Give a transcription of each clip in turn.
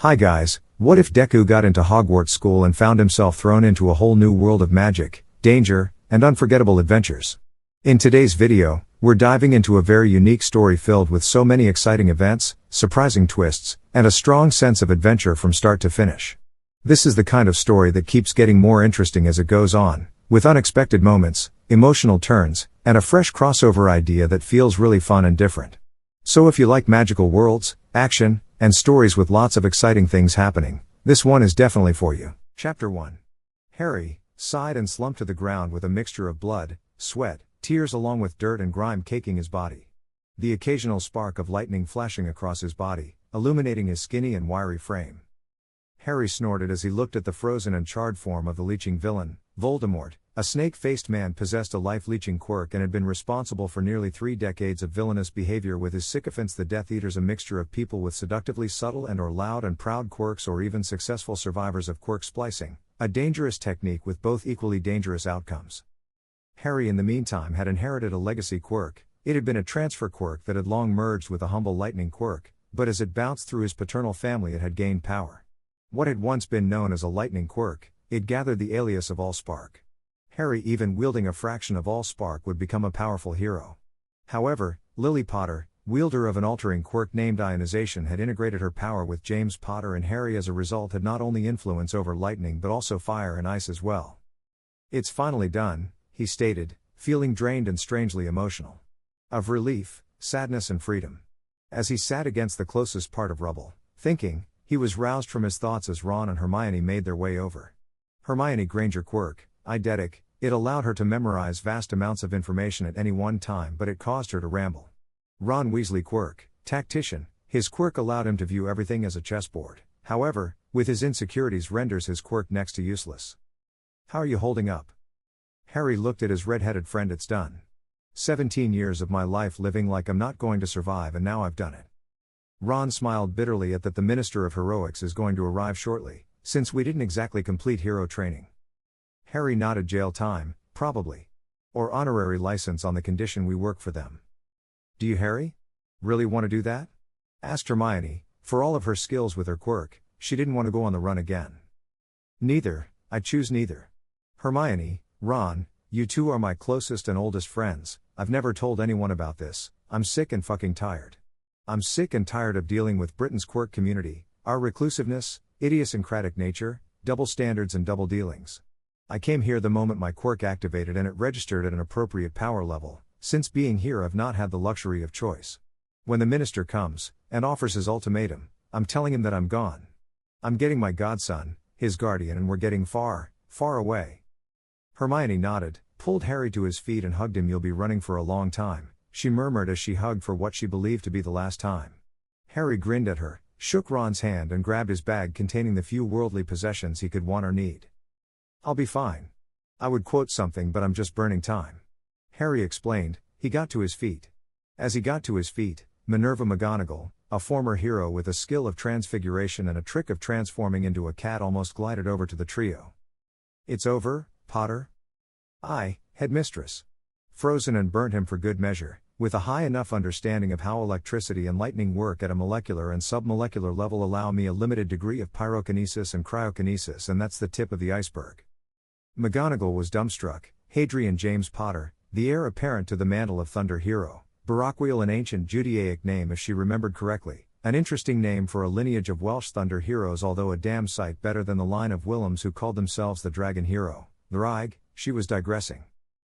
Hi guys, what if Deku got into Hogwarts School and found himself thrown into a whole new world of magic, danger, and unforgettable adventures? In today's video, we're diving into a very unique story filled with so many exciting events, surprising twists, and a strong sense of adventure from start to finish. This is the kind of story that keeps getting more interesting as it goes on, with unexpected moments, emotional turns, and a fresh crossover idea that feels really fun and different. So if you like magical worlds, action, and stories with lots of exciting things happening, this one is definitely for you. Chapter 1. Harry sighed and slumped to the ground with a mixture of blood, sweat, tears along with dirt and grime caking his body. The occasional spark of lightning flashing across his body, illuminating his skinny and wiry frame. Harry snorted as he looked at the frozen and charred form of the leeching villain, Voldemort, a snake-faced man possessed a life-leeching quirk and had been responsible for nearly 3 decades of villainous behavior with his sycophants the Death Eaters, a mixture of people with seductively subtle and/or loud and proud quirks or even successful survivors of quirk splicing, a dangerous technique with both equally dangerous outcomes. Harry in the meantime had inherited a legacy quirk. It had been a transfer quirk that had long merged with a humble lightning quirk, but as it bounced through his paternal family it had gained power. What had once been known as a lightning quirk, it gathered the alias of Allspark. Harry, even wielding a fraction of Allspark, would become a powerful hero. However, Lily Potter, wielder of an altering quirk named Ionization, had integrated her power with James Potter, and Harry as a result had not only influence over lightning but also fire and ice as well. "It's finally done," he stated, feeling drained and strangely emotional. Of relief, sadness and freedom. As he sat against the closest part of rubble, thinking, he was roused from his thoughts as Ron and Hermione made their way over. Hermione Granger quirk, eidetic, it allowed her to memorize vast amounts of information at any one time, but it caused her to ramble. Ron Weasley quirk, tactician, his quirk allowed him to view everything as a chessboard. However, with his insecurities renders his quirk next to useless. "How are you holding up?" Harry looked at his red-headed friend. "It's done. 17 years of my life living like I'm not going to survive, and now I've done it." Ron smiled bitterly at that. "The Minister of Heroics is going to arrive shortly, since we didn't exactly complete hero training." Harry nodded. "Jail time, probably. Or honorary license on the condition we work for them." "Do you, Harry? Really want to do that?" asked Hermione. For all of her skills with her quirk, she didn't want to go on the run again. "Neither, I choose neither." "Hermione, Ron, you two are my closest and oldest friends. I've never told anyone about this. I'm sick and fucking tired. I'm sick and tired of dealing with Britain's quirk community, our reclusiveness, idiosyncratic nature, double standards and double dealings. I came here the moment my quirk activated and it registered at an appropriate power level. Since being here I've not had the luxury of choice. When the minister comes and offers his ultimatum, I'm telling him that I'm gone. I'm getting my godson, his guardian, and we're getting far, far away." Hermione nodded, pulled Harry to his feet and hugged him. "You'll be running for a long time," she murmured as she hugged for what she believed to be the last time. Harry grinned at her, shook Ron's hand and grabbed his bag containing the few worldly possessions he could want or need. "I'll be fine. I would quote something, but I'm just burning time," Harry explained. He got to his feet. As he got to his feet, Minerva McGonagall, a former hero with a skill of transfiguration and a trick of transforming into a cat, almost glided over to the trio. "It's over, Potter?" "Aye, headmistress." Frozen and burnt him for good measure, with a high enough understanding of how electricity and lightning work at a molecular and submolecular level. "Allow me a limited degree of pyrokinesis and cryokinesis, and that's the tip of the iceberg." McGonagall was dumbstruck. Hadrian James Potter, the heir apparent to the mantle of Thunder hero, Baraquiel, an ancient Judaic name if she remembered correctly, an interesting name for a lineage of Welsh Thunder heroes, although a damn sight better than the line of Willems who called themselves the Dragon Hero. Thraig, she was digressing.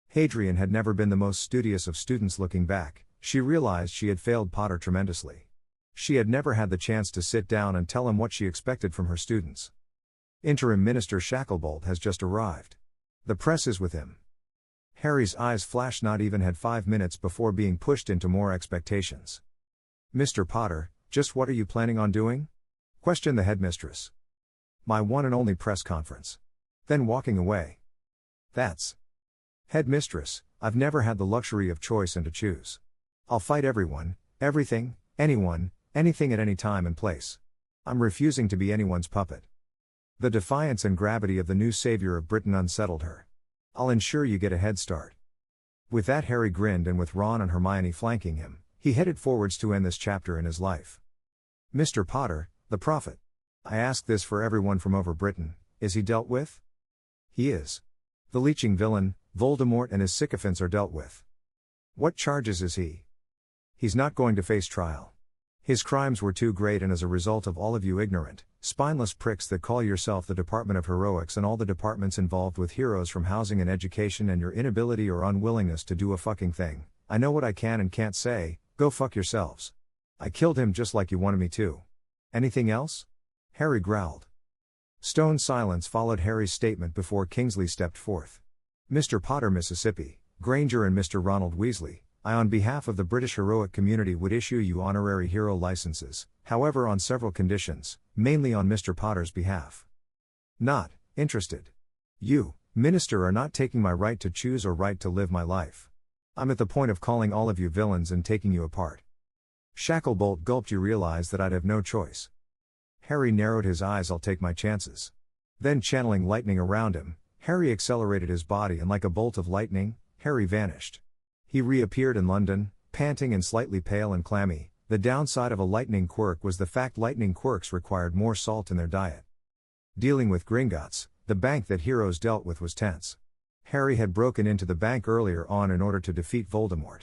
Hadrian had never been the most studious of students. Looking back, she realized she had failed Potter tremendously. She had never had the chance to sit down and tell him what she expected from her students. Interim Minister Shacklebolt has just arrived. The press is with him. Harry's eyes flashed. Not even had 5 minutes before being pushed into more expectations. "Mr. Potter, just what are you planning on doing?" questioned the headmistress. "My one and only press conference." Then walking away. "That's..." "Headmistress, I've never had the luxury of choice and to choose. I'll fight everyone, everything, anyone, anything at any time and place. I'm refusing to be anyone's puppet." The defiance and gravity of the new savior of Britain unsettled her. "I'll ensure you get a head start." With that, Harry grinned, and with Ron and Hermione flanking him, he headed forwards to end this chapter in his life. Mr. Potter, the prophet. I ask this for everyone from over Britain, is he dealt with? He is. The leeching villain, Voldemort and his sycophants are dealt with. What charges is he? He's not going to face trial. His crimes were too great, and as a result of all of you ignorant, spineless pricks that call yourself the Department of Heroics and all the departments involved with heroes from housing and education, and your inability or unwillingness to do a fucking thing, I know what I can and can't say, go fuck yourselves. I killed him just like you wanted me to. Anything else? Harry growled. Stone silence followed Harry's statement before Kingsley stepped forth. Mr. Potter, Mississippi, Granger and Mr. Ronald Weasley, I on behalf of the British heroic community would issue you honorary hero licenses, however on several conditions, mainly on Mr. Potter's behalf. Not interested. You, Minister, are not taking my right to choose or right to live my life. I'm at the point of calling all of you villains and taking you apart. Shacklebolt gulped. You realize that I'd have no choice. Harry narrowed his eyes. I'll take my chances. Then channeling lightning around him, Harry accelerated his body and like a bolt of lightning, Harry vanished. He reappeared in London, panting and slightly pale and clammy. The downside of a lightning quirk was the fact lightning quirks required more salt in their diet. Dealing with Gringotts, the bank that heroes dealt with, was tense. Harry had broken into the bank earlier on in order to defeat Voldemort.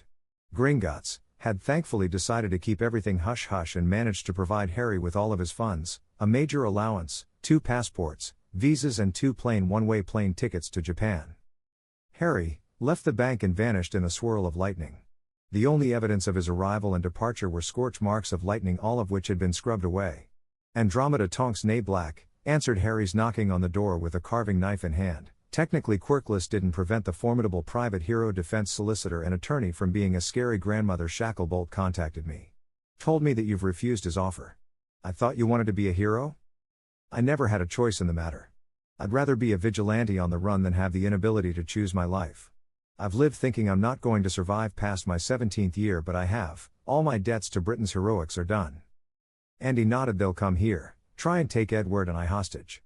Gringotts had thankfully decided to keep everything hush-hush and managed to provide Harry with all of his funds, a major allowance, 2 passports, visas and 2 plain one-way plane tickets to Japan. Harry left the bank and vanished in a swirl of lightning. The only evidence of his arrival and departure were scorch marks of lightning, all of which had been scrubbed away. Andromeda Tonks Nay Black answered Harry's knocking on the door with a carving knife in hand. Technically, quirkless didn't prevent the formidable private hero defense solicitor and attorney from being a scary grandmother. Shacklebolt contacted me. Told me that you've refused his offer. I thought you wanted to be a hero? I never had a choice in the matter. I'd rather be a vigilante on the run than have the inability to choose my life. I've lived thinking I'm not going to survive past my 17th year, but I have. All my debts to Britain's heroics are done. Andy nodded. They'll come here, try and take Edward and I hostage.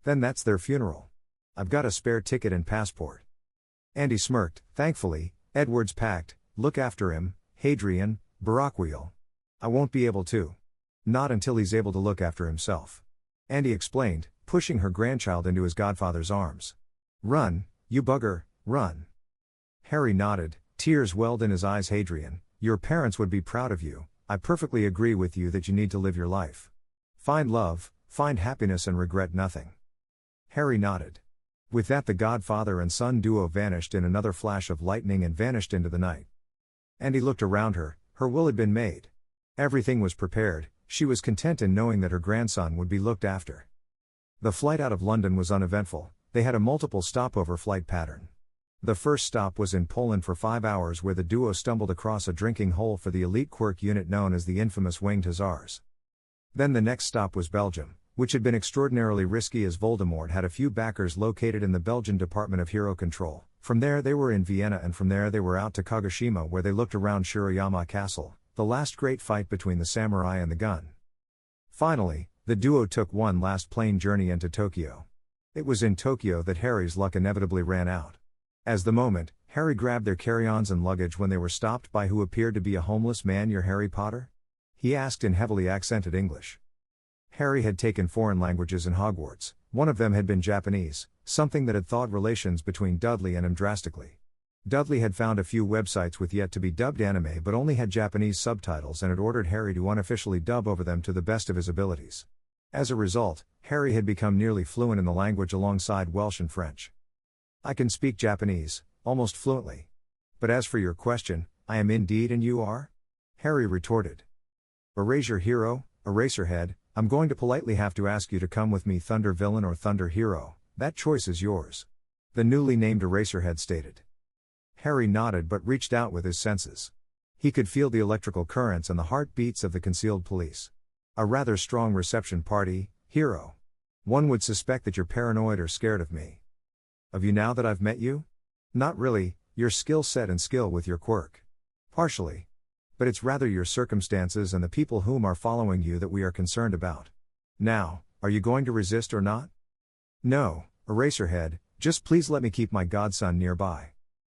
Then that's their funeral. I've got a spare ticket and passport. Andy smirked. Thankfully, Edward's packed. Look after him, Hadrian, Barockwheel. I won't be able to. Not until he's able to look after himself. Andy explained, pushing her grandchild into his godfather's arms. Run, you bugger, run. Harry nodded, tears welled in his eyes. Hadrian, your parents would be proud of you. I perfectly agree with you that you need to live your life. Find love, find happiness and regret nothing. Harry nodded. With that, the godfather and son duo vanished in another flash of lightning and vanished into the night. Andy looked around her. Her will had been made. Everything was prepared. She was content in knowing that her grandson would be looked after. The flight out of London was uneventful. They had a multiple stopover flight pattern. The first stop was in Poland for 5 hours, where the duo stumbled across a drinking hole for the elite quirk unit known as the infamous Winged Hussars. Then the next stop was Belgium, which had been extraordinarily risky as Voldemort had a few backers located in the Belgian Department of Hero Control. From there they were in Vienna, and from there they were out to Kagoshima, where they looked around Shirayama Castle, the last great fight between the samurai and the gun. Finally, the duo took one last plane journey into Tokyo. It was in Tokyo that Harry's luck inevitably ran out. As the moment, Harry grabbed their carry-ons and luggage when they were stopped by who appeared to be a homeless man. You're Harry Potter? He asked in heavily accented English. Harry had taken foreign languages in Hogwarts. One of them had been Japanese, something that had thawed relations between Dudley and him drastically. Dudley had found a few websites with yet to be dubbed anime but only had Japanese subtitles, and had ordered Harry to unofficially dub over them to the best of his abilities. As a result, Harry had become nearly fluent in the language alongside Welsh and French. I can speak Japanese, almost fluently. But as for your question, I am indeed, and you are? Harry retorted. Erasure hero, Eraserhead, I'm going to politely have to ask you to come with me, Thunder Villain or Thunder Hero. That choice is yours. The newly named Eraserhead stated. Harry nodded but reached out with his senses. He could feel the electrical currents and the heartbeats of the concealed police. A rather strong reception party, hero. One would suspect that you're paranoid or scared of me. Of you now that I've met you? Not really, your skill set and skill with your quirk. Partially. But it's rather your circumstances and the people whom are following you that we are concerned about. Now, are you going to resist or not? No, Eraserhead, just please let me keep my godson nearby.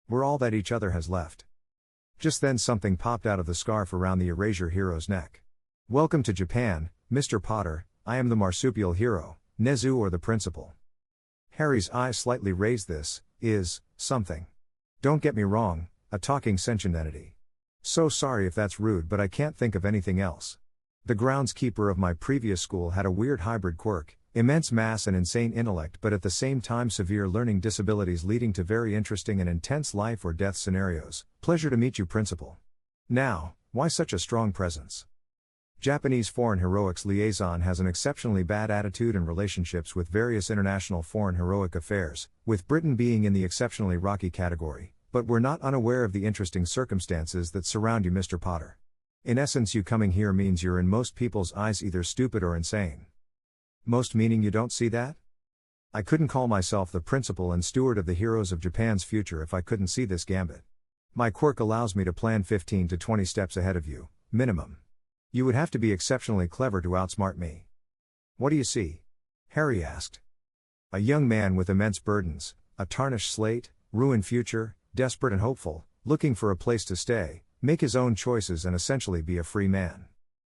We're all that each other has left. Just then something popped out of the scarf around the Erasure hero's neck. Welcome to Japan, Mr. Potter, I am the marsupial hero, Nezu or the principal. Harry's eyes slightly raised. This is something. Don't get me wrong, a talking sentient entity. So sorry if that's rude, but I can't think of anything else. The groundskeeper of my previous school had a weird hybrid quirk, immense mass and insane intellect, but at the same time severe learning disabilities leading to very interesting and intense life or death scenarios. Pleasure to meet you, principal. Now, why such a strong presence? Japanese Foreign Heroics Liaison has an exceptionally bad attitude in relationships with various international foreign heroic affairs, with Britain being in the exceptionally rocky category, but we're not unaware of the interesting circumstances that surround you, Mr. Potter. In essence, you coming here means you're in most people's eyes either stupid or insane. Most meaning you don't see that? I couldn't call myself the principal and steward of the heroes of Japan's future if I couldn't see this gambit. My quirk allows me to plan 15 to 20 steps ahead of you, minimum. You would have to be exceptionally clever to outsmart me. What do you see? Harry asked. A young man with immense burdens, a tarnished slate, ruined future, desperate and hopeful, looking for a place to stay, make his own choices and essentially be a free man.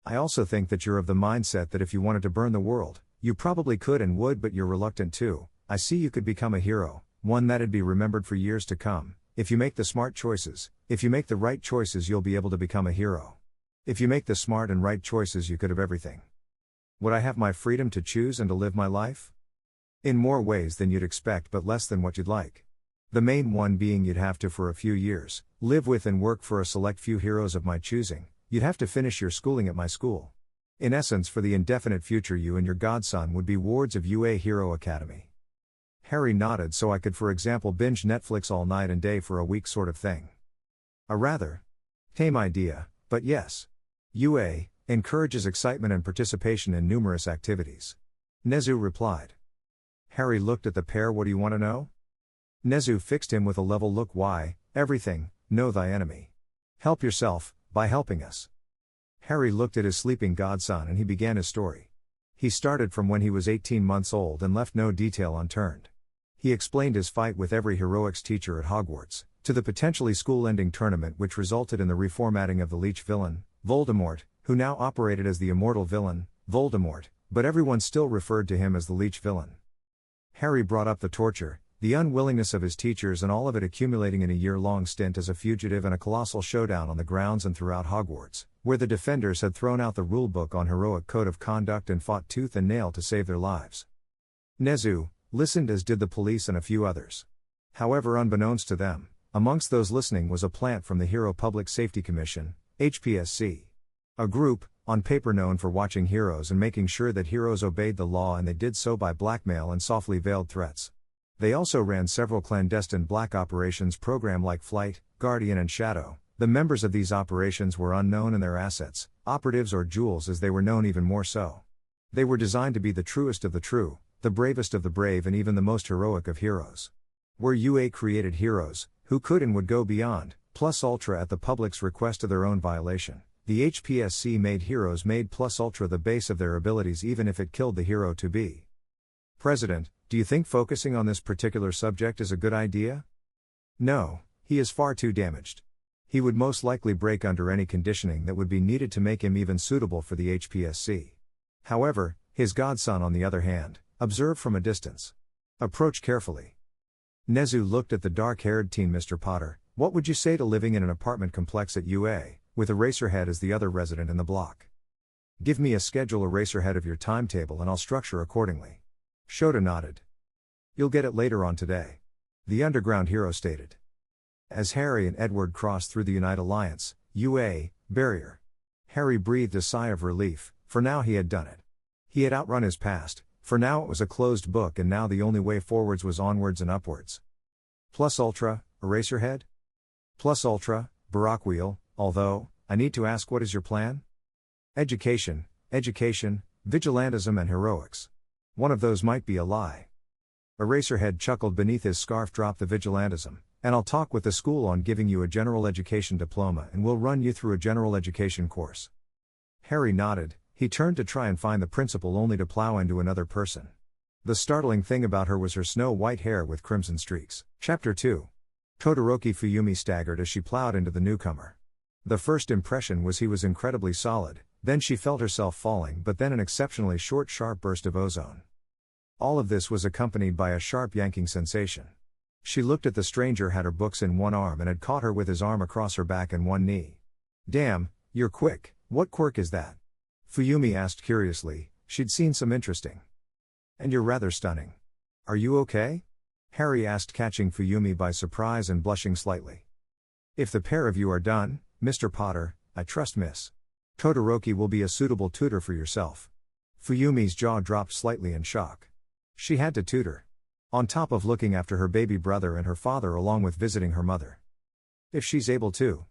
I also think that you're of the mindset that if you wanted to burn the world, you probably could and would, but you're reluctant to. I see you could become a hero, one that'd be remembered for years to come. If you make the smart choices, if you make the right choices, you'll be able to become a hero. If you make the smart and right choices, you could have everything. Would I have my freedom to choose and to live my life? In more ways than you'd expect, but less than what you'd like. The main one being you'd have to, for a few years, live with and work for a select few heroes of my choosing. You'd have to finish your schooling at my school. In essence, for the indefinite future, you and your godson would be wards of UA Hero Academy. Harry nodded. So I could, for example, binge Netflix all night and day for a week, sort of thing. A rather tame idea, but yes. UA encourages excitement and participation in numerous activities. Nezu replied. Harry looked at the pair. What do you want to know? Nezu fixed him with a level look. Why, everything. Know thy enemy. Help yourself, by helping us. Harry looked at his sleeping godson and he began his story. He started from when he was 18 months old and left no detail unturned. He explained his fight with every heroics teacher at Hogwarts, to the potentially school-ending tournament which resulted in the reformatting of the leech villain, Voldemort, who now operated as the immortal villain, Voldemort, but everyone still referred to him as the leech villain. Harry brought up the torture, the unwillingness of his teachers, and all of it accumulating in a year-long stint as a fugitive and a colossal showdown on the grounds and throughout Hogwarts, where the defenders had thrown out the rulebook on heroic code of conduct and fought tooth and nail to save their lives. Nezu listened, as did the police and a few others. However, unbeknownst to them, amongst those listening was a plant from the Hero Public Safety Commission, HPSC. A group, on paper known for watching heroes and making sure that heroes obeyed the law, and they did so by blackmail and softly veiled threats. They also ran several clandestine black operations program like Flight, Guardian and Shadow. The members of these operations were unknown and their assets, operatives or jewels as they were known, even more so. They were designed to be the truest of the true, the bravest of the brave, and even the most heroic of heroes. Were UA created heroes, who could and would go beyond, plus ultra at the public's request of their own violation. The HPSC made heroes made plus ultra the base of their abilities, even if it killed the hero to be. President, do you think focusing on this particular subject is a good idea? No, he is far too damaged. He would most likely break under any conditioning that would be needed to make him even suitable for the HPSC. However, his godson, on the other hand, observed from a distance. Approach carefully. Nezu looked at the dark-haired teen. Mr. Potter, what would you say to living in an apartment complex at UA, with Eraserhead as the other resident in the block? Give me a schedule, Eraserhead, of your timetable and I'll structure accordingly. Shota nodded. You'll get it later on today. The underground hero stated. As Harry and Edward crossed through the Unite Alliance, UA, barrier, Harry breathed a sigh of relief, for now he had done it. He had outrun his past, for now it was a closed book, and now the only way forwards was onwards and upwards. Plus Ultra, Eraserhead? Plus Ultra, Barakwheel, although, I need to ask, what is your plan? Education, vigilantism and heroics. One of those might be a lie. Eraserhead chuckled beneath his scarf. Drop the vigilantism, and I'll talk with the school on giving you a general education diploma, and we'll run you through a general education course. Harry nodded. He turned to try and find the principal, only to plow into another person. The startling thing about her was her snow-white hair with crimson streaks. Chapter 2. Todoroki Fuyumi staggered as she plowed into the newcomer. The first impression was he was incredibly solid, Then she felt herself falling, but then an exceptionally short sharp burst of ozone. All of this was accompanied by a sharp yanking sensation. She looked at the stranger, had her books in one arm and had caught her with his arm across her back and one knee. Damn, you're quick, what quirk is that? Fuyumi asked curiously, she'd seen some interesting. And you're rather stunning. Are you okay? Harry asked, catching Fuyumi by surprise and blushing slightly. If the pair of you are done, Mr. Potter, I trust Miss Todoroki will be a suitable tutor for yourself. Fuyumi's jaw dropped slightly in shock. She had to tutor. On top of looking after her baby brother and her father along with visiting her mother. If she's able to.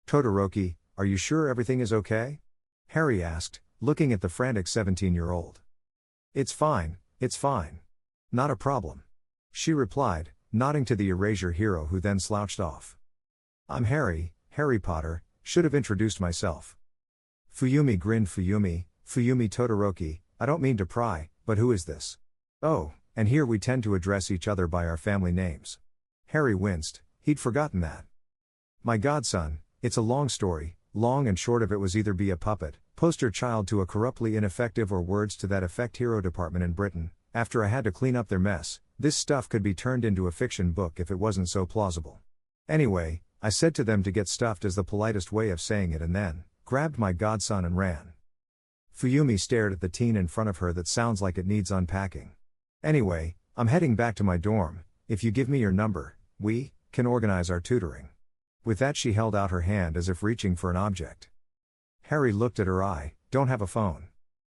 Todoroki, are you sure everything is okay? Harry asked, looking at the frantic 17-year-old. It's fine, it's fine. Not a problem. She replied, nodding to the erasure hero, who then slouched off. I'm Harry Potter, should have introduced myself. Fuyumi grinned. Fuyumi Todoroki, I don't mean to pry, but who is this? Oh, and here we tend to address each other by our family names. Harry winced, he'd forgotten that. My godson, it's a long story, long and short of it was either be a puppet, poster child to a corruptly ineffective or words to that effect hero department in Britain. After I had to clean up their mess, this stuff could be turned into a fiction book if it wasn't so plausible. Anyway, I said to them to get stuffed as the politest way of saying it, and then grabbed my godson and ran. Fuyumi stared at the teen in front of her. That sounds like it needs unpacking. Anyway, I'm heading back to my dorm. If you give me your number, we can organize our tutoring. With that, she held out her hand as if reaching for an object. Harry looked at her. I don't have a phone.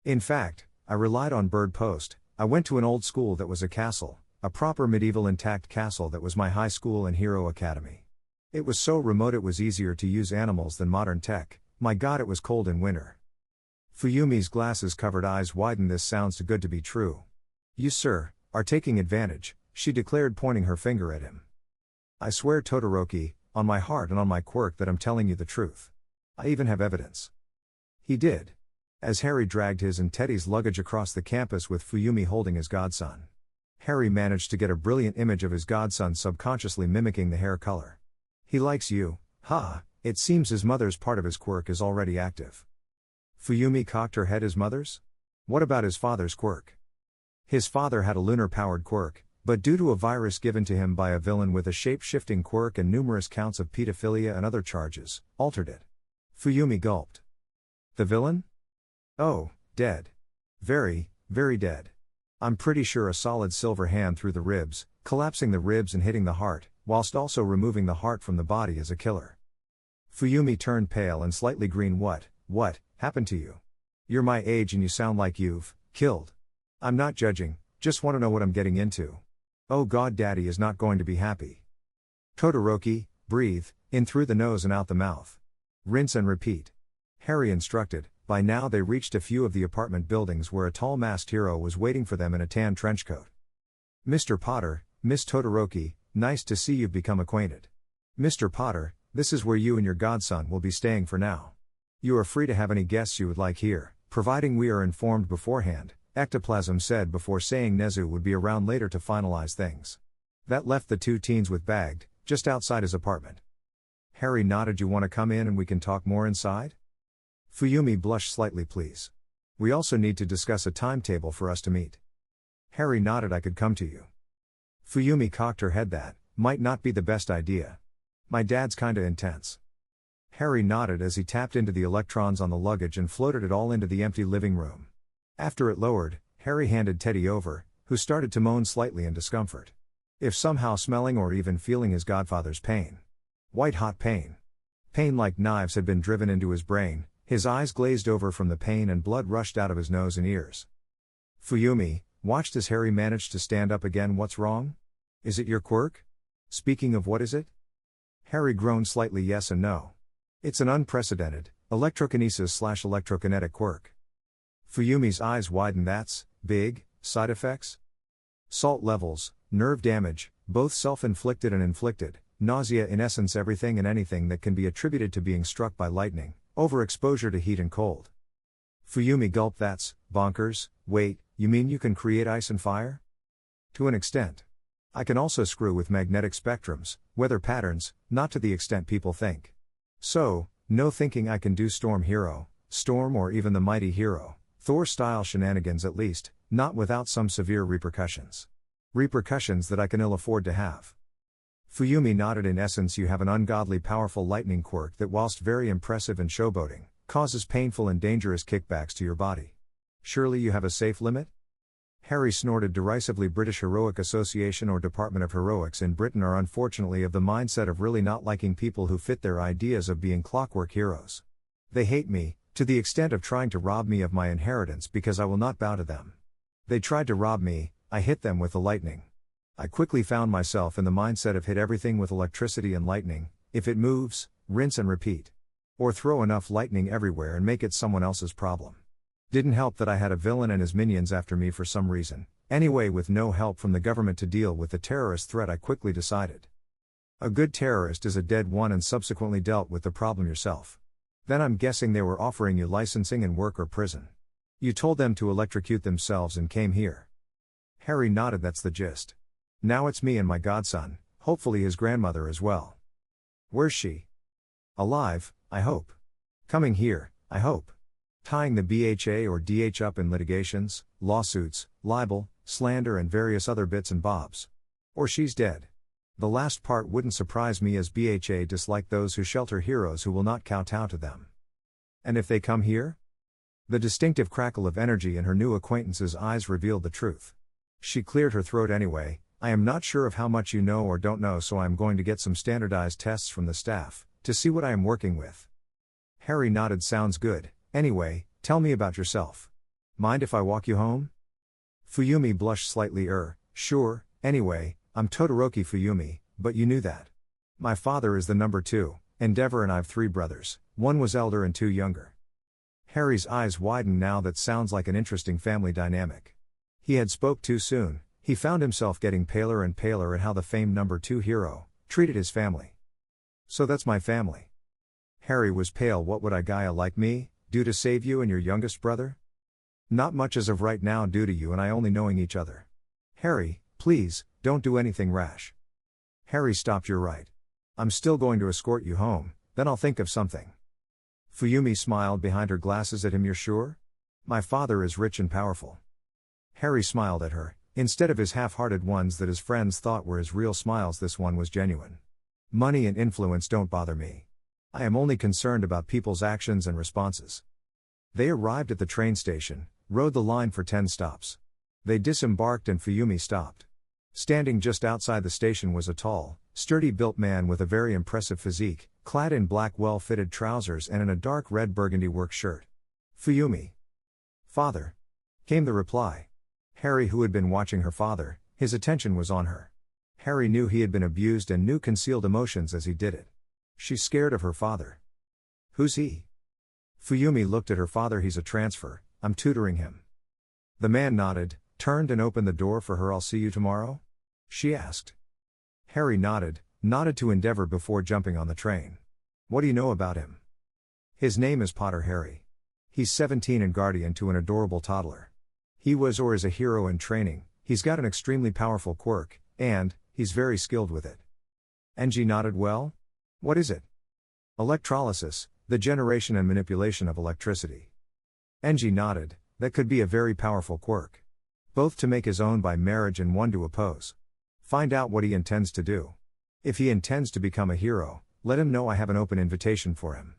In fact, I relied on bird post. I went to an old school that was a castle, a proper medieval intact castle that was my high school and hero academy. It was so remote it was easier to use animals than modern tech. My god, it was cold in winter. Fuyumi's glasses covered eyes widened. This sounds too good to be true. You, sir, are taking advantage, she declared, pointing her finger at him. I swear, Todoroki, on my heart and on my quirk, that I'm telling you the truth. I even have evidence. He did. As Harry dragged his and Teddy's luggage across the campus with Fuyumi holding his godson. Harry managed to get a brilliant image of his godson subconsciously mimicking the hair color. He likes you, ha, it seems his mother's part of his quirk is already active. Fuyumi cocked her head. His mother's? What about his father's quirk? His father had a lunar-powered quirk, but due to a virus given to him by a villain with a shape-shifting quirk and numerous counts of pedophilia and other charges, altered it. Fuyumi gulped. The villain? Oh, dead. Very, very dead. I'm pretty sure a solid silver hand through the ribs, collapsing the ribs and hitting the heart, whilst also removing the heart from the body as a killer. Fuyumi turned pale and slightly green. What happened to you? You're my age and you sound like you've killed. I'm not judging, just want to know what I'm getting into. Oh god, daddy is not going to be happy. Todoroki, breathe, in through the nose and out the mouth. Rinse and repeat. Harry instructed. By now they reached a few of the apartment buildings where a tall masked hero was waiting for them in a tan trenchcoat. Mr. Potter, Miss Todoroki, nice to see you've become acquainted. Mr. Potter, this is where you and your godson will be staying for now. You are free to have any guests you would like here, providing we are informed beforehand, Ectoplasm said before saying Nezu would be around later to finalize things. That left the two teens with Bagged, just outside his apartment. Harry nodded. You want to come in and we can talk more inside? Fuyumi blushed slightly. Please. We also need to discuss a timetable for us to meet. Harry nodded. I could come to you. Fuyumi cocked her head. That might not be the best idea. My dad's kinda intense. Harry nodded as he tapped into the electrons on the luggage and floated it all into the empty living room. After it lowered, Harry handed Teddy over, who started to moan slightly in discomfort. If somehow smelling or even feeling his godfather's pain. White-hot pain. Pain like knives had been driven into his brain, his eyes glazed over from the pain and blood rushed out of his nose and ears. Fuyumi watched as Harry managed to stand up again. What's wrong? Is it your quirk? Speaking of, what is it? Harry groaned slightly. Yes and no. It's an unprecedented, electrokinesis/electrokinetic quirk. Fuyumi's eyes widened. That's big. Side effects? Salt levels, nerve damage, both self-inflicted and inflicted, nausea, in essence everything and anything that can be attributed to being struck by lightning, overexposure to heat and cold. Fuyumi gulped. That's bonkers. Wait, you mean you can create ice and fire? To an extent. I can also screw with magnetic spectrums, weather patterns, not to the extent people think. So, no thinking I can do Storm Hero, storm, or even the mighty hero, Thor-style shenanigans at least, not without some severe repercussions. Repercussions that I can ill afford to have. Fuyumi nodded. In essence, you have an ungodly powerful lightning quirk that, whilst very impressive and showboating, causes painful and dangerous kickbacks to your body. Surely you have a safe limit? Harry snorted derisively. British Heroic Association or Department of Heroics in Britain are unfortunately of the mindset of really not liking people who fit their ideas of being clockwork heroes. They hate me, to the extent of trying to rob me of my inheritance because I will not bow to them. They tried to rob me, I hit them with the lightning. I quickly found myself in the mindset of hit everything with electricity and lightning, if it moves, rinse and repeat. Or throw enough lightning everywhere and make it someone else's problem. Didn't help that I had a villain and his minions after me for some reason. Anyway, with no help from the government to deal with the terrorist threat, I quickly decided. A good terrorist is a dead one, and subsequently dealt with the problem yourself. Then I'm guessing they were offering you licensing and work or prison. You told them to electrocute themselves and came here. Harry nodded. That's the gist. Now it's me and my godson, hopefully his grandmother as well. Where's she? Alive, I hope. Coming here, I hope. Tying the BHA or DH up in litigations, lawsuits, libel, slander and various other bits and bobs. Or she's dead. The last part wouldn't surprise me, as BHA dislike those who shelter heroes who will not kowtow to them. And if they come here? The distinctive crackle of energy in her new acquaintance's eyes revealed the truth. She cleared her throat. Anyway, I am not sure of how much you know or don't know, so I am going to get some standardized tests from the staff, to see what I am working with. Harry nodded. Sounds good. Anyway, tell me about yourself. Mind if I walk you home? Fuyumi blushed slightly. Sure. Anyway, I'm Todoroki Fuyumi, but you knew that. My father is the number 2, Endeavor, and I've 3 brothers, 1 was elder and 2 younger. Harry's eyes widened. Now that sounds like an interesting family dynamic. He had spoke too soon. He found himself getting paler and paler at how the famed number 2 hero treated his family. So that's my family. Harry was pale. What would a guy like me do to save you and your youngest brother? Not much as of right now, due to you and I only knowing each other. Harry, please, don't do anything rash. Harry stopped. You're right. I'm still going to escort you home, then I'll think of something. Fuyumi smiled behind her glasses at him. You're sure? My father is rich and powerful. Harry smiled at her, instead of his half-hearted ones that his friends thought were his real smiles. This one was genuine. Money and influence don't bother me. I am only concerned about people's actions and responses. They arrived at the train station, rode the line for 10 stops. They disembarked and Fuyumi stopped. Standing just outside the station was a tall, sturdy-built man with a very impressive physique, clad in black well-fitted trousers and in a dark red burgundy work shirt. Fuyumi. Father. Came the reply. Harry, who had been watching her father, his attention was on her. Harry knew he had been abused and knew concealed emotions as he did it. She's scared of her father. Who's he? Fuyumi looked at her father. He's a transfer, I'm tutoring him. The man nodded, turned and opened the door for her. I'll see you tomorrow? She asked. Harry nodded to Endeavor before jumping on the train. What do you know about him? His name is Potter Harry. He's 17 and guardian to an adorable toddler. He was or is a hero in training. He's got an extremely powerful quirk, and he's very skilled with it. Enji nodded. Well? What is it? Electrolysis, the generation and manipulation of electricity. Enji nodded. That could be a very powerful quirk. Both to make his own by marriage and one to oppose. Find out what he intends to do. If he intends to become a hero, let him know I have an open invitation for him.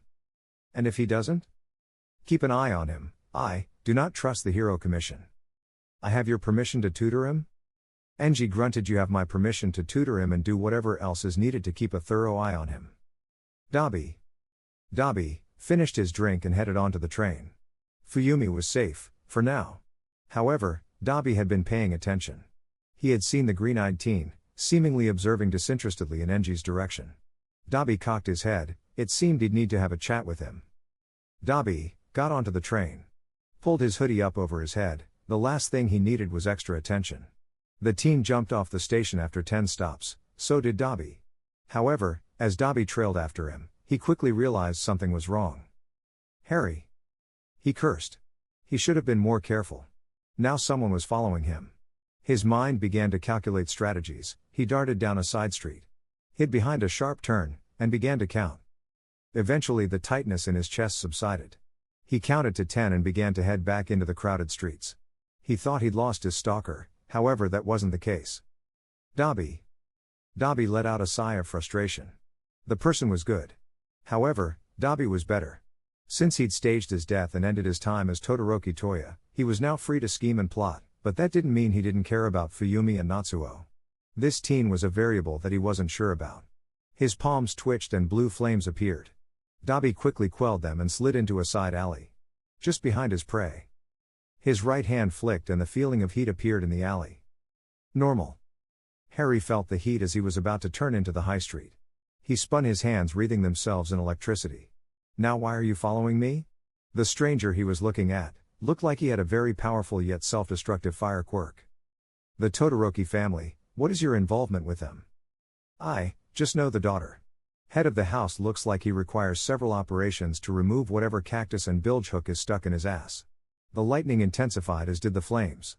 And if he doesn't? Keep an eye on him. I do not trust the Hero Commission. I have your permission to tutor him? Enji grunted. You have my permission to tutor him and do whatever else is needed to keep a thorough eye on him. Dabi finished his drink and headed onto the train. Fuyumi was safe, for now. However, Dabi had been paying attention. He had seen the green-eyed teen, seemingly observing disinterestedly in Enji's direction. Dabi cocked his head. It seemed he'd need to have a chat with him. Dabi got onto the train. Pulled his hoodie up over his head. The last thing he needed was extra attention. The teen jumped off the station after 10 stops, so did Dabi. However, as Dabi trailed after him, he quickly realized something was wrong. Harry. He cursed. He should have been more careful. Now someone was following him. His mind began to calculate strategies. He darted down a side street. Hid behind a sharp turn, and began to count. Eventually the tightness in his chest subsided. He counted to 10 and began to head back into the crowded streets. He thought he'd lost his stalker, however that wasn't the case. Dobby. Dobby let out a sigh of frustration. The person was good. However, Dobby was better. Since he'd staged his death and ended his time as Todoroki Toya, he was now free to scheme and plot, but that didn't mean he didn't care about Fuyumi and Natsuo. This teen was a variable that he wasn't sure about. His palms twitched and blue flames appeared. Dobby quickly quelled them and slid into a side alley. Just behind his prey. His right hand flicked and the feeling of heat appeared in the alley. Normal. Harry felt the heat as he was about to turn into the high street. He spun his hands, wreathing themselves in electricity. Now why are you following me? The stranger he was looking at looked like he had a very powerful yet self-destructive fire quirk. The Todoroki family, what is your involvement with them? I just know the daughter. Head of the house looks like he requires several operations to remove whatever cactus and bilge hook is stuck in his ass. The lightning intensified as did the flames.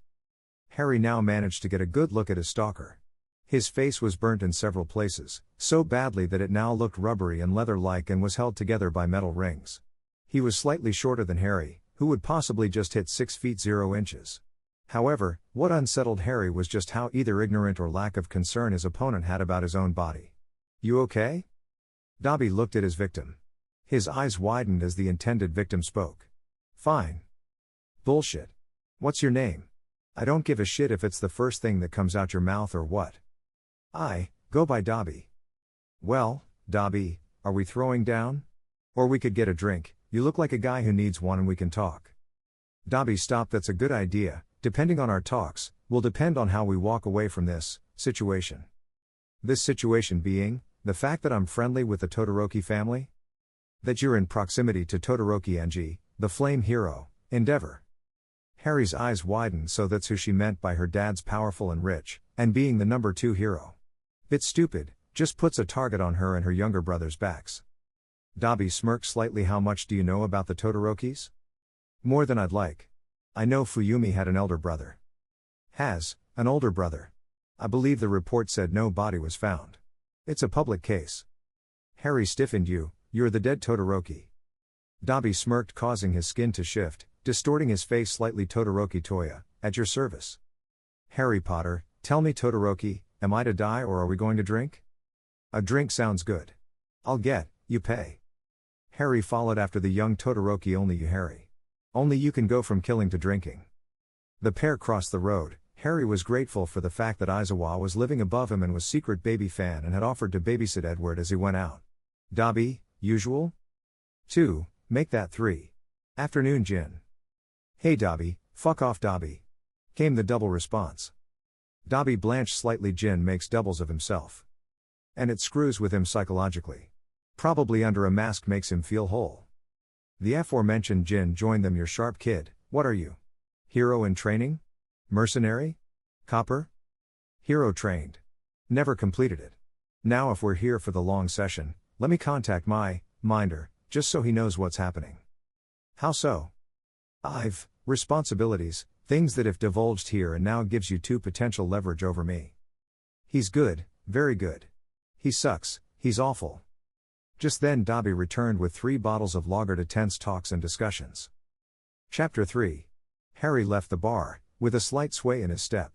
Harry now managed to get a good look at his stalker. His face was burnt in several places, so badly that it now looked rubbery and leather-like and was held together by metal rings. He was slightly shorter than Harry, who would possibly just hit 6 feet 0 inches. However, what unsettled Harry was just how either ignorant or lack of concern his opponent had about his own body. You okay? Dobby looked at his victim. His eyes widened as the intended victim spoke. Fine. Bullshit. What's your name? I don't give a shit if it's the first thing that comes out your mouth or what. I go by Dobby. Well, Dobby, are we throwing down? Or we could get a drink, you look like a guy who needs one and we can talk. Dobby stopped. That's a good idea, depending on our talks, will depend on how we walk away from this situation. This situation being, the fact that I'm friendly with the Todoroki family? That you're in proximity to Todoroki Anji, the flame hero, Endeavor. Harry's eyes widened, so that's who she meant by her dad's powerful and rich, and being the number 2 hero. Bit stupid, just puts a target on her and her younger brother's backs. Dobby smirked slightly. How much do you know about the Todorokis? More than I'd like. I know Fuyumi had an elder brother. Has an older brother. I believe the report said no body was found. It's a public case. Harry stiffened. You're the dead Todoroki. Dobby smirked, causing his skin to shift, distorting his face slightly. Todoroki Toya, at your service. Harry Potter, tell me Todoroki, am I to die or are we going to drink? A drink sounds good. I'll get, you pay. Harry followed after the young Todoroki. Only you, Harry. Only you can go from killing to drinking. The pair crossed the road. Harry was grateful for the fact that Aizawa was living above him and was secret baby fan and had offered to babysit Edward as he went out. Dobby, usual? 2, make that 3. Afternoon Jin. Hey Dobby, fuck off Dobby. Came the double response. Dobby blanched slightly. Jin makes doubles of himself. And it screws with him psychologically. Probably under a mask makes him feel whole. The aforementioned Jin joined them. You're sharp kid, what are you? Hero in training? Mercenary? Copper? Hero trained. Never completed it. Now if we're here for the long session, let me contact my minder, just so he knows what's happening. How so? I've responsibilities, things that if divulged here and now gives you 2 potential leverage over me. He's good, very good. He sucks, he's awful. Just then Dobby returned with 3 bottles of lager to tense talks and discussions. Chapter 3. Harry left the bar, with a slight sway in his step.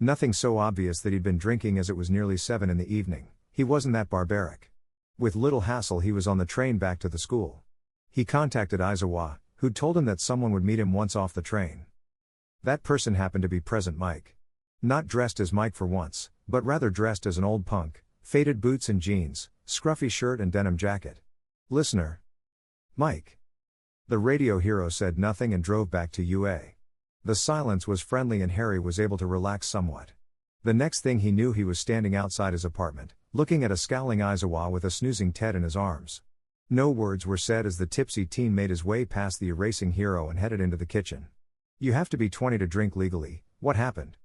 Nothing so obvious that he'd been drinking, as it was nearly 7 in the evening. He wasn't that barbaric. With little hassle he was on the train back to the school. He contacted Aizawa, who'd told him that someone would meet him once off the train. That person happened to be Present Mike. Not dressed as Mike for once, but rather dressed as an old punk, faded boots and jeans, scruffy shirt and denim jacket. Listener. Mike. The radio hero said nothing and drove back to UA. The silence was friendly and Harry was able to relax somewhat. The next thing he knew he was standing outside his apartment, looking at a scowling Aizawa with a snoozing Ted in his arms. No words were said as the tipsy teen made his way past the erasing hero and headed into the kitchen. You have to be 20 to drink legally, what happened?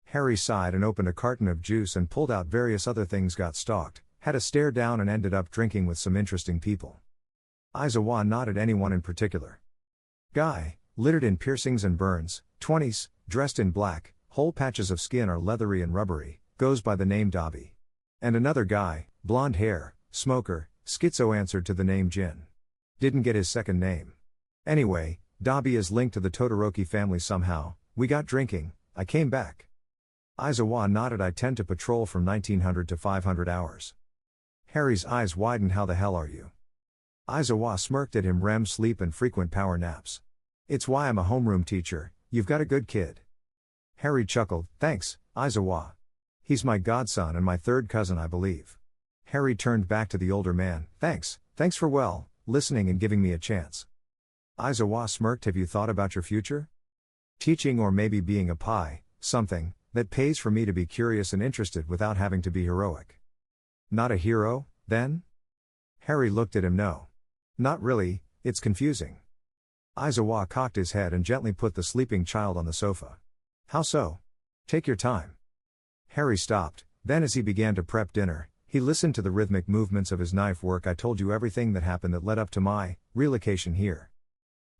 Harry sighed and opened a carton of juice and pulled out various other things. Got stalked, had a stare down and ended up drinking with some interesting people. Aizawa nodded. Anyone in particular? Guy, littered in piercings and burns, 20s, dressed in black, whole patches of skin are leathery and rubbery, goes by the name Dobby. And another guy, blonde hair, smoker, schizo, answered to the name Jin. Didn't get his second name. Anyway, Dabi is linked to the Todoroki family somehow. We got drinking, I came back. Aizawa nodded. I tend to patrol from 1900 to 500 hours. Harry's eyes widened. How the hell are you? Aizawa smirked at him. REM sleep and frequent power naps. It's why I'm a homeroom teacher, you've got a good kid. Harry chuckled. Thanks, Aizawa. He's my godson and my third cousin, I believe. Harry turned back to the older man. Thanks for listening and giving me a chance. Aizawa smirked. Have you thought about your future? Teaching, or maybe being a something that pays for me to be curious and interested without having to be heroic. Not a hero, then? Harry looked at him. No. Not really, it's confusing. Aizawa cocked his head and gently put the sleeping child on the sofa. How so? Take your time. Harry stopped, then as he began to prep dinner, he listened to the rhythmic movements of his knife work. I told you everything that happened that led up to my relocation here.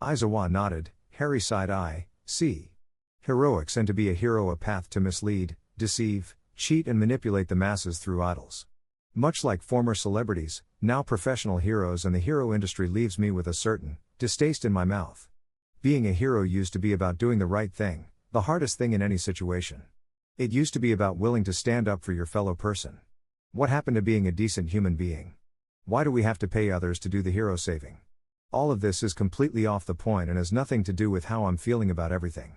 Aizawa nodded. Harry sighed. I see. Heroics, and to be a hero a path to mislead, deceive, cheat and manipulate the masses through idols. Much like former celebrities, now professional heroes, and the hero industry leaves me with a certain distaste in my mouth. Being a hero used to be about doing the right thing, the hardest thing in any situation. It used to be about willing to stand up for your fellow person. What happened to being a decent human being? Why do we have to pay others to do the hero saving? All of this is completely off the point and has nothing to do with how I'm feeling about everything.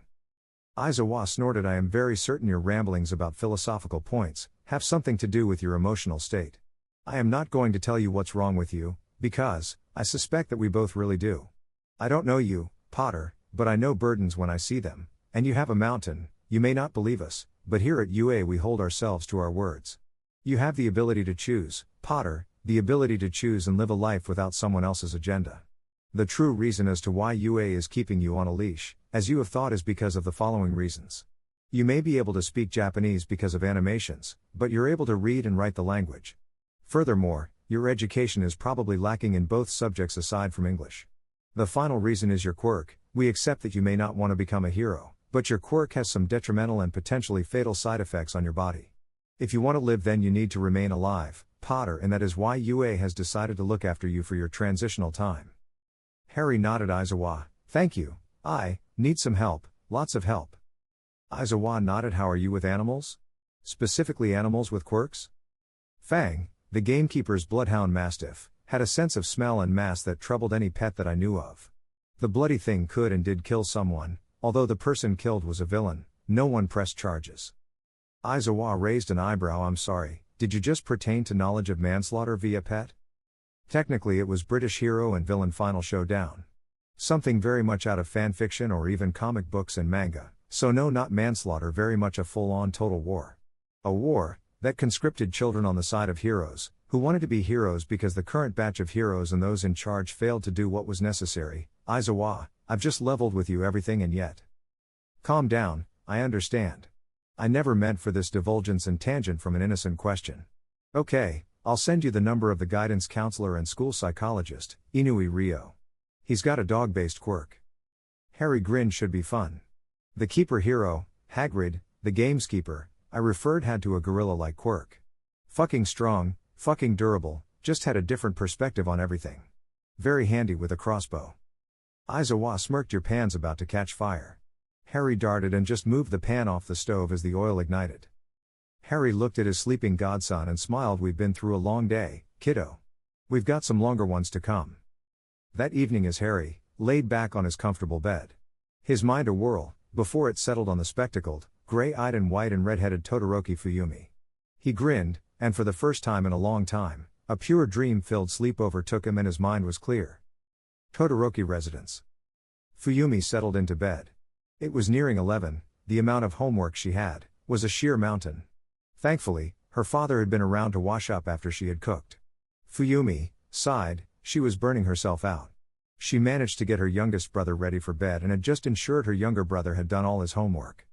Aizawa snorted. I am very certain your ramblings about philosophical points have something to do with your emotional state. I am not going to tell you what's wrong with you, because I suspect that we both really do. I don't know you, Potter, but I know burdens when I see them, and you have a mountain. You may not believe us, but here at UA we hold ourselves to our words. You have the ability to choose, Potter, the ability to choose and live a life without someone else's agenda. The true reason as to why UA is keeping you on a leash, as you have thought, is because of the following reasons. You may be able to speak Japanese because of animations, but you're able to read and write the language. Furthermore, your education is probably lacking in both subjects aside from English. The final reason is your quirk. We accept that you may not want to become a hero, but your quirk has some detrimental and potentially fatal side effects on your body. If you want to live, then you need to remain alive, Potter, and that is why UA has decided to look after you for your transitional time. Harry nodded. Aizawa, thank you. I need some help, lots of help. Aizawa nodded. How are you with animals? Specifically animals with quirks? Fang, the gamekeeper's bloodhound mastiff, had a sense of smell and mass that troubled any pet that I knew of. The bloody thing could and did kill someone, although the person killed was a villain. No one pressed charges. Aizawa raised an eyebrow. I'm sorry, did you just pertain to knowledge of manslaughter via pet? Technically it was British hero and villain final showdown. Something very much out of fanfiction or even comic books and manga, so no, not manslaughter, very much a full-on total war. A war that conscripted children on the side of heroes, who wanted to be heroes because the current batch of heroes and those in charge failed to do what was necessary. Aizawa, I've just leveled with you everything and yet. Calm down, I understand. I never meant for this divulgence and tangent from an innocent question. Okay, I'll send you the number of the guidance counselor and school psychologist, Inui Ryo. He's got a dog-based quirk. Harry grinned. Should be fun. The keeper hero, Hagrid, the gameskeeper, I referred, had to a gorilla-like quirk. Fucking strong, fucking durable, just had a different perspective on everything. Very handy with a crossbow. Aizawa smirked. Your pan's about to catch fire. Harry darted and just moved the pan off the stove as the oil ignited. Harry looked at his sleeping godson and smiled. We've been through a long day, kiddo. We've got some longer ones to come. That evening, as Harry laid back on his comfortable bed, his mind a whirl, before it settled on the spectacled, gray-eyed and white and red-headed Todoroki Fuyumi. He grinned, and for the first time in a long time, a pure dream-filled sleep overtook him and his mind was clear. Todoroki residence. Fuyumi settled into bed. It was nearing 11, the amount of homework she had was a sheer mountain. Thankfully, her father had been around to wash up after she had cooked. Fuyumi sighed. She was burning herself out. She managed to get her youngest brother ready for bed and had just ensured her younger brother had done all his homework.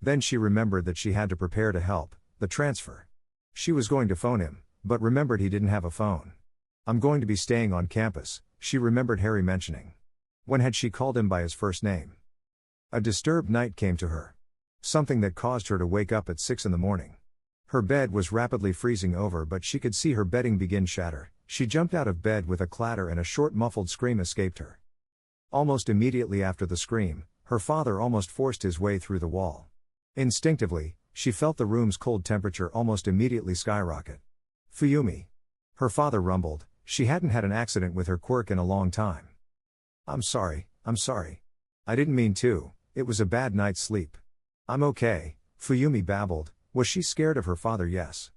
Then she remembered that she had to prepare to help the transfer. She was going to phone him, but remembered he didn't have a phone. I'm going to be staying on campus, she remembered Harry mentioning. When had she called him by his first name? A disturbed night came to her. Something that caused her to wake up at 6 in the morning. Her bed was rapidly freezing over, but she could see her bedding begin shatter. She jumped out of bed with a clatter and a short muffled scream escaped her. Almost immediately after the scream, her father almost forced his way through the wall. Instinctively, she felt the room's cold temperature almost immediately skyrocket. Fuyumi. Her father rumbled, she hadn't had an accident with her quirk in a long time. I'm sorry. I didn't mean to, it was a bad night's sleep. I'm okay, Fuyumi babbled. Was she scared of her father? Yes.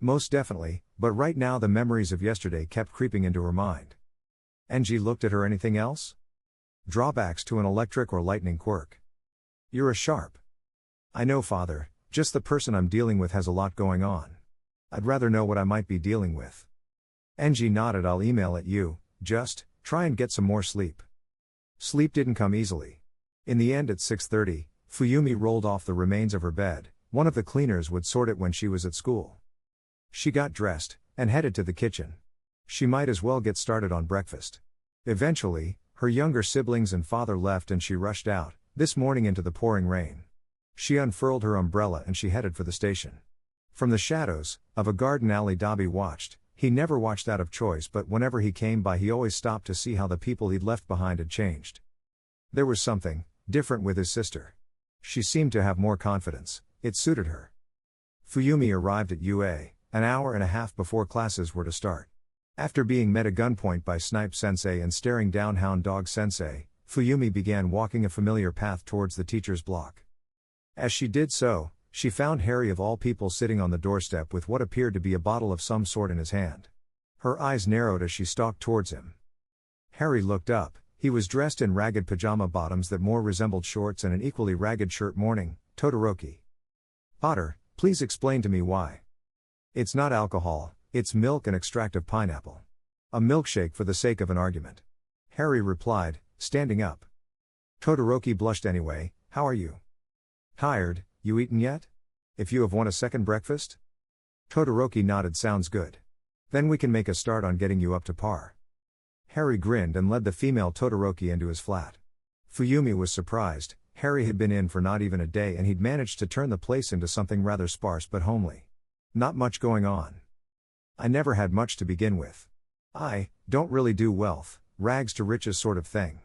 Most definitely, but right now the memories of yesterday kept creeping into her mind. Enji looked at her. Anything else? Drawbacks to an electric or lightning quirk. You're a sharp. I know, father, just the person I'm dealing with has a lot going on. I'd rather know what I might be dealing with. Enji nodded. I'll email it you, just try and get some more sleep. Sleep didn't come easily. In the end at 6:30, Fuyumi rolled off the remains of her bed. One of the cleaners would sort it when she was at school. She got dressed and headed to the kitchen. She might as well get started on breakfast. Eventually, her younger siblings and father left and she rushed out, this morning into the pouring rain. She unfurled her umbrella and she headed for the station. From the shadows of a garden alley Dobby watched. He never watched out of choice, but whenever he came by he always stopped to see how the people he'd left behind had changed. There was something different with his sister. She seemed to have more confidence. It suited her. Fuyumi arrived at UA an hour and a half before classes were to start. After being met at gunpoint by Snipe Sensei and staring down Hound Dog Sensei, Fuyumi began walking a familiar path towards the teacher's block. As she did so, she found Harry of all people sitting on the doorstep with what appeared to be a bottle of some sort in his hand. Her eyes narrowed as she stalked towards him. Harry looked up. He was dressed in ragged pajama bottoms that more resembled shorts and an equally ragged shirt. Morning, Todoroki. Potter, please explain to me why. It's not alcohol, it's milk and extract of pineapple. A milkshake for the sake of an argument. Harry replied, standing up. Todoroki blushed. Anyway, how are you? Tired, you eaten yet? If you have won a second breakfast? Todoroki nodded. Sounds good. Then we can make a start on getting you up to par. Harry grinned and led the female Todoroki into his flat. Fuyumi was surprised. Harry had been in for not even a day and he'd managed to turn the place into something rather sparse but homely. Not much going on. I never had much to begin with. I don't really do wealth, rags to riches sort of thing.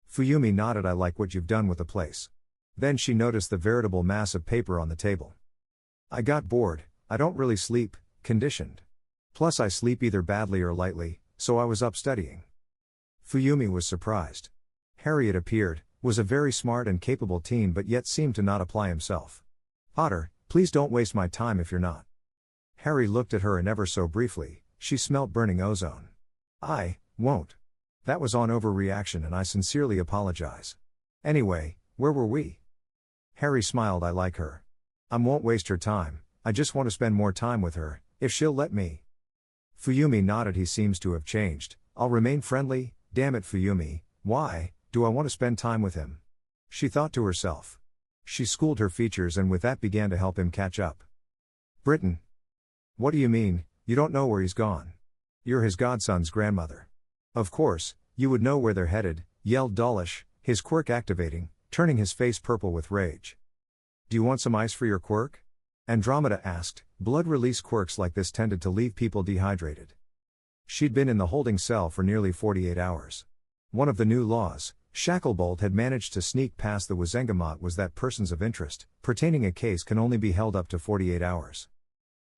Fuyumi nodded. I like what you've done with the place. Then she noticed the veritable mass of paper on the table. I got bored. I don't really sleep, conditioned. Plus I sleep either badly or lightly, so I was up studying. Fuyumi was surprised. Harry, it appeared, was a very smart and capable teen but yet seemed to not apply himself. Potter, please don't waste my time if you're not. Harry looked at her and ever so briefly, she smelt burning ozone. I won't. That was on overreaction and I sincerely apologize. Anyway, where were we? Harry smiled. I like her. I won't waste her time, I just want to spend more time with her, if she'll let me. Fuyumi nodded. He seems to have changed. I'll remain friendly. Damn it, Fuyumi, why do I want to spend time with him? She thought to herself. She schooled her features and with that began to help him catch up. Britain. What do you mean, you don't know where he's gone? You're his godson's grandmother. Of course, you would know where they're headed, yelled Dawlish, his quirk activating, turning his face purple with rage. Do you want some ice for your quirk? Andromeda asked. Blood release quirks like this tended to leave people dehydrated. She'd been in the holding cell for nearly 48 hours. One of the new laws Shacklebolt had managed to sneak past the Wizengamot was that persons of interest pertaining a case can only be held up to 48 hours.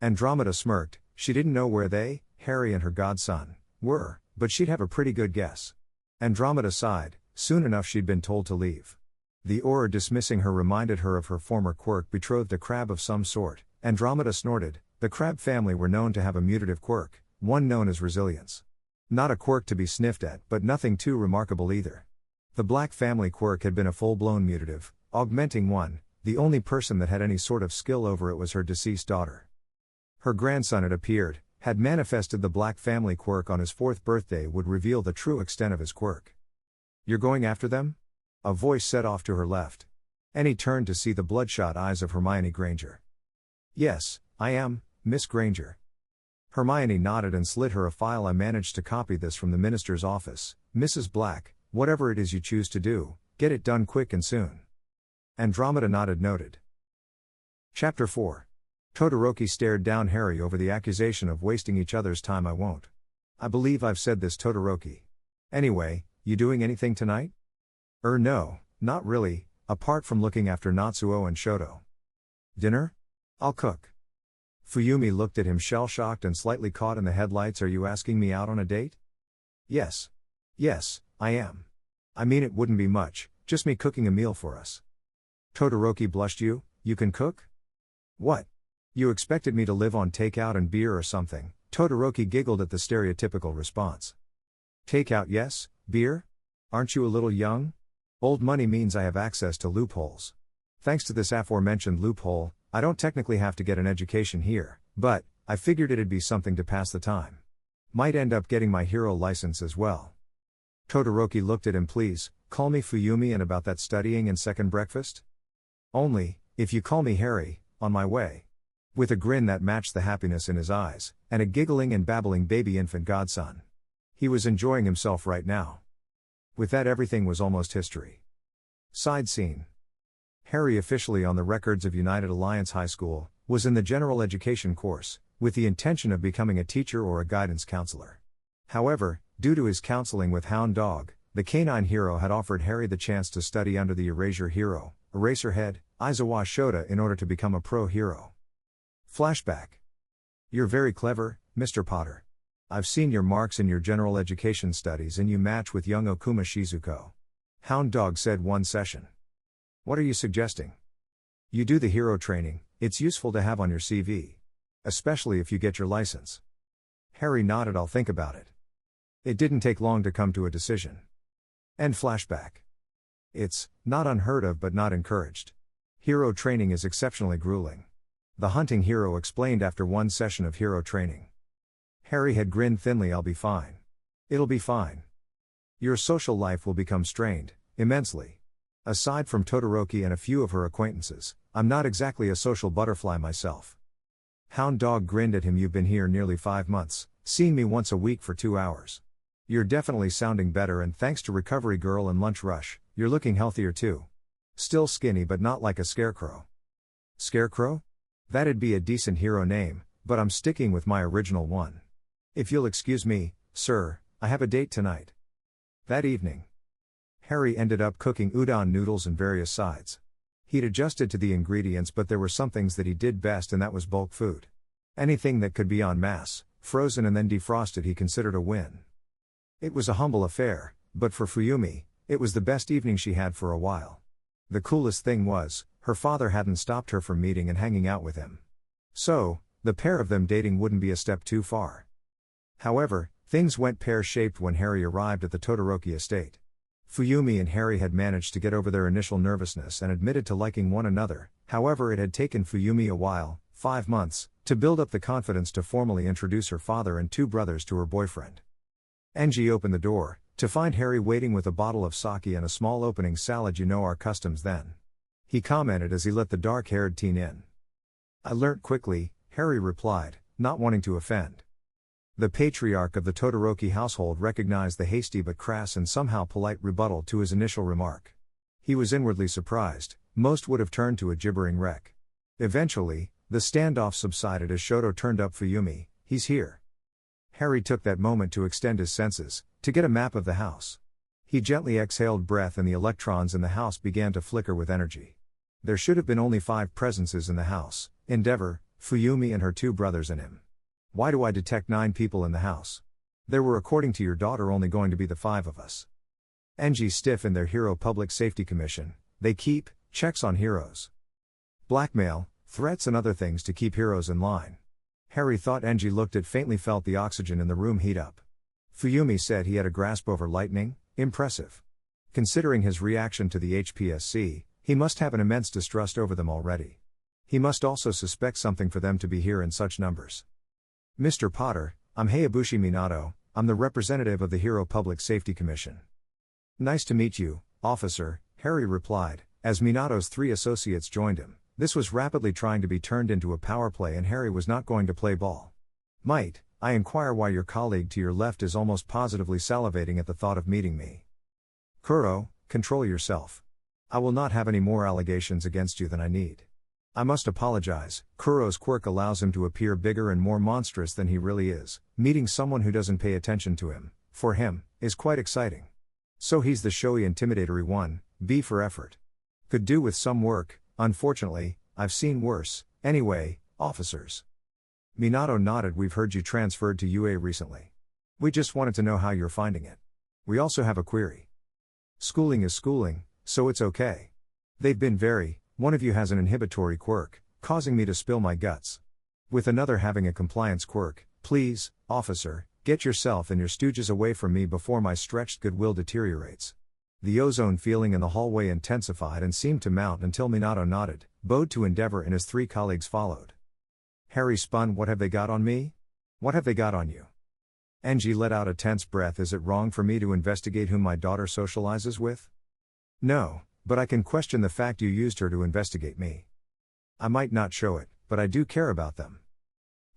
Andromeda smirked. She didn't know where they, Harry and her godson, were, but she'd have a pretty good guess. Andromeda sighed. Soon enough she'd been told to leave. The aura dismissing her reminded her of her former quirk, betrothed a crab of some sort. Andromeda snorted. The crab family were known to have a mutative quirk, one known as resilience. Not a quirk to be sniffed at, but nothing too remarkable either. The black family quirk had been a full-blown mutative, augmenting one. The only person that had any sort of skill over it was her deceased daughter. Her grandson, it appeared, had manifested the black family quirk on his 4th birthday, would reveal the true extent of his quirk. You're going after them? A voice said off to her left. Annie turned to see the bloodshot eyes of Hermione Granger. Yes, I am, Miss Granger. Hermione nodded and slid her a file. I managed to copy this from the minister's office. Mrs. Black, whatever it is you choose to do, get it done quick and soon. Andromeda nodded. Noted. Chapter 4. Todoroki stared down Harry over the accusation of wasting each other's time. I won't. I believe I've said this, Todoroki. Anyway, you doing anything tonight? No, not really, apart from looking after Natsuo and Shoto. Dinner? I'll cook. Fuyumi looked at him shell-shocked and slightly caught in the headlights. Are you asking me out on a date? Yes. Yes, I am. I mean, it wouldn't be much, just me cooking a meal for us. Todoroki blushed. You can cook? What? You expected me to live on takeout and beer or something? Todoroki giggled at the stereotypical response. Takeout, yes, beer? Aren't you a little young? Old money means I have access to loopholes. Thanks to this aforementioned loophole, I don't technically have to get an education here, but I figured it'd be something to pass the time. Might end up getting my hero license as well. Todoroki looked at him. Please, call me Fuyumi. And about that studying and second breakfast? Only, if you call me Harry, on my way. With a grin that matched the happiness in his eyes, and a giggling and babbling baby infant godson. He was enjoying himself right now. With that, everything was almost history. Side scene. Harry, officially on the records of United Alliance High School, was in the general education course, with the intention of becoming a teacher or a guidance counselor. However, due to his counseling with Hound Dog, the canine hero had offered Harry the chance to study under the Erasure hero, Eraserhead, Aizawa Shota, in order to become a pro hero. Flashback. You're very clever, Mr. Potter. I've seen your marks in your general education studies and you match with young Okuma Shizuko. Hound Dog said one session. What are you suggesting? You do the hero training, it's useful to have on your CV. Especially if you get your license. Harry nodded. I'll think about it. It didn't take long to come to a decision. End flashback. It's not unheard of but not encouraged. Hero training is exceptionally grueling. The hunting hero explained after one session of hero training. Harry had grinned thinly. I'll be fine. It'll be fine. Your social life will become strained, immensely. Aside from Todoroki and a few of her acquaintances, I'm not exactly a social butterfly myself. Hound Dog grinned at him. You've been here nearly 5 months, seeing me once a week for 2 hours. You're definitely sounding better, and thanks to Recovery Girl and Lunch Rush, you're looking healthier too. Still skinny but not like a scarecrow. Scarecrow? That'd be a decent hero name, but I'm sticking with my original one. If you'll excuse me, sir, I have a date tonight. That evening, Harry ended up cooking udon noodles and various sides. He'd adjusted to the ingredients, but there were some things that he did best, and that was bulk food. Anything that could be en masse, frozen and then defrosted, he considered a win. It was a humble affair, but for Fuyumi, it was the best evening she had for a while. The coolest thing was, her father hadn't stopped her from meeting and hanging out with him. So, the pair of them dating wouldn't be a step too far. However, things went pear-shaped when Harry arrived at the Todoroki estate. Fuyumi and Harry had managed to get over their initial nervousness and admitted to liking one another. However, it had taken Fuyumi a while, 5 months, to build up the confidence to formally introduce her father and 2 brothers to her boyfriend. Enji opened the door, to find Harry waiting with a bottle of sake and a small opening salad. You know our customs then. He commented as he let the dark-haired teen in. I learnt quickly, Harry replied, not wanting to offend. The patriarch of the Todoroki household recognized the hasty but crass and somehow polite rebuttal to his initial remark. He was inwardly surprised. Most would have turned to a gibbering wreck. Eventually, the standoff subsided as Shoto turned up. Fuyumi, he's here. Harry took that moment to extend his senses, to get a map of the house. He gently exhaled breath and the electrons in the house began to flicker with energy. There should have been only 5 presences in the house: Endeavor, Fuyumi and her 2 brothers and him. Why do I detect 9 people in the house? There were, according to your daughter, only going to be the 5 of us. Enji stiff in their Hero Public Safety Commission. They keep checks on heroes. Blackmail, threats and other things to keep heroes in line. Harry thought. Enji looked at faintly, felt the oxygen in the room heat up. Fuyumi said he had a grasp over lightning. Impressive. Considering his reaction to the HPSC, he must have an immense distrust over them already. He must also suspect something for them to be here in such numbers. Mr. Potter, I'm Hayabushi Minato, I'm the representative of the Hero Public Safety Commission. Nice to meet you, officer, Harry replied, as Minato's 3 associates joined him. This was rapidly trying to be turned into a power play and Harry was not going to play ball. Might I inquire why your colleague to your left is almost positively salivating at the thought of meeting me? Kuro, control yourself. I will not have any more allegations against you than I need. I must apologize. Kuro's quirk allows him to appear bigger and more monstrous than he really is. Meeting someone who doesn't pay attention to him, for him, is quite exciting. So he's the showy intimidatory one, B for effort. Could do with some work, unfortunately, I've seen worse. Anyway, officers. Minato nodded. We've heard you transferred to UA recently. We just wanted to know how you're finding it. We also have a query. Schooling is schooling, so it's okay. They've been one of you has an inhibitory quirk, causing me to spill my guts. With another having a compliance quirk, please, officer, get yourself and your stooges away from me before my stretched goodwill deteriorates. The ozone feeling in the hallway intensified and seemed to mount until Minato nodded, bowed to Endeavor, and his three colleagues followed. Harry spun. What have they got on me? What have they got on you? Enji let out a tense breath. Is it wrong for me to investigate whom my daughter socializes with? No, but I can question the fact you used her to investigate me. I might not show it, but I do care about them.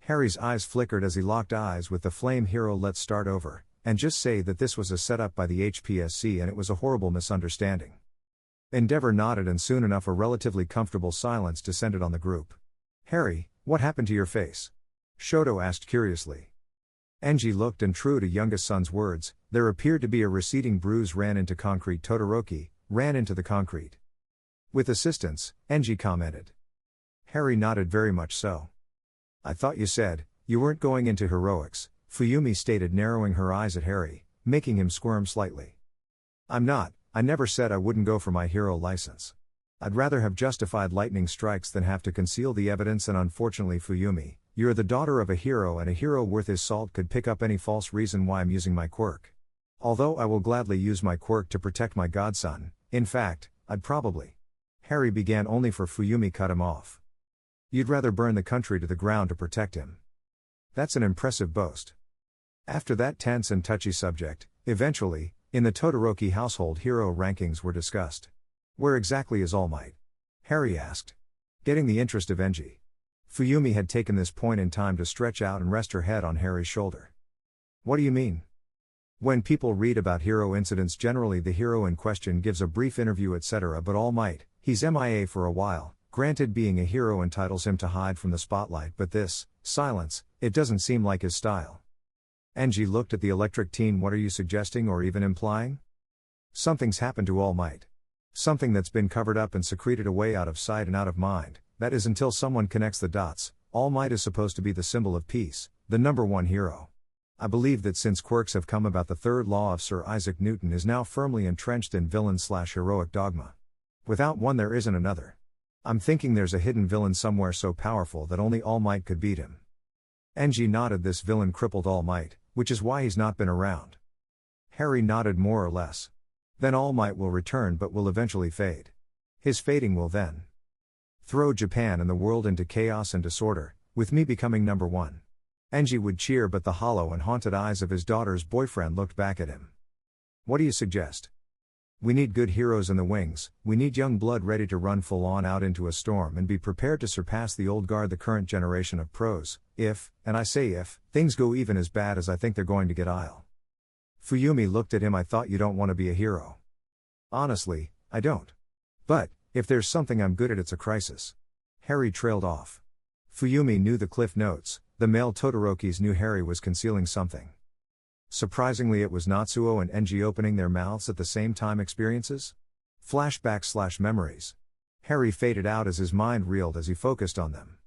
Harry's eyes flickered as he locked eyes with the flame hero. Let's start over, and just say that this was a setup by the HPSC and it was a horrible misunderstanding. Endeavor nodded, and soon enough a relatively comfortable silence descended on the group. Harry, what happened to your face? Shoto asked curiously. Enji looked, and true to youngest son's words, there appeared to be a receding bruise. Ran into concrete. Todoroki ran into the concrete. With assistance, Enji commented. Harry nodded. Very much so. I thought you said you weren't going into heroics, Fuyumi stated, narrowing her eyes at Harry, making him squirm slightly. I'm not. I never said I wouldn't go for my hero license. I'd rather have justified lightning strikes than have to conceal the evidence, and unfortunately, Fuyumi, you're the daughter of a hero, and a hero worth his salt could pick up any false reason why I'm using my quirk. Although I will gladly use my quirk to protect my godson, in fact, I'd probably. Harry began, only for Fuyumi cut him off. You'd rather burn the country to the ground to protect him. That's an impressive boast. After that tense and touchy subject, eventually, in the Todoroki household, hero rankings were discussed. Where exactly is All Might? Harry asked. Getting the interest of Enji. Fuyumi had taken this point in time to stretch out and rest her head on Harry's shoulder. What do you mean? When people read about hero incidents, generally the hero in question gives a brief interview, etc., but All Might, he's MIA for a while. Granted, being a hero entitles him to hide from the spotlight, but this silence, it doesn't seem like his style. Enji looked at the electric teen. What are you suggesting or even implying? Something's happened to All Might. Something that's been covered up and secreted away, out of sight and out of mind. That is, until someone connects the dots. All Might is supposed to be the symbol of peace, the #1 hero. I believe that since quirks have come about, the third law of Sir Isaac Newton is now firmly entrenched in villain/heroic dogma. Without one there isn't another. I'm thinking there's a hidden villain somewhere so powerful that only All Might could beat him. Enji nodded. This villain crippled All Might, which is why he's not been around. Harry nodded. More or less. Then All Might will return, but will eventually fade. His fading will then throw Japan and the world into chaos and disorder, with me becoming #1. Enji would cheer, but the hollow and haunted eyes of his daughter's boyfriend looked back at him. What do you suggest? We need good heroes in the wings. We need young blood ready to run full on out into a storm and be prepared to surpass the old guard, the current generation of pros, if, and I say if, things go even as bad as I think they're going to get. Fuyumi looked at him. I thought you don't want to be a hero. Honestly, I don't. But, if there's something I'm good at, it's a crisis. Harry trailed off. Fuyumi knew the cliff notes. The male Todorokis knew Harry was concealing something. Surprisingly, it was Natsuo and Enji opening their mouths at the same time. Experiences? Flashbacks/memories. Harry faded out as his mind reeled as he focused on them.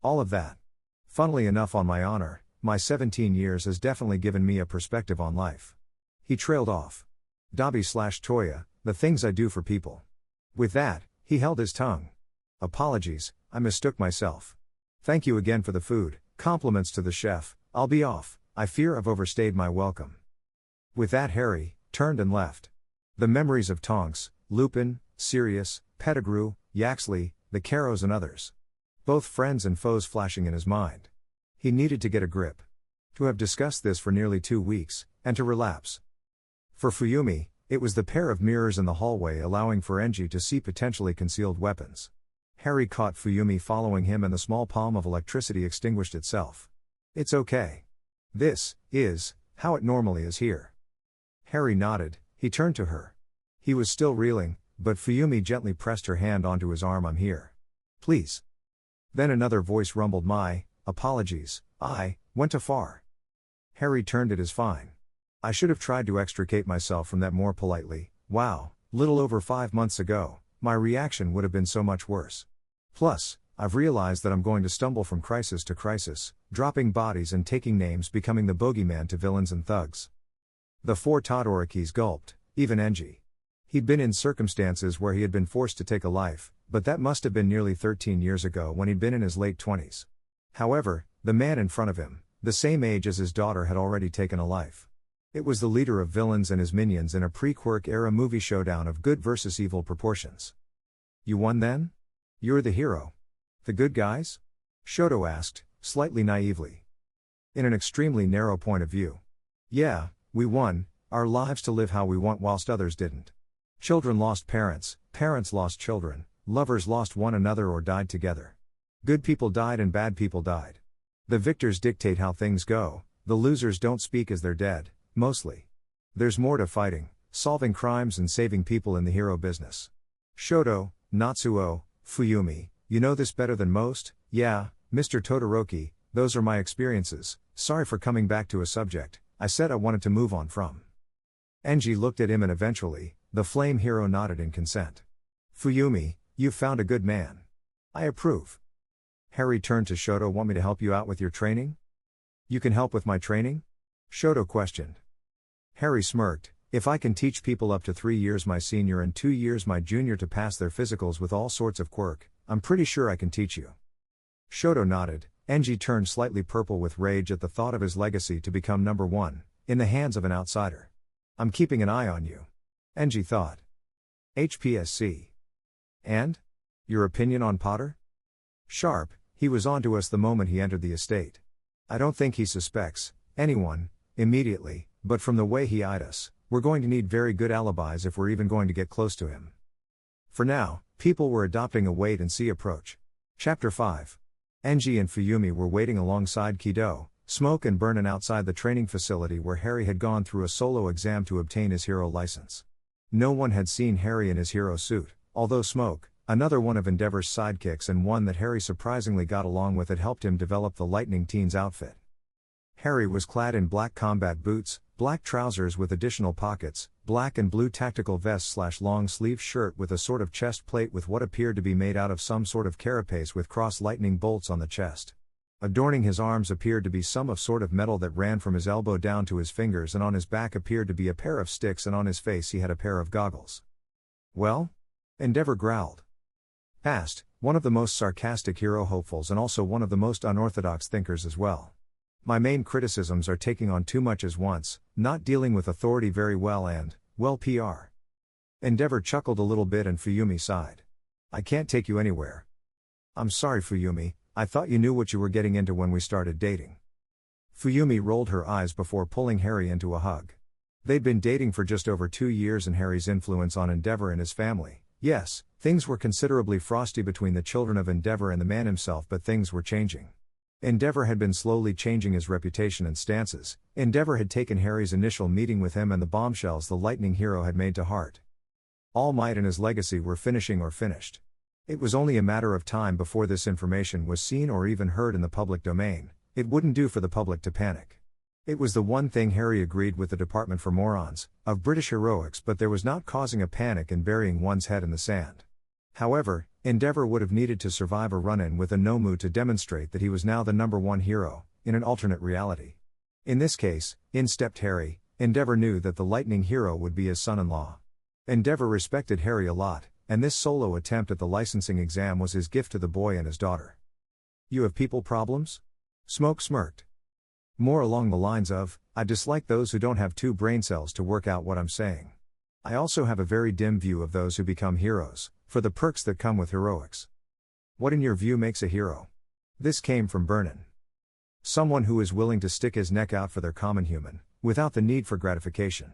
All of that. Funnily enough, on my honor, my 17 years has definitely given me a perspective on life. He trailed off. Dabi/Toya, the things I do for people. With that, he held his tongue. Apologies, I mistook myself. Thank you again for the food, compliments to the chef. I'll be off. I fear I've overstayed my welcome. With that, Harry turned and left. The memories of Tonks, Lupin, Sirius, Pettigrew, Yaxley, the Caros and others. Both friends and foes flashing in his mind. He needed to get a grip. To have discussed this for nearly 2 weeks, and to relapse. For Fuyumi, it was the pair of mirrors in the hallway allowing for Enji to see potentially concealed weapons. Harry caught Fuyumi following him, and the small palm of electricity extinguished itself. It's okay. This is how it normally is here. Harry nodded. He turned to her. He was still reeling, but Fuyumi gently pressed her hand onto his arm. I'm here. Please. Then another voice rumbled. My apologies, I went too far. Harry turned. It is fine. I should have tried to extricate myself from that more politely. Wow, little over 5 months ago, my reaction would have been so much worse. Plus, I've realized that I'm going to stumble from crisis to crisis, dropping bodies and taking names, becoming the bogeyman to villains and thugs. The 4 Todorikis gulped, even Enji. He'd been in circumstances where he had been forced to take a life, but that must have been nearly 13 years ago when he'd been in his late 20s. However, the man in front of him, the same age as his daughter, had already taken a life. It was the leader of villains and his minions in a pre-Quirk era movie showdown of good versus evil proportions. You won then? You're the hero. The good guys? Shoto asked, slightly naively. In an extremely narrow point of view. Yeah, we won, our lives to live how we want whilst others didn't. Children lost parents, parents lost children, lovers lost one another or died together. Good people died and bad people died. The victors dictate how things go, the losers don't speak as they're dead, mostly. There's more to fighting, solving crimes and saving people in the hero business. Shoto, Natsuo, Fuyumi, you know this better than most. Yeah, Mr. Todoroki, those are my experiences. Sorry for coming back to a subject I said I wanted to move on from. Enji looked at him and eventually, the flame hero nodded in consent. Fuyumi, you've found a good man. I approve. Harry turned to Shoto. Want me to help you out with your training? You can help with my training? Shoto questioned. Harry smirked. If I can teach people up to 3 years my senior and 2 years my junior to pass their physicals with all sorts of quirk, I'm pretty sure I can teach you. Shoto nodded. Enji turned slightly purple with rage at the thought of his legacy to become number 1, in the hands of an outsider. I'm keeping an eye on you. Enji thought. HPSC. And? Your opinion on Potter? Sharp, he was on to us the moment he entered the estate. I don't think he suspects anyone immediately, but from the way he eyed us, we're going to need very good alibis if we're even going to get close to him. For now, people were adopting a wait-and-see approach. Chapter 5. Enji and Fuyumi were waiting alongside Kido, Smoke and Burnin outside the training facility where Harry had gone through a solo exam to obtain his hero license. No one had seen Harry in his hero suit, although Smoke, another one of Endeavor's sidekicks and one that Harry surprisingly got along with, had helped him develop the Lightning Teen's outfit. Harry was clad in black combat boots, black trousers with additional pockets, black and blue tactical vest/long-sleeve shirt with a sort of chest plate with what appeared to be made out of some sort of carapace with cross lightning bolts on the chest. Adorning his arms appeared to be some sort of metal that ran from his elbow down to his fingers, and on his back appeared to be a pair of sticks, and on his face he had a pair of goggles. Well? Endeavor growled. Past, one of the most sarcastic hero hopefuls and also one of the most unorthodox thinkers as well. My main criticisms are taking on too much as once, not dealing with authority very well and, well, PR. Endeavor chuckled a little bit and Fuyumi sighed. I can't take you anywhere. I'm sorry, Fuyumi, I thought you knew what you were getting into when we started dating. Fuyumi rolled her eyes before pulling Harry into a hug. They'd been dating for just over 2 years, and Harry's influence on Endeavor and his family. Yes, things were considerably frosty between the children of Endeavor and the man himself, but things were changing. Endeavor had been slowly changing his reputation and stances. Endeavor had taken Harry's initial meeting with him and the bombshells the Lightning Hero had made to heart. All Might and his legacy were finishing or finished. It was only a matter of time before this information was seen or even heard in the public domain. It wouldn't do for the public to panic. It was the one thing Harry agreed with the Department for Morons of British Heroics, but there was not causing a panic and burying one's head in the sand. However, Endeavor would have needed to survive a run-in with a Nomu to demonstrate that he was now the number 1 hero, in an alternate reality. In this case, in stepped Harry. Endeavor knew that the Lightning Hero would be his son-in-law. Endeavor respected Harry a lot, and this solo attempt at the licensing exam was his gift to the boy and his daughter. You have people problems? Smoke smirked. More along the lines of, I dislike those who don't have 2 brain cells to work out what I'm saying. I also have a very dim view of those who become heroes, for the perks that come with heroics. What in your view makes a hero? This came from Burnin. Someone who is willing to stick his neck out for their common human, without the need for gratification.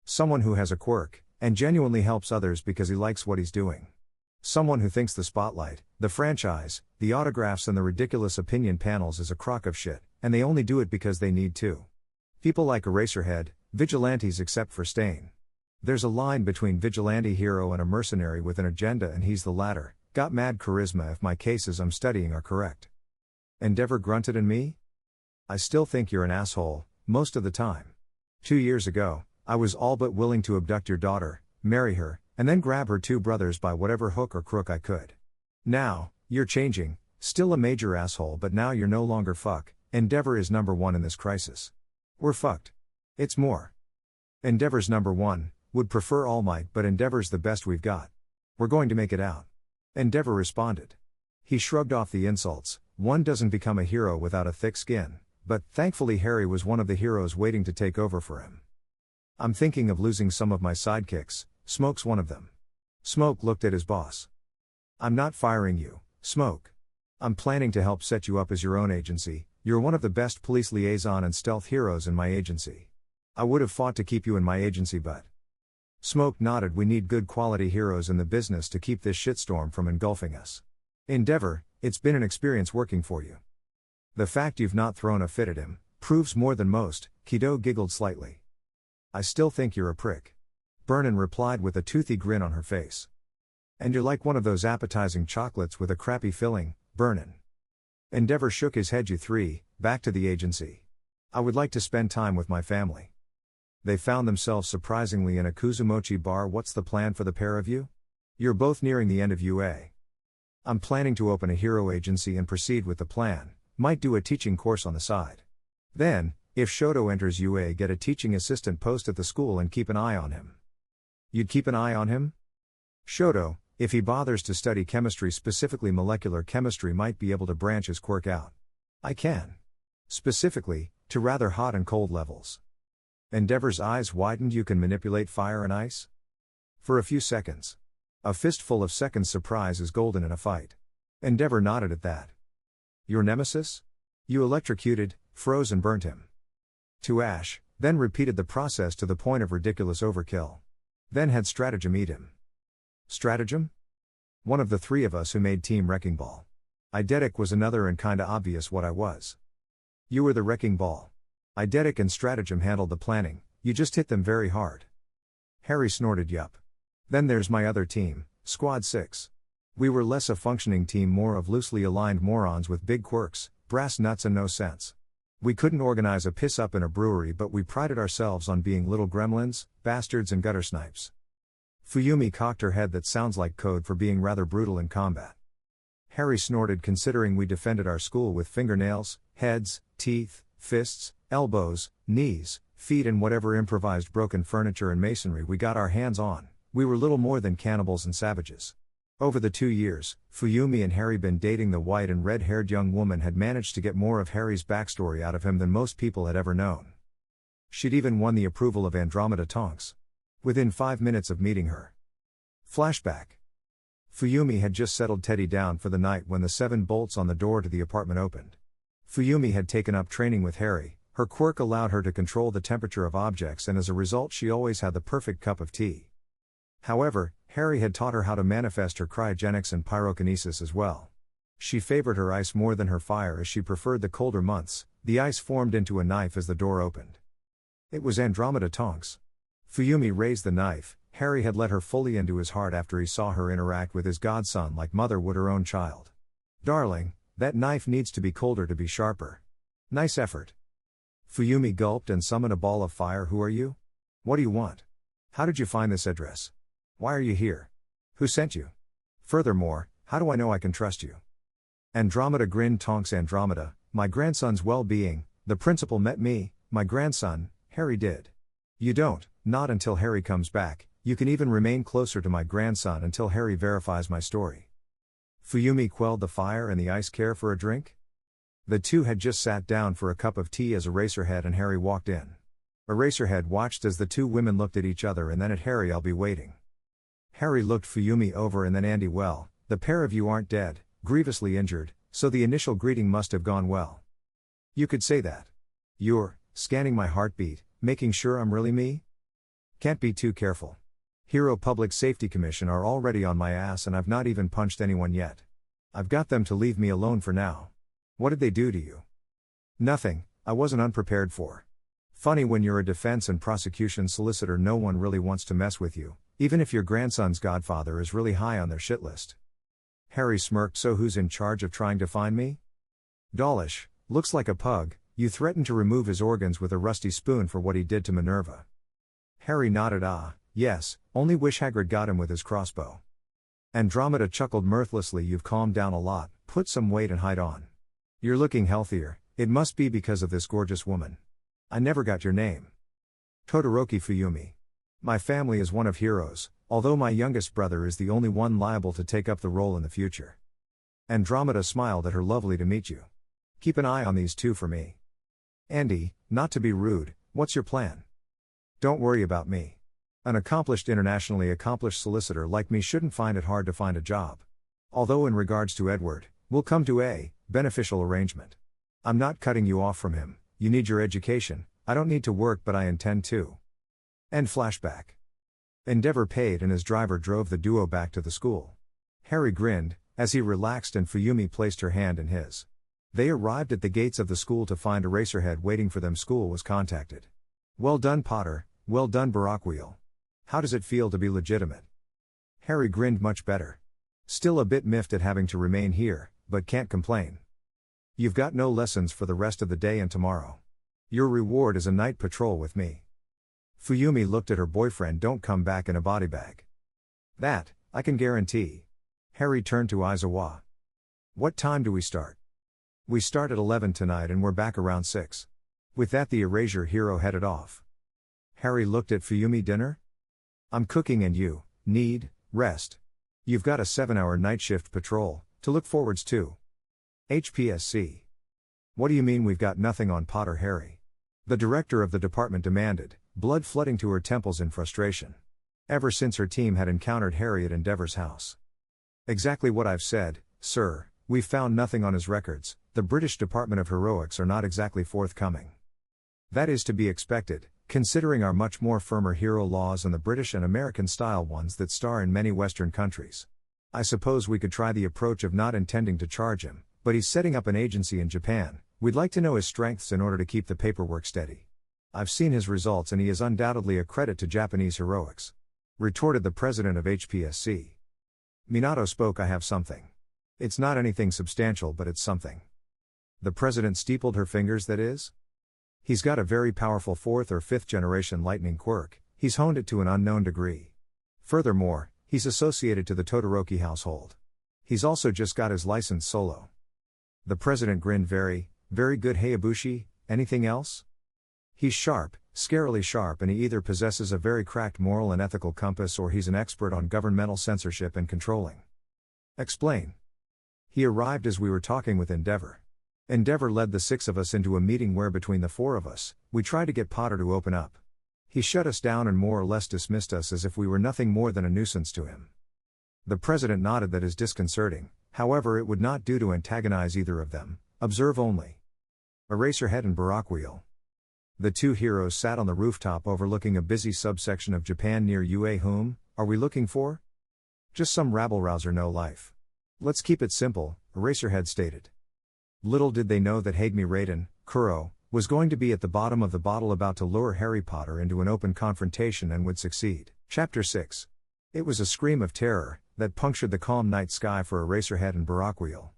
Someone who has a quirk, and genuinely helps others because he likes what he's doing. Someone who thinks the spotlight, the franchise, the autographs and the ridiculous opinion panels is a crock of shit, and they only do it because they need to. People like Eraserhead, vigilantes except for Stain. There's a line between vigilante hero and a mercenary with an agenda, and he's the latter. Got mad charisma if my cases I'm studying are correct. Endeavor grunted. And me? I still think you're an asshole, most of the time. 2 years ago, I was all but willing to abduct your daughter, marry her, and then grab her 2 brothers by whatever hook or crook I could. Now, you're changing, still a major asshole, but now you're no longer fuck. Endeavor is number one in this crisis. We're fucked. It's more. Endeavor's number one, would prefer All Might, but Endeavor's the best we've got. We're going to make it out. Endeavor responded. He shrugged off the insults. One doesn't become a hero without a thick skin, but thankfully Harry was one of the heroes waiting to take over for him. I'm thinking of losing some of my sidekicks. Smoke's one of them. Smoke looked at his boss. I'm not firing you, Smoke. I'm planning to help set you up as your own agency. You're one of the best police liaison and stealth heroes in my agency. I would have fought to keep you in my agency, but... Smoke nodded. We need good quality heroes in the business to keep this shitstorm from engulfing us. Endeavor, it's been an experience working for you. The fact you've not thrown a fit at him proves more than most. Kido giggled slightly. I still think you're a prick. Vernon replied with a toothy grin on her face. And you're like one of those appetizing chocolates with a crappy filling, Vernon. Endeavor shook his head. You three, back to the agency. I would like to spend time with my family. They found themselves surprisingly in a Kuzumochi bar. What's the plan for the pair of you? You're both nearing the end of UA. I'm planning to open a hero agency and proceed with the plan. Might do a teaching course on the side. Then, if Shoto enters UA, get a teaching assistant post at the school and keep an eye on him. You'd keep an eye on him? Shoto, if he bothers to study chemistry, specifically molecular chemistry, might be able to branch his quirk out. I can. Specifically, to rather hot and cold levels. Endeavor's eyes widened. You can manipulate fire and ice? For a few seconds. A fistful of seconds. Surprise is golden in a fight. Endeavor nodded at that. Your nemesis? You electrocuted, froze and burnt him to ash, then repeated the process to the point of ridiculous overkill. Then had Stratagem eat him. Stratagem? One of the three of us who made Team Wrecking Ball. Eidetic was another, and kinda obvious what I was. You were the Wrecking Ball. Eidetic and Stratagem handled the planning, you just hit them very hard. Harry snorted. Yup. Then there's my other team, Squad 6. We were less a functioning team, more of loosely aligned morons with big quirks, brass nuts and no sense. We couldn't organize a piss-up in a brewery, but we prided ourselves on being little gremlins, bastards and gutter snipes. Fuyumi cocked her head. That sounds like code for being rather brutal in combat. Harry snorted. Considering we defended our school with fingernails, heads, teeth, fists, elbows, knees, feet and whatever improvised broken furniture and masonry we got our hands on, we were little more than cannibals and savages. Over the 2 years, Fuyumi and Harry been dating, the white and red-haired young woman had managed to get more of Harry's backstory out of him than most people had ever known. She'd even won the approval of Andromeda Tonks. Within 5 minutes of meeting her. Flashback. Fuyumi had just settled Teddy down for the night when the 7 bolts on the door to the apartment opened. Fuyumi had taken up training with Harry. Her quirk allowed her to control the temperature of objects, and as a result she always had the perfect cup of tea. However, Harry had taught her how to manifest her cryogenics and pyrokinesis as well. She favored her ice more than her fire, as she preferred the colder months. The ice formed into a knife as the door opened. It was Andromeda Tonks. Fuyumi raised the knife. Harry had let her fully into his heart after he saw her interact with his godson like mother would her own child. Darling, that knife needs to be colder to be sharper. Nice effort. Fuyumi gulped and summoned a ball of fire. Who are you? What do you want? How did you find this address? Why are you here? Who sent you? Furthermore, how do I know I can trust you? Andromeda grinned. Tonks. Andromeda, my grandson's well-being. The principal met me, my grandson, Harry did. You don't, not until Harry comes back. You can even remain closer to my grandson until Harry verifies my story. Fuyumi quelled the fire and the ice. Care for a drink? The two had just sat down for a cup of tea as Eraserhead and Harry walked in. Eraserhead watched as the two women looked at each other and then at Harry. I'll be waiting. Harry looked Fuyumi over and then Andy. Well, the pair of you aren't dead, grievously injured, so the initial greeting must have gone well. You could say that. You're scanning my heartbeat, making sure I'm really me? Can't be too careful. Hero Public Safety Commission are already on my ass and I've not even punched anyone yet. I've got them to leave me alone for now. What did they do to you? Nothing, I wasn't unprepared for. Funny, when you're a defense and prosecution solicitor no one really wants to mess with you, even if your grandson's godfather is really high on their shit list. Harry smirked. So who's in charge of trying to find me? Dawlish, looks like a pug, You threatened to remove his organs with a rusty spoon for what he did to Minerva. Harry nodded. Yes, only wish Hagrid got him with his crossbow. Andromeda chuckled mirthlessly. You've calmed down a lot, put some weight and hide on. You're looking healthier, it must be because of this gorgeous woman. I never got your name. Todoroki Fuyumi. My family is one of heroes, although my youngest brother is the only one liable to take up the role in the future. Andromeda smiled at her. Lovely to meet you. Keep an eye on these two for me. Andy, not to be rude, what's your plan? Don't worry about me. An internationally accomplished solicitor like me shouldn't find it hard to find a job. Although in regards to Edward, we'll come to a beneficial arrangement. I'm not cutting you off from him, you need your education, I don't need to work but I intend to. End flashback. Endeavor paid and his driver drove the duo back to the school. Harry grinned, as he relaxed and Fuyumi placed her hand in his. They arrived at the gates of the school to find Eraserhead waiting for them. School was contacted. Well done Potter, well done Barakwheel. How does it feel to be legitimate? Harry grinned. Much better. Still a bit miffed at having to remain here, but can't complain. You've got no lessons for the rest of the day and tomorrow. Your reward is a night patrol with me. Fuyumi looked at her boyfriend. Don't come back in a body bag. That, I can guarantee. Harry turned to Aizawa. What time do we start? We start at 11 tonight and we're back around 6. With that the Erasure hero headed off. Harry looked at Fuyumi. Dinner? I'm cooking and you need rest. You've got a 7-hour night shift patrol to look forwards to. HPSC. What do you mean we've got nothing on Potter? Harry. The director of the department demanded, blood flooding to her temples in frustration. Ever since her team had encountered Harry at Endeavor's house. Exactly what I've said, sir, we've found nothing on his records, the British Department of Heroics are not exactly forthcoming. That is to be expected, considering our much more firmer hero laws and the British and American style ones that star in many Western countries. I suppose we could try the approach of not intending to charge him, but he's setting up an agency in Japan, we'd like to know his strengths in order to keep the paperwork steady. I've seen his results and he is undoubtedly a credit to Japanese heroics. Retorted the president of HPSC. Minato spoke. I have something. It's not anything substantial but it's something. The president steepled her fingers. That is? He's got a very powerful 4th or 5th generation lightning quirk, he's honed it to an unknown degree. Furthermore, he's associated to the Todoroki household. He's also just got his license solo. The president grinned. Very, very good Hayabushi, anything else? He's sharp, scarily sharp, and he either possesses a very cracked moral and ethical compass or he's an expert on governmental censorship and controlling. Explain. He arrived as we were talking with Endeavor. Endeavor led the 6 of us into a meeting where between the 4 of us, we tried to get Potter to open up. He shut us down and more or less dismissed us as if we were nothing more than a nuisance to him. The president nodded. That is disconcerting, however it would not do to antagonize either of them, observe only. Eraserhead and Barakwheel. The two heroes sat on the rooftop overlooking a busy subsection of Japan near Ue. Whom are we looking for? Just some rabble-rouser, no life. Let's keep it simple, Eraserhead stated. Little did they know that Hagmi Raiden, Kuro, was going to be at the bottom of the bottle about to lure Harry Potter into an open confrontation and would succeed. Chapter 6. It was a scream of terror that punctured the calm night sky for Eraserhead and Barakwheel.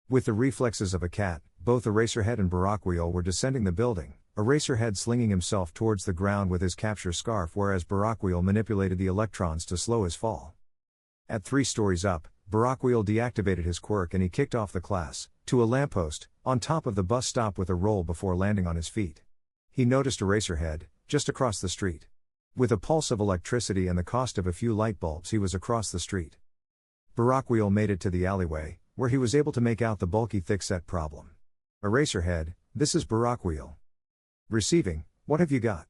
With the reflexes of a cat, both Eraserhead and Barakwheel were descending the building, Eraserhead slinging himself towards the ground with his capture scarf whereas Barakwheel manipulated the electrons to slow his fall. At 3 stories up, Barakwheel deactivated his quirk and he kicked off the class, to a lamppost, on top of the bus stop with a roll before landing on his feet. He noticed Eraserhead, just across the street. With a pulse of electricity and the cost of a few light bulbs he was across the street. Barakwheel made it to the alleyway, where he was able to make out the bulky thickset problem. Eraserhead, this is Barakwheel. Receiving, what have you got?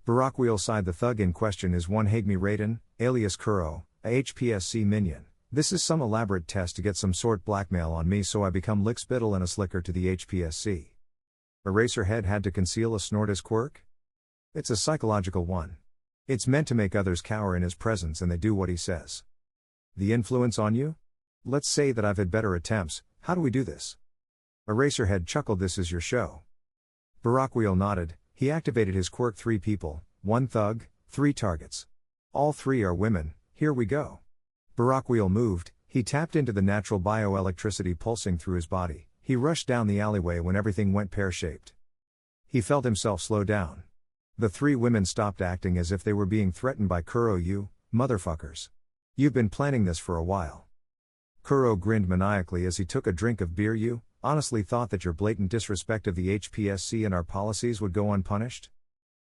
Barakwheel sighed. The thug in question is one Hagmi Raiden, alias Kuro, a HPSC minion. This is some elaborate test to get some sort blackmail on me so I become lickspittle and a slicker to the HPSC. Eraserhead had to conceal a snort. His quirk? It's a psychological one. It's meant to make others cower in his presence and they do what he says. The influence on you? Let's say that I've had better attempts, how do we do this? Eraserhead chuckled. This is your show. Barakwheel nodded, he activated his quirk. 3 people, 1 thug, 3 targets. All 3 are women, here we go. Barakwheel moved, he tapped into the natural bioelectricity pulsing through his body, he rushed down the alleyway when everything went pear-shaped. He felt himself slow down. The three women stopped acting as if they were being threatened by Kuro. You motherfuckers. You've been planning this for a while. Kuro grinned maniacally as he took a drink of beer. You honestly thought that your blatant disrespect of the HPSC and our policies would go unpunished?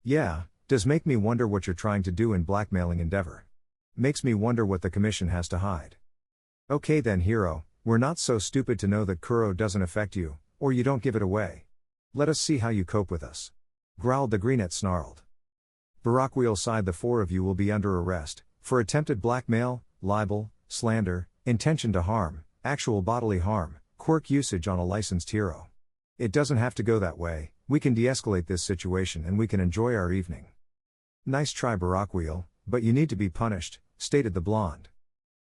Yeah, does make me wonder what you're trying to do in blackmailing endeavor. Makes me wonder what the commission has to hide. Okay then, hero, we're not so stupid to know that Kuro doesn't affect you, or you don't give it away. Let us see how you cope with us. Growled the greenette snarled. Barakwheel sighed. The four of you will be under arrest, for attempted blackmail, libel, slander, intention to harm, actual bodily harm, quirk usage on a licensed hero. It doesn't have to go that way, we can de-escalate this situation and we can enjoy our evening. Nice try, Barakwheel, but you need to be punished, stated the blonde.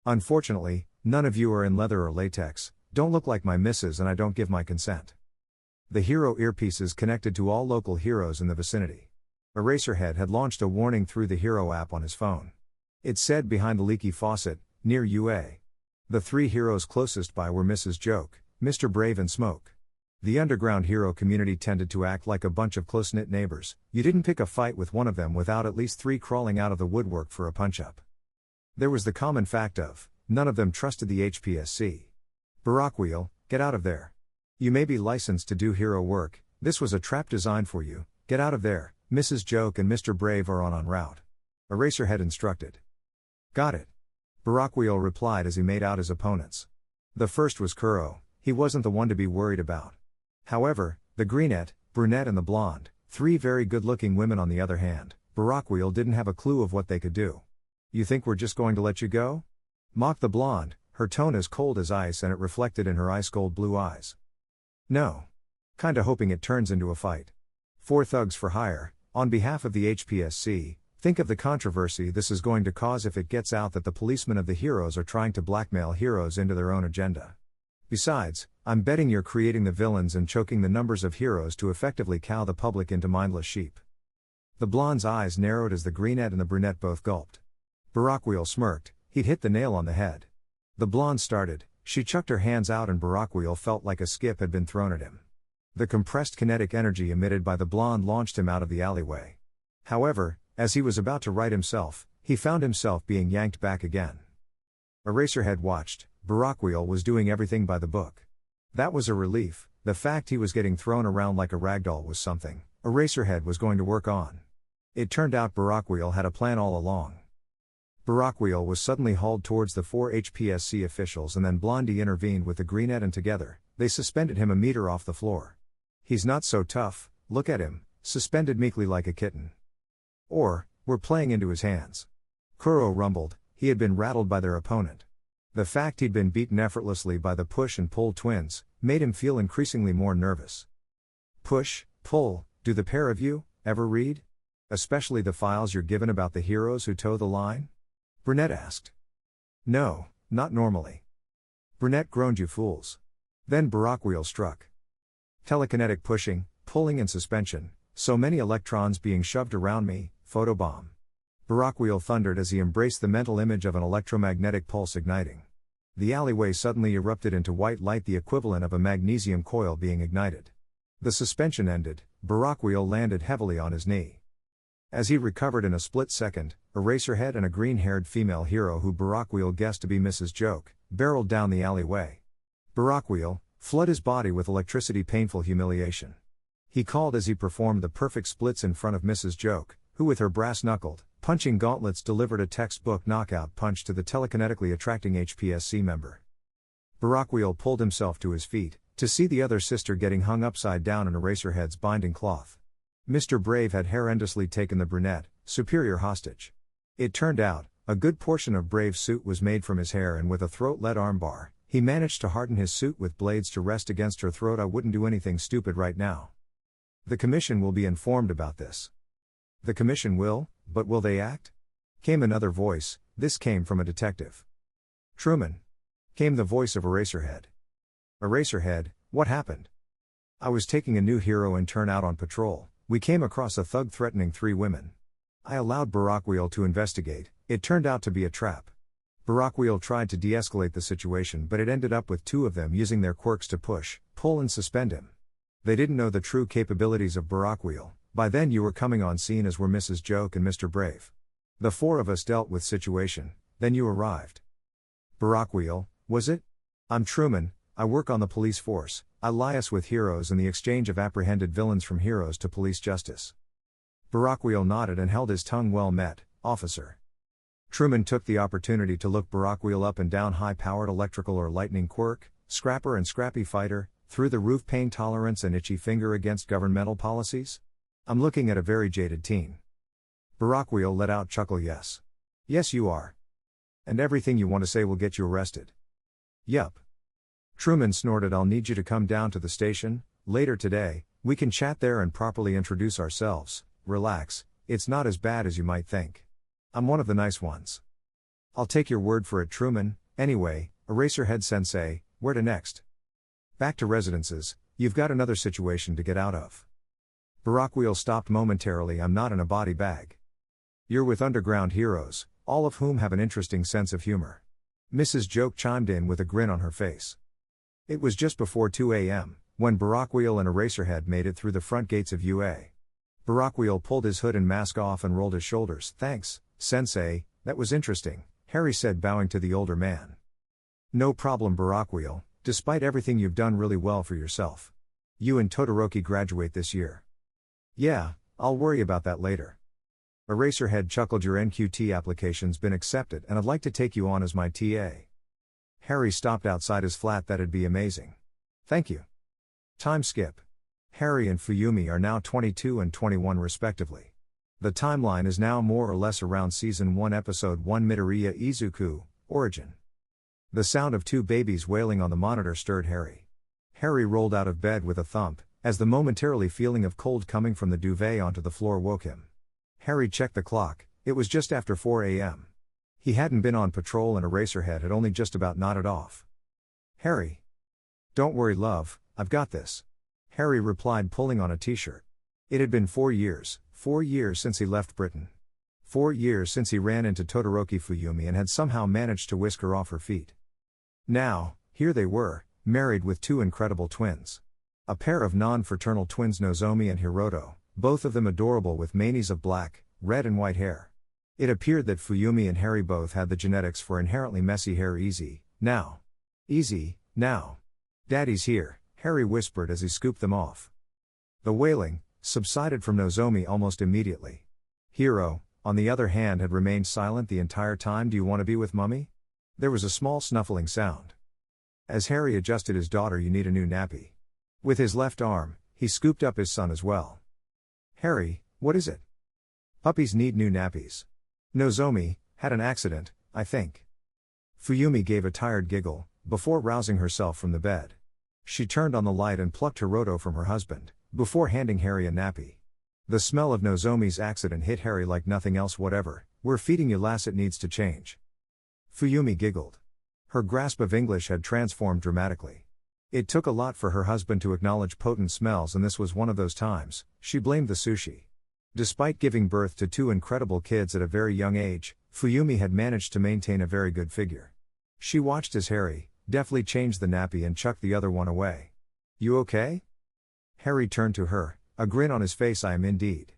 Unfortunately, none of you are in leather or latex, don't look like my missus, and I don't give my consent. The hero earpieces connected to all local heroes in the vicinity. Eraserhead had launched a warning through the hero app on his phone. It said behind the leaky faucet, near UA. The three heroes closest by were Mrs. Joke, Mr. Brave and Smoke. The underground hero community tended to act like a bunch of close-knit neighbors. You didn't pick a fight with one of them without at least three crawling out of the woodwork for a punch-up. There was the common fact of, none of them trusted the HPSC. Barakwheel, get out of there. You may be licensed to do hero work, this was a trap designed for you, get out of there, Mrs. Joke and Mr. Brave are en route. Eraserhead instructed. Got it. Barakwheel replied as he made out his opponents. The first was Kuro, he wasn't the one to be worried about. However, the greenette, brunette and the blonde, three very good-looking women on the other hand, Barakwheel didn't have a clue of what they could do. You think we're just going to let you go? Mocked the blonde, her tone as cold as ice and it reflected in her ice-cold blue eyes. No. Kinda hoping it turns into a fight. Four thugs for hire, on behalf of the HPSC, think of the controversy this is going to cause if it gets out that the policemen of the heroes are trying to blackmail heroes into their own agenda. Besides, I'm betting you're creating the villains and choking the numbers of heroes to effectively cow the public into mindless sheep. The blonde's eyes narrowed as the greenette and the brunette both gulped. Barakwheel smirked, he'd hit the nail on the head. The blonde started, she chucked her hands out and Barakwheel felt like a skip had been thrown at him. The compressed kinetic energy emitted by the blonde launched him out of the alleyway. However, as he was about to right himself, he found himself being yanked back again. Eraserhead watched, Barakwheel was doing everything by the book. That was a relief, the fact he was getting thrown around like a ragdoll was something Eraserhead was going to work on. It turned out Barakwheel had a plan all along. Barakwheel was suddenly hauled towards the four HPSC officials and then Blondie intervened with the greenette and together, they suspended him a meter off the floor. He's not so tough, look at him, suspended meekly like a kitten. Or, we're playing into his hands. Kuro rumbled, he had been rattled by their opponent. The fact he'd been beaten effortlessly by the push and pull twins, made him feel increasingly more nervous. Push, pull, do the pair of you, ever read? Especially the files you're given about the heroes who toe the line? Brunette asked. No, not normally. Brunette groaned, you fools. Then Barakwheel struck. Telekinetic pushing, pulling and suspension, so many electrons being shoved around me, photobomb. Barakwheel thundered as he embraced the mental image of an electromagnetic pulse igniting. The alleyway suddenly erupted into white light, the equivalent of a magnesium coil being ignited. The suspension ended, Barakwheel landed heavily on his knee. As he recovered in a split second, Eraserhead and a green-haired female hero who Barakwheel guessed to be Mrs. Joke, barreled down the alleyway. Barakwheel, flood his body with electricity, painful humiliation. He called as he performed the perfect splits in front of Mrs. Joke, who with her brass-knuckled, punching gauntlets delivered a textbook knockout punch to the telekinetically attracting HPSC member. Barakwheel pulled himself to his feet, to see the other sister getting hung upside down in Eraserhead's binding cloth. Mr. Brave had horrendously taken the brunette, superior hostage. It turned out, a good portion of Brave's suit was made from his hair, and with a throat-led armbar, he managed to harden his suit with blades to rest against her throat. I wouldn't do anything stupid right now. The commission will be informed about this. The commission will, but will they act? Came another voice, this came from a detective. Truman. Came the voice of Eraserhead. Eraserhead, what happened? I was taking a new hero intern out on patrol. We came across a thug threatening 3 women. I allowed Barakwheel to investigate, it turned out to be a trap. Barakwheel tried to de-escalate the situation, but it ended up with 2 of them using their quirks to push, pull and suspend him. They didn't know the true capabilities of Barakwheel. By then you were coming on scene as were Mrs. Joke and Mr. Brave. The four of us dealt with situation, then you arrived. Barakwheel, was it? I'm Truman, I work on the police force, I liaise with heroes in the exchange of apprehended villains from heroes to police justice. Barakwheel nodded and held his tongue. Well met, officer. Truman took the opportunity to look Barakwheel up and down. High-powered electrical or lightning quirk, scrapper and scrappy fighter, through the roof pain tolerance and itchy finger against governmental policies? I'm looking at a very jaded teen. Barakwheel let out chuckle. Yes. Yes you are. And everything you want to say will get you arrested. Yup. Truman snorted. I'll need you to come down to the station, later today, we can chat there and properly introduce ourselves. Relax, it's not as bad as you might think. I'm one of the nice ones. I'll take your word for it, Truman. Anyway, Eraserhead Sensei, where to next? Back to residences, you've got another situation to get out of. Barakwheel stopped momentarily. I'm not in a body bag. You're with underground heroes, all of whom have an interesting sense of humor. Mrs. Joke chimed in with a grin on her face. It was just before 2 a.m., when Barakwheel and Eraserhead made it through the front gates of UA. Barakwheel pulled his hood and mask off and rolled his shoulders. Thanks, Sensei, that was interesting, Harry said, bowing to the older man. No problem, Barakwheel, despite everything you've done really well for yourself. You and Todoroki graduate this year. Yeah, I'll worry about that later. Eraserhead chuckled. Your NQT application's been accepted and I'd like to take you on as my TA. Harry stopped outside his flat. That'd be amazing. Thank you. Time skip. Harry and Fuyumi are now 22 and 21 respectively. The timeline is now more or less around Season 1 Episode 1 Midoriya Izuku, Origin. The sound of two babies wailing on the monitor stirred Harry. Harry rolled out of bed with a thump, as the momentarily feeling of cold coming from the duvet onto the floor woke him. Harry checked the clock, it was just after 4 a.m. He hadn't been on patrol and Eraserhead had only just about nodded off. Harry. Don't worry, love, I've got this. Harry replied, pulling on a t-shirt. It had been 4 years since he left Britain. 4 years since he ran into Todoroki Fuyumi and had somehow managed to whisk her off her feet. Now, here they were, married with two incredible twins. A pair of non-fraternal twins, Nozomi and Hiroto, both of them adorable with manes of black, red and white hair. It appeared that Fuyumi and Harry both had the genetics for inherently messy hair. Easy, now. Daddy's here, Harry whispered as he scooped them off. The wailing subsided from Nozomi almost immediately. Hiro, on the other hand, had remained silent the entire time. Do you want to be with Mummy? There was a small snuffling sound. As Harry adjusted his daughter, you need a new nappy. With his left arm, he scooped up his son as well. Harry, what is it? Puppies need new nappies. Nozomi had an accident, I think. Fuyumi gave a tired giggle, before rousing herself from the bed. She turned on the light and plucked Hiroto from her husband, before handing Harry a nappy. The smell of Nozomi's accident hit Harry like nothing else. Whatever, we're feeding you, lass, it needs to change. Fuyumi giggled. Her grasp of English had transformed dramatically. It took a lot for her husband to acknowledge potent smells, and this was one of those times. She blamed the sushi. Despite giving birth to two incredible kids at a very young age, Fuyumi had managed to maintain a very good figure. She watched as Harry deftly changed the nappy and chucked the other one away. You okay? Harry turned to her, a grin on his face. I am indeed.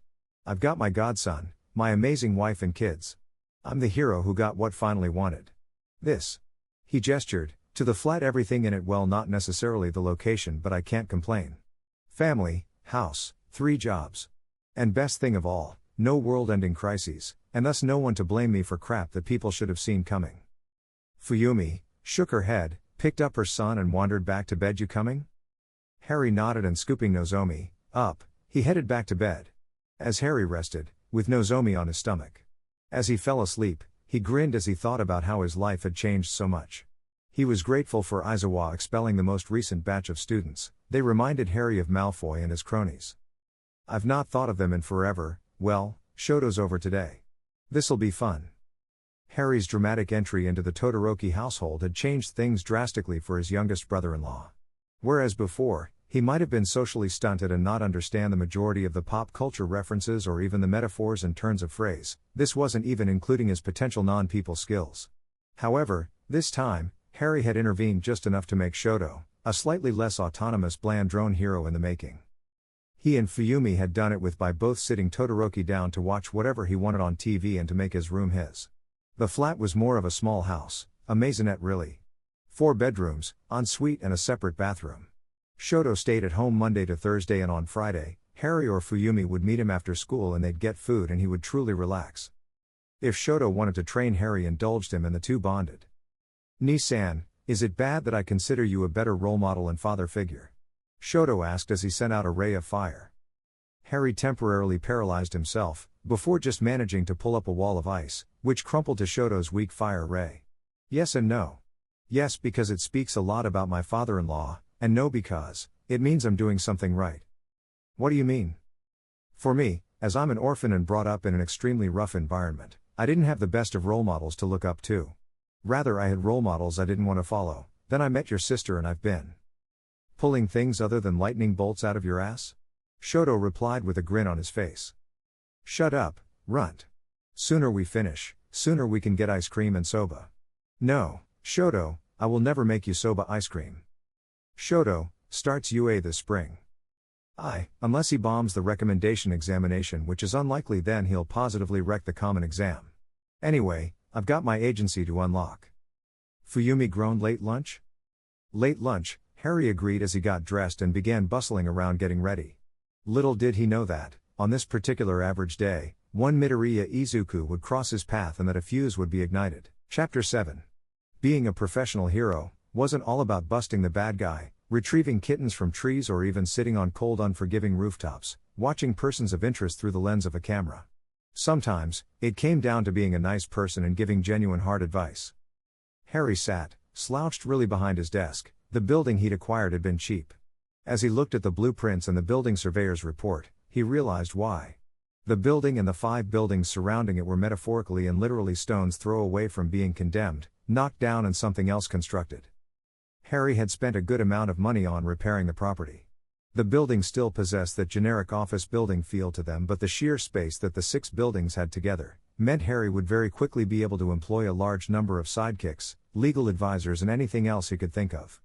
I've got my godson, my amazing wife and kids. I'm the hero who got what finally wanted. This. He gestured to the flat, everything in it. Well, not necessarily the location, but I can't complain. Family, house, 3 jobs. And best thing of all, no world-ending crises, and thus no one to blame me for crap that people should have seen coming. Fuyumi shook her head, picked up her son and wandered back to bed. You coming? Harry nodded and scooping Nozomi up, he headed back to bed. As Harry rested, with Nozomi on his stomach. As he fell asleep, he grinned as he thought about how his life had changed so much. He was grateful for Aizawa expelling the most recent batch of students. They reminded Harry of Malfoy and his cronies. I've not thought of them in forever. Well, Shoto's over today. This'll be fun. Harry's dramatic entry into the Todoroki household had changed things drastically for his youngest brother-in-law. Whereas before, he might have been socially stunted and not understand the majority of the pop culture references or even the metaphors and turns of phrase, this wasn't even including his potential non-people skills. However, this time, Harry had intervened just enough to make Shoto, a slightly less autonomous bland drone hero in the making. He and Fuyumi had done it with by both sitting Todoroki down to watch whatever he wanted on TV and to make his room his. The flat was more of a small house, a maisonette really. 4 bedrooms, ensuite and a separate bathroom. Shoto stayed at home Monday to Thursday, and on Friday, Harry or Fuyumi would meet him after school and they'd get food and he would truly relax. If Shoto wanted to train, Harry indulged him and the two bonded. "Ni-san, is it bad that I consider you a better role model and father figure?" Shoto asked as he sent out a ray of fire. Harry temporarily paralyzed himself, before just managing to pull up a wall of ice, which crumpled to Shoto's weak fire ray. Yes and no. Yes, because it speaks a lot about my father-in-law, and no, because it means I'm doing something right. What do you mean? For me, as I'm an orphan and brought up in an extremely rough environment, I didn't have the best of role models to look up to. Rather, I had role models I didn't want to follow. Then I met your sister and I've been pulling things other than lightning bolts out of your ass? Shoto replied with a grin on his face. Shut up, runt. Sooner we finish, sooner we can get ice cream and soba. No, Shoto, I will never make you soba ice cream. Shoto, starts UA this spring. Unless he bombs the recommendation examination, which is unlikely, then he'll positively wreck the common exam. Anyway, I've got my agency to unlock. Fuyumi groaned. Late lunch? Late lunch, Harry agreed as he got dressed and began bustling around getting ready. Little did he know that, on this particular average day, one Midoriya Izuku would cross his path and that a fuse would be ignited. Chapter 7. Being a professional hero wasn't all about busting the bad guy, retrieving kittens from trees, or even sitting on cold, unforgiving rooftops, watching persons of interest through the lens of a camera. Sometimes, it came down to being a nice person and giving genuine hard advice. Harry sat, slouched really behind his desk. The building he'd acquired had been cheap. As he looked at the blueprints and the building surveyor's report, he realized why. The building and the 5 buildings surrounding it were metaphorically and literally stone's throw away from being condemned, knocked down, and something else constructed. Harry had spent a good amount of money on repairing the property. The buildings still possessed that generic office building feel to them, but the sheer space that the 6 buildings had together meant Harry would very quickly be able to employ a large number of sidekicks, legal advisors, and anything else he could think of.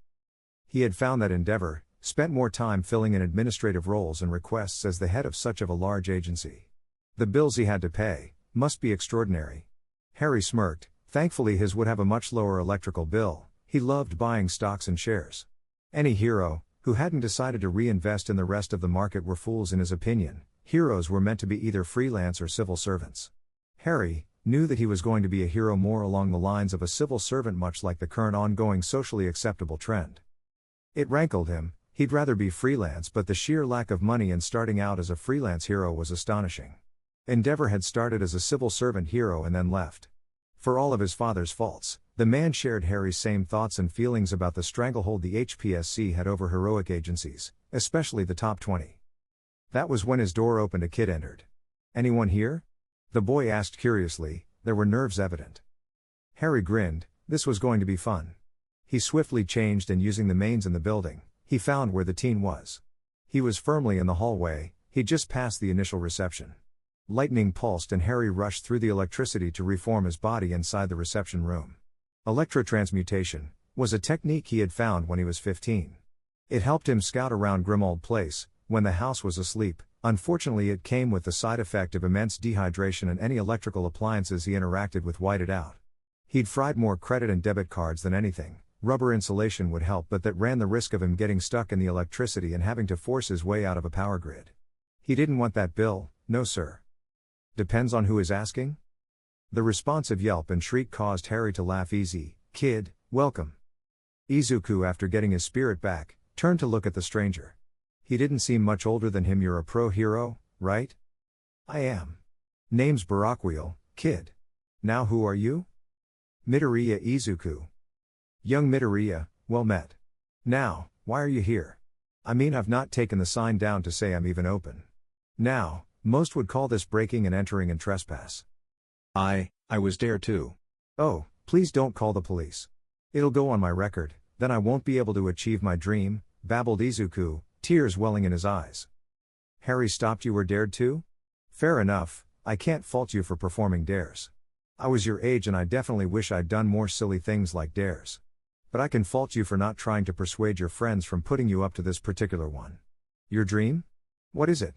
He had found that Endeavor spent more time filling in administrative roles and requests as the head of such of a large agency. The bills he had to pay must be extraordinary. Harry smirked. Thankfully his would have a much lower electrical bill. He loved buying stocks and shares. Any hero who hadn't decided to reinvest in the rest of the market were fools in his opinion. Heroes were meant to be either freelance or civil servants. Harry knew that he was going to be a hero more along the lines of a civil servant, much like the current ongoing socially acceptable trend. It rankled him. He'd rather be freelance, but the sheer lack of money in starting out as a freelance hero was astonishing. Endeavor had started as a civil servant hero and then left. For all of his father's faults, the man shared Harry's same thoughts and feelings about the stranglehold the HPSC had over heroic agencies, especially the top 20. That was when his door opened. A kid entered. "Anyone here?" the boy asked curiously. There were nerves evident. Harry grinned. This was going to be fun. He swiftly changed and, using the mains in the building, he found where the teen was. He was firmly in the hallway. He'd just passed the initial reception. Lightning pulsed and Harry rushed through the electricity to reform his body inside the reception room. Electrotransmutation was a technique he had found when he was 15. It helped him scout around Grimmauld Place when the house was asleep. Unfortunately, it came with the side effect of immense dehydration, and any electrical appliances he interacted with whited out. He'd fried more credit and debit cards than anything. Rubber insulation would help, but that ran the risk of him getting stuck in the electricity and having to force his way out of a power grid. He didn't want that bill. No sir. Depends on who is asking? The responsive yelp and shriek caused Harry to laugh. Easy, kid, welcome. Izuku, after getting his spirit back, turned to look at the stranger. He didn't seem much older than him. You're a pro hero, right? I am. Name's Barakwheel, kid. Now who are you? Midoriya Izuku. Young Midoriya, well met. Now, why are you here? I mean, I've not taken the sign down to say I'm even open. Now, most would call this breaking and entering and trespass. I was there too. Oh, please don't call the police. It'll go on my record, then I won't be able to achieve my dream, babbled Izuku, tears welling in his eyes. Harry stopped. You were dared to? Fair enough, I can't fault you for performing dares. I was your age and I definitely wish I'd done more silly things like dares. But I can fault you for not trying to persuade your friends from putting you up to this particular one. Your dream? What is it?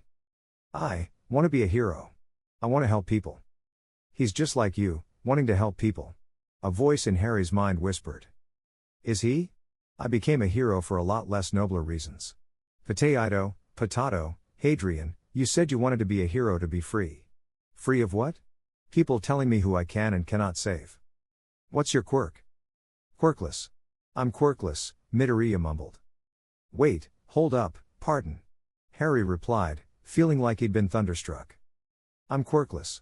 I want to be a hero. I want to help people. He's just like you, wanting to help people. A voice in Harry's mind whispered. Is he? I became a hero for a lot less nobler reasons. Potato, Hadrian, you said you wanted to be a hero to be free. Free of what? People telling me who I can and cannot save. What's your quirk? Quirkless. I'm quirkless, Midoriya mumbled. Wait, hold up, pardon. Harry replied, feeling like he'd been thunderstruck. I'm quirkless.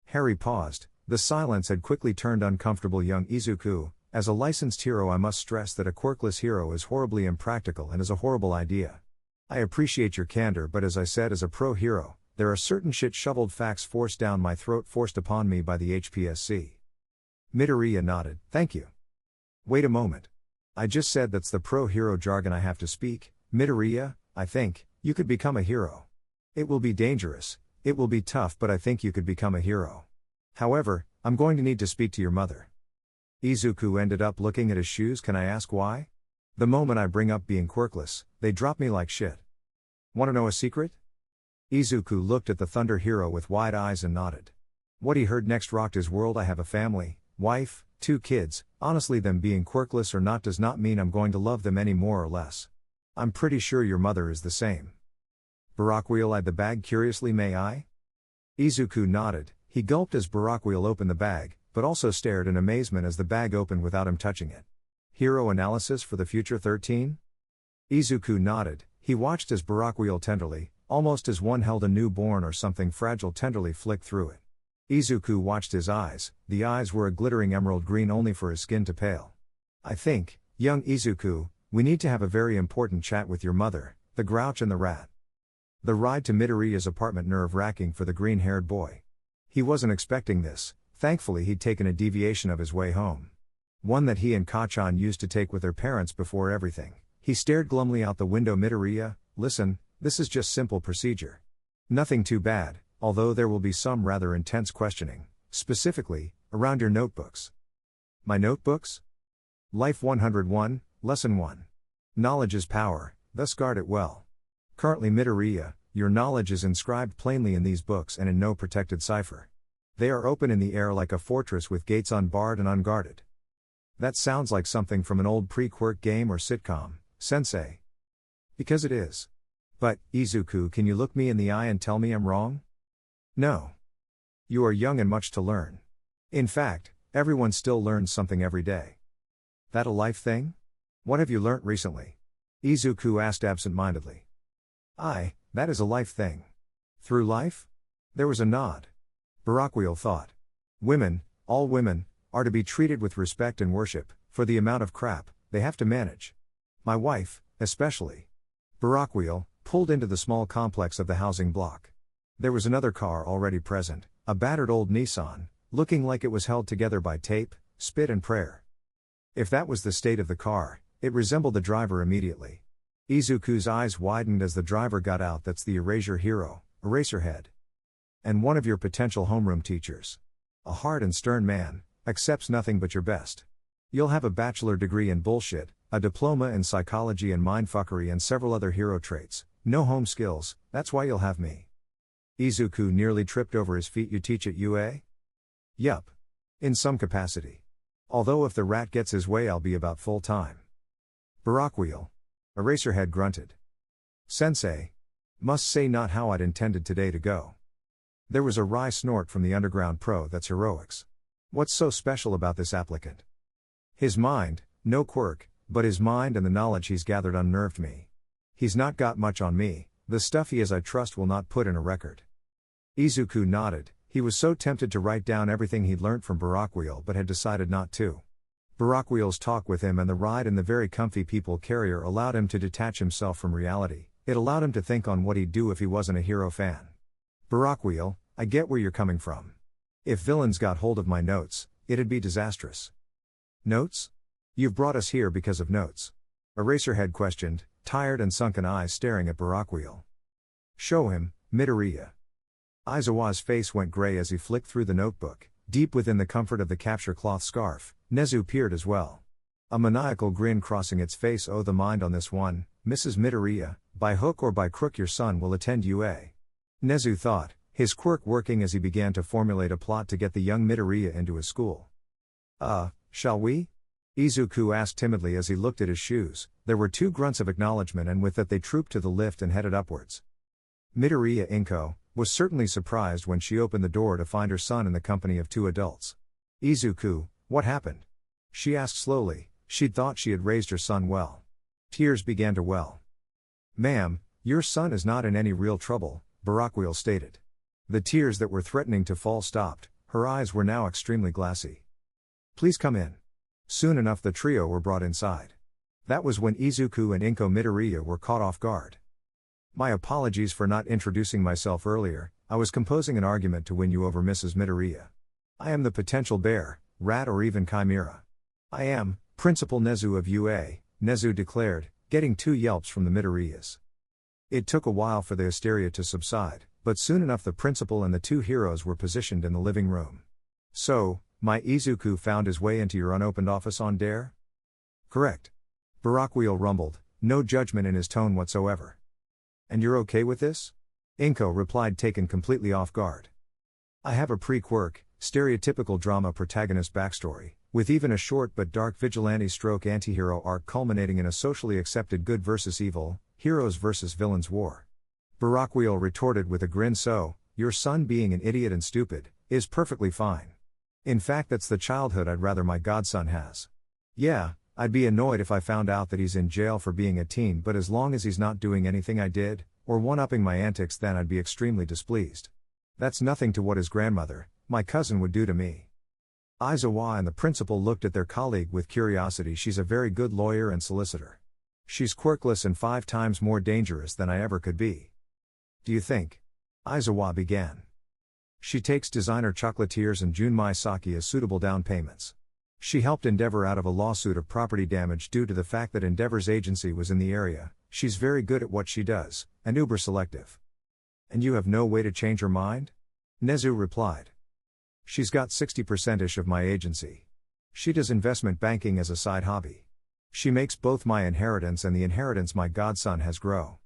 Harry paused. The silence had quickly turned uncomfortable. Young Izuku, as a licensed hero I must stress that a quirkless hero is horribly impractical and is a horrible idea. I appreciate your candor, but as I said, as a pro hero, there are certain shit-shoveled facts forced down my throat, forced upon me by the HPSC. Midoriya nodded, thank you. Wait a moment. I just said that's the pro hero jargon I have to speak. Midoriya, I think you could become a hero. It will be dangerous, it will be tough, but I think you could become a hero. However, I'm going to need to speak to your mother. Izuku ended up looking at his shoes. Can I ask why? The moment I bring up being quirkless, they drop me like shit. Want to know a secret? Izuku looked at the Thunder Hero with wide eyes and nodded. What he heard next rocked his world. I have a family, wife, 2 kids, honestly them being quirkless or not does not mean I'm going to love them any more or less. I'm pretty sure your mother is the same. Barakwheel eyed the bag curiously. May I? Izuku nodded. He gulped as Barakwheel opened the bag, but also stared in amazement as the bag opened without him touching it. Hero analysis for the future 13? Izuku nodded. He watched as Barakwheel tenderly, almost as one held a newborn or something fragile, tenderly flicked through it. Izuku watched his eyes. The eyes were a glittering emerald green only for his skin to pale. I think, young Izuku, we need to have a very important chat with your mother, the Grouch and the Rat. The ride to Midoriya's apartment nerve-wracking for the green-haired boy. He wasn't expecting this. Thankfully he'd taken a deviation of his way home. One that he and Kachan used to take with their parents before everything. He stared glumly out the window. Midoriya, listen, this is just simple procedure. Nothing too bad, although there will be some rather intense questioning, specifically, around your notebooks. My notebooks? Life 101, Lesson 1. Knowledge is power, thus guard it well. Currently Midoriya, your knowledge is inscribed plainly in these books and in no protected cipher. They are open in the air like a fortress with gates unbarred and unguarded. That sounds like something from an old pre-quirk game or sitcom, sensei. Because it is. But, Izuku, can you look me in the eye and tell me I'm wrong? No. You are young and much to learn. In fact, everyone still learns something every day. That a life thing? What have you learnt recently? Izuku asked absent-mindedly. That is a life thing. Through life? There was a nod. Barakwheel thought. Women, all women, are to be treated with respect and worship, for the amount of crap they have to manage. My wife, especially. Barakwheel pulled into the small complex of the housing block. There was another car already present, a battered old Nissan, looking like it was held together by tape, spit and prayer. If that was the state of the car, it resembled the driver immediately. Izuku's eyes widened as the driver got out. That's the Erasure Hero, Eraserhead. And one of your potential homeroom teachers. A hard and stern man, accepts nothing but your best. You'll have a bachelor degree in bullshit, a diploma in psychology and mindfuckery and several other hero traits, no home skills, that's why you'll have me. Izuku nearly tripped over his feet. You teach at UA? Yup. In some capacity. Although if the rat gets his way I'll be about full time. Barakwheel. Eraserhead grunted. Sensei. Must say not how I'd intended today to go. There was a wry snort from the underground pro. That's heroics. What's so special about this applicant? His mind, no quirk, but his mind and the knowledge he's gathered unnerved me. He's not got much on me, the stuff he has I trust will not put in a record. Izuku nodded. He was so tempted to write down everything he'd learnt from Barakwheel but had decided not to. Barakwheel's talk with him and the ride in the very comfy people carrier allowed him to detach himself from reality. It allowed him to think on what he'd do if he wasn't a hero fan. Barakwheel, I get where you're coming from. If villains got hold of my notes, it'd be disastrous. Notes? You've brought us here because of notes. Eraserhead questioned, tired and sunken eyes staring at Barakwheel. Show him, Midoriya. Aizawa's face went gray as he flicked through the notebook. Deep within the comfort of the capture cloth scarf, Nezu peered as well. A maniacal grin crossing its face. Oh, the mind on this one, Mrs. Midoriya, by hook or by crook your son will attend UA. Nezu thought, his quirk working as he began to formulate a plot to get the young Midoriya into his school. Shall we? Izuku asked timidly as he looked at his shoes. There were 2 grunts of acknowledgement, and with that they trooped to the lift and headed upwards. Midoriya Inko was certainly surprised when she opened the door to find her son in the company of 2 adults. Izuku, what happened? She asked slowly. She'd thought she had raised her son well. Tears began to well. Ma'am, your son is not in any real trouble, Barakweel stated. The tears that were threatening to fall stopped, her eyes were now extremely glassy. Please come in. Soon enough the trio were brought inside. That was when Izuku and Inko Midoriya were caught off guard. My apologies for not introducing myself earlier, I was composing an argument to win you over Mrs. Midoriya. I am the potential bear, rat or even chimera. I am, Principal Nezu of UA, Nezu declared, getting 2 yelps from the Midoriyas. It took a while for the hysteria to subside, but soon enough the principal and the 2 heroes were positioned in the living room. So, my Izuku found his way into your unopened office on Dare? Correct. Barakweel rumbled, no judgment in his tone whatsoever. And you're okay with this? Inko replied, taken completely off guard. I have a pre-quirk, stereotypical drama protagonist backstory, with even a short but dark vigilante stroke antihero arc culminating in a socially accepted good versus evil, heroes versus villains war. Barakweel retorted with a grin. So, your son being an idiot and stupid, is perfectly fine. In fact, that's the childhood I'd rather my godson has. Yeah, I'd be annoyed if I found out that he's in jail for being a teen, but as long as he's not doing anything I did, or one-upping my antics, then I'd be extremely displeased. That's nothing to what his grandmother, my cousin, would do to me. Aizawa and the principal looked at their colleague with curiosity. She's a very good lawyer and solicitor. She's quirkless and 5 times more dangerous than I ever could be. Do you think? Aizawa began. She takes designer chocolatiers and Junmai sake as suitable down payments. She helped Endeavor out of a lawsuit of property damage due to the fact that Endeavor's agency was in the area. She's very good at what she does, and uber selective. And you have no way to change her mind? Nezu replied. She's got 60%ish of my agency. She does investment banking as a side hobby. She makes both my inheritance and the inheritance my godson has grow.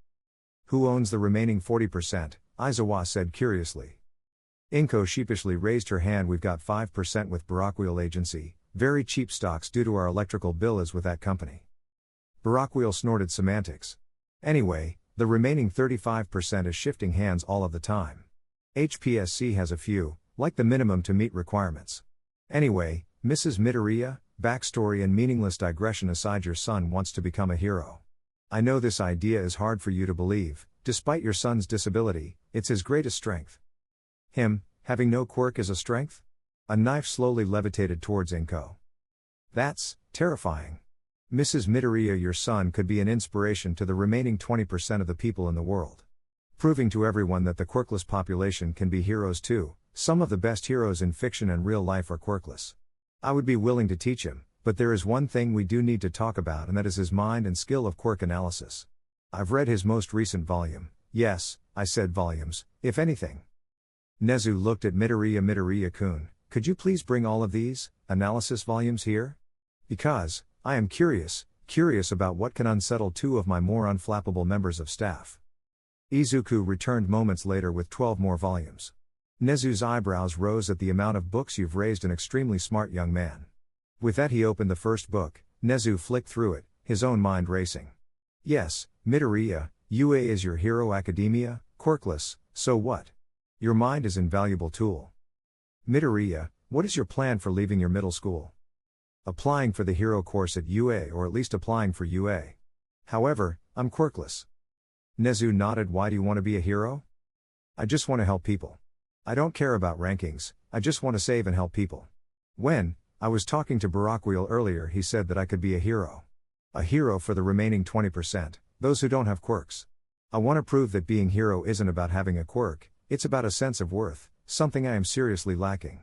Who owns the remaining 40%? Aizawa said curiously. Inko sheepishly raised her hand. We've got 5% with Barakweel agency, very cheap stocks due to our electrical bill is with that company. Barakweel snorted semantics. Anyway, the remaining 35% is shifting hands all of the time. HPSC has a few, like the minimum to meet requirements. Anyway, Mrs. Midoriya, backstory and meaningless digression aside, your son wants to become a hero. I know this idea is hard for you to believe, despite your son's disability, it's his greatest strength. Him, having no quirk is a strength? A knife slowly levitated towards Inko. That's terrifying. Mrs. Midoriya, your son could be an inspiration to the remaining 20% of the people in the world. Proving to everyone that the quirkless population can be heroes too. Some of the best heroes in fiction and real life are quirkless. I would be willing to teach him, but there is one thing we do need to talk about, and that is his mind and skill of quirk analysis. I've read his most recent volume. Yes, I said volumes, if anything. Nezu looked at Midoriya-kun, could you please bring all of these analysis volumes here? Because, I am curious about what can unsettle 2 of my more unflappable members of staff. Izuku returned moments later with 12 more volumes. Nezu's eyebrows rose at the amount of books. You've raised an extremely smart young man. With that he opened the first book. Nezu flicked through it, his own mind racing. Yes, Midoriya, UA is your hero academia, quirkless, so what? Your mind is an invaluable tool. Midoriya, what is your plan for leaving your middle school? Applying for the hero course at UA, or at least applying for UA. However, I'm quirkless. Nezu nodded. Why do you want to be a hero? I just want to help people. I don't care about rankings, I just want to save and help people. When I was talking to Barakweel earlier, he said that I could be a hero. A hero for the remaining 20%, those who don't have quirks. I want to prove that being hero isn't about having a quirk, it's about a sense of worth, something I am seriously lacking.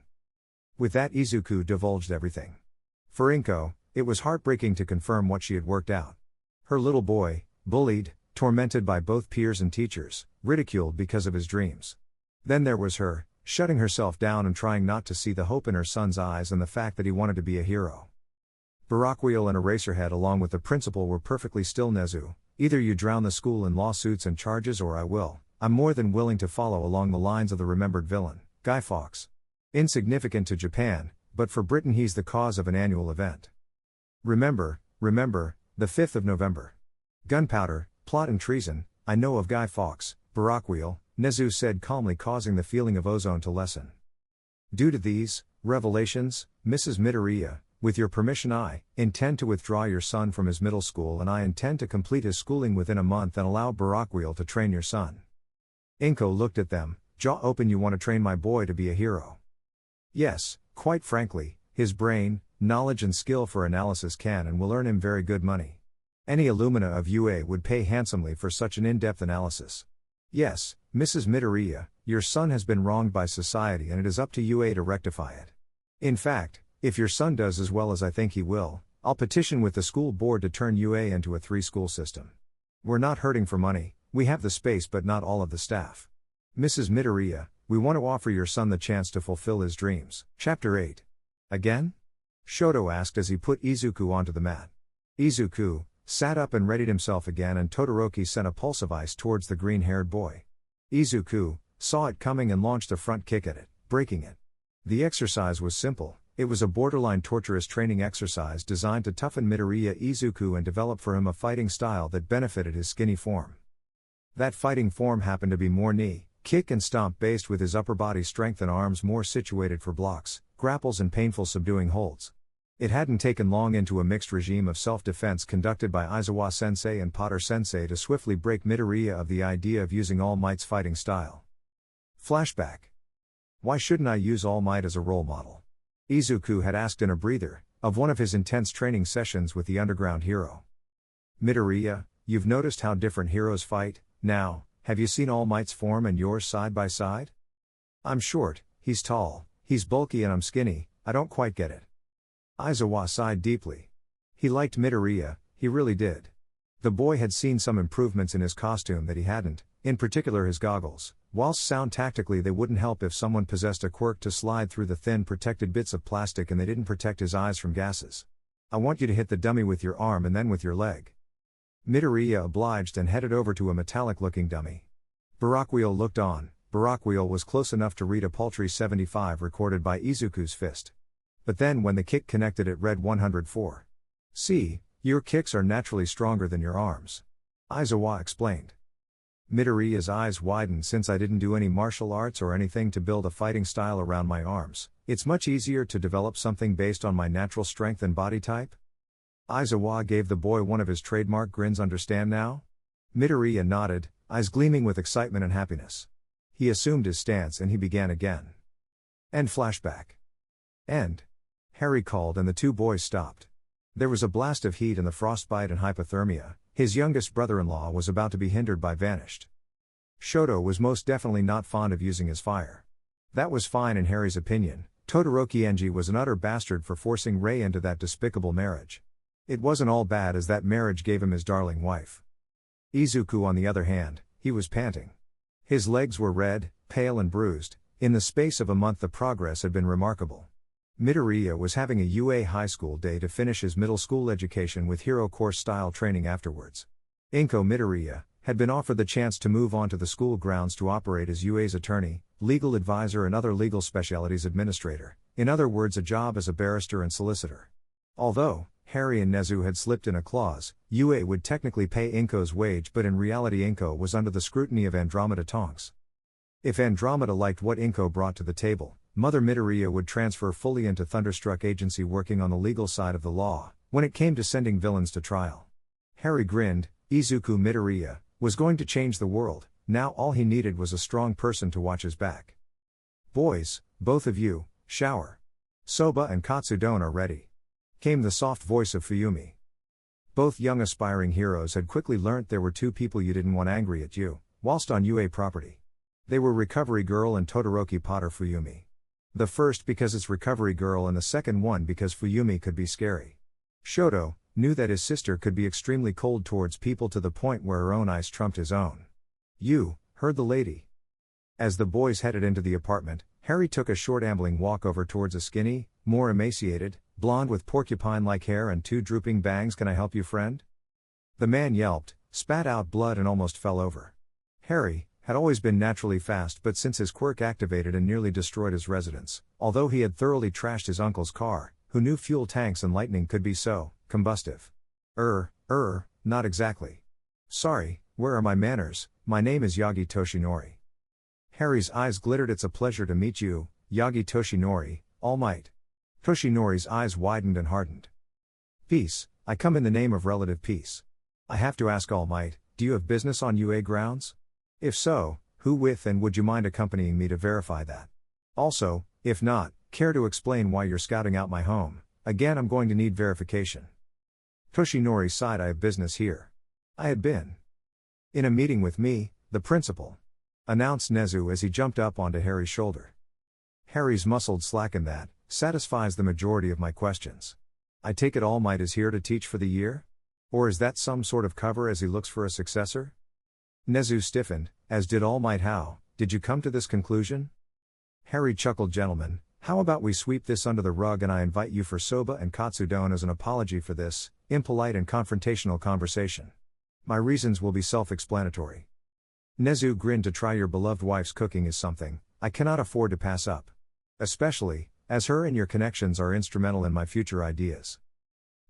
With that Izuku divulged everything. For Inko, it was heartbreaking to confirm what she had worked out. Her little boy, bullied, tormented by both peers and teachers, ridiculed because of his dreams. Then there was her, shutting herself down and trying not to see the hope in her son's eyes and the fact that he wanted to be a hero. Barakwheel and Eraserhead along with the principal were perfectly still. Nezu, either you drown the school in lawsuits and charges or I will. I'm more than willing to follow along the lines of the remembered villain, Guy Fawkes. Insignificant to Japan, but for Britain he's the cause of an annual event. Remember, the 5th of November. Gunpowder, plot and treason, I know of Guy Fawkes, Barakwheel, Nezu said calmly, causing the feeling of ozone to lessen. Due to these revelations, Mrs. Midoriya, with your permission I intend to withdraw your son from his middle school and I intend to complete his schooling within a month and allow Barakwheel to train your son. Inko looked at them, jaw open. You want to train my boy to be a hero? Yes, quite frankly, his brain, knowledge and skill for analysis can and will earn him very good money. Any alumna of UA would pay handsomely for such an in-depth analysis. Yes, Mrs. Midoriya, your son has been wronged by society and it is up to UA to rectify it. In fact, if your son does as well as I think he will, I'll petition with the school board to turn UA into a 3-school system. We're not hurting for money, we have the space but not all of the staff. Mrs. Midoriya, we want to offer your son the chance to fulfill his dreams. Chapter 8. Again? Shoto asked as he put Izuku onto the mat. Izuku sat up and readied himself again and Todoroki sent a pulse of ice towards the green-haired boy. Izuku saw it coming and launched a front kick at it, breaking it. The exercise was simple. It was a borderline torturous training exercise designed to toughen Midoriya Izuku and develop for him a fighting style that benefited his skinny form. That fighting form happened to be more knee, kick and stomp based, with his upper body strength and arms more situated for blocks, grapples and painful subduing holds. It hadn't taken long into a mixed regime of self-defense conducted by Aizawa Sensei and Potter Sensei to swiftly break Midoriya of the idea of using All Might's fighting style. Flashback. Why shouldn't I use All Might as a role model? Izuku had asked in a breather, of one of his intense training sessions with the underground hero. Midoriya, you've noticed how different heroes fight, now, have you seen All Might's form and yours side by side? I'm short, he's tall, he's bulky and I'm skinny, I don't quite get it. Aizawa sighed deeply. He liked Midoriya, he really did. The boy had seen some improvements in his costume that he hadn't, in particular his goggles. Whilst sound tactically they wouldn't help if someone possessed a quirk to slide through the thin protected bits of plastic and they didn't protect his eyes from gases. I want you to hit the dummy with your arm and then with your leg. Midoriya obliged and headed over to a metallic-looking dummy. Barakwheel looked on. Barakwheel was close enough to read a paltry 75 recorded by Izuku's fist. But then when the kick connected it read 104. See, your kicks are naturally stronger than your arms. Aizawa explained. Midoriya's eyes widened. Since I didn't do any martial arts or anything to build a fighting style around my arms, it's much easier to develop something based on my natural strength and body type? Aizawa gave the boy one of his trademark grins. Understand now? Midoriya nodded, eyes gleaming with excitement and happiness. He assumed his stance and he began again. End flashback. End. Harry called and the two boys stopped. There was a blast of heat and the frostbite and hypothermia. His youngest brother-in-law was about to be hindered by vanished. Shoto was most definitely not fond of using his fire. That was fine in Harry's opinion. Todoroki Enji was an utter bastard for forcing Rei into that despicable marriage. It wasn't all bad as that marriage gave him his darling wife. Izuku on the other hand, he was panting. His legs were red, pale and bruised. In the space of a month the progress had been remarkable. Midoriya was having a UA high school day to finish his middle school education with hero course style training afterwards. Inko Midoriya had been offered the chance to move on to the school grounds to operate as UA's attorney, legal advisor and other legal specialities administrator, in other words a job as a barrister and solicitor. Although Harry and Nezu had slipped in a clause, UA would technically pay Inko's wage, but in reality Inko was under the scrutiny of Andromeda Tonks. If Andromeda liked what Inko brought to the table, Mother Midoriya would transfer fully into Thunderstruck Agency working on the legal side of the law, when it came to sending villains to trial. Harry grinned. Izuku Midoriya was going to change the world. Now all he needed was a strong person to watch his back. Boys, both of you, shower. Soba and Katsudon are ready. Came the soft voice of Fuyumi. Both young aspiring heroes had quickly learnt there were two people you didn't want angry at you, whilst on UA property. They were Recovery Girl and Todoroki Potter Fuyumi. The first because it's Recovery Girl and the second one because Fuyumi could be scary. Shoto knew that his sister could be extremely cold towards people to the point where her own ice trumped his own. You heard the lady. As the boys headed into the apartment, Harry took a short ambling walk over towards a skinny, more emaciated, blonde with porcupine-like hair and 2 drooping bangs. Can I help you, friend? The man yelped, spat out blood and almost fell over. Harry had always been naturally fast, but since his quirk activated and nearly destroyed his residence, although he had thoroughly trashed his uncle's car, who knew fuel tanks and lightning could be so combustive. Not exactly. Sorry, where are my manners? My name is Yagi Toshinori. Harry's eyes glittered. It's a pleasure to meet you, Yagi Toshinori, All Might. Toshinori's eyes widened and hardened. Peace, I come in the name of relative peace. I have to ask, All Might, do you have business on UA grounds? If so, who with, and would you mind accompanying me to verify that? Also, if not, care to explain why you're scouting out my home? Again, I'm going to need verification. Toshinori sighed. I have business here. I had been in a meeting with me, the principal, announced Nezu as he jumped up onto Harry's shoulder. Harry's muscles slackened. That satisfies the majority of my questions. I take it All Might is here to teach for the year? Or is that some sort of cover as he looks for a successor? Nezu stiffened, as did All Might. How did you come to this conclusion? Harry chuckled. Gentlemen, how about we sweep this under the rug and I invite you for soba and katsudon as an apology for this impolite and confrontational conversation. My reasons will be self-explanatory. Nezu grinned. To try your beloved wife's cooking is something I cannot afford to pass up. Especially, as her and your connections are instrumental in my future ideas.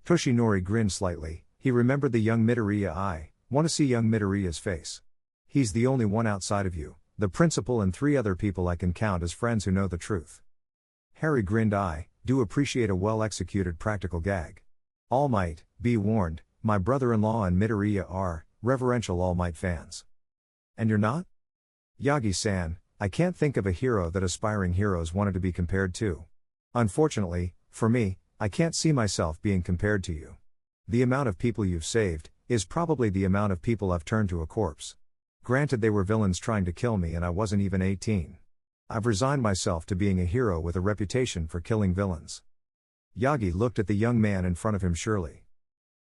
Toshinori grinned slightly. He remembered the young Midoriya. I want to see young Midoriya's face. He's the only one outside of you, the principal, and 3 other people I can count as friends who know the truth. Harry grinned. I do appreciate a well-executed practical gag. All Might, be warned, my brother-in-law and Midoriya are reverential All Might fans. And you're not? Yagi-san, I can't think of a hero that aspiring heroes wanted to be compared to. Unfortunately, for me, I can't see myself being compared to you. The amount of people you've saved is probably the amount of people I've turned to a corpse. Granted, they were villains trying to kill me and I wasn't even 18. I've resigned myself to being a hero with a reputation for killing villains. Yagi looked at the young man in front of him. Surely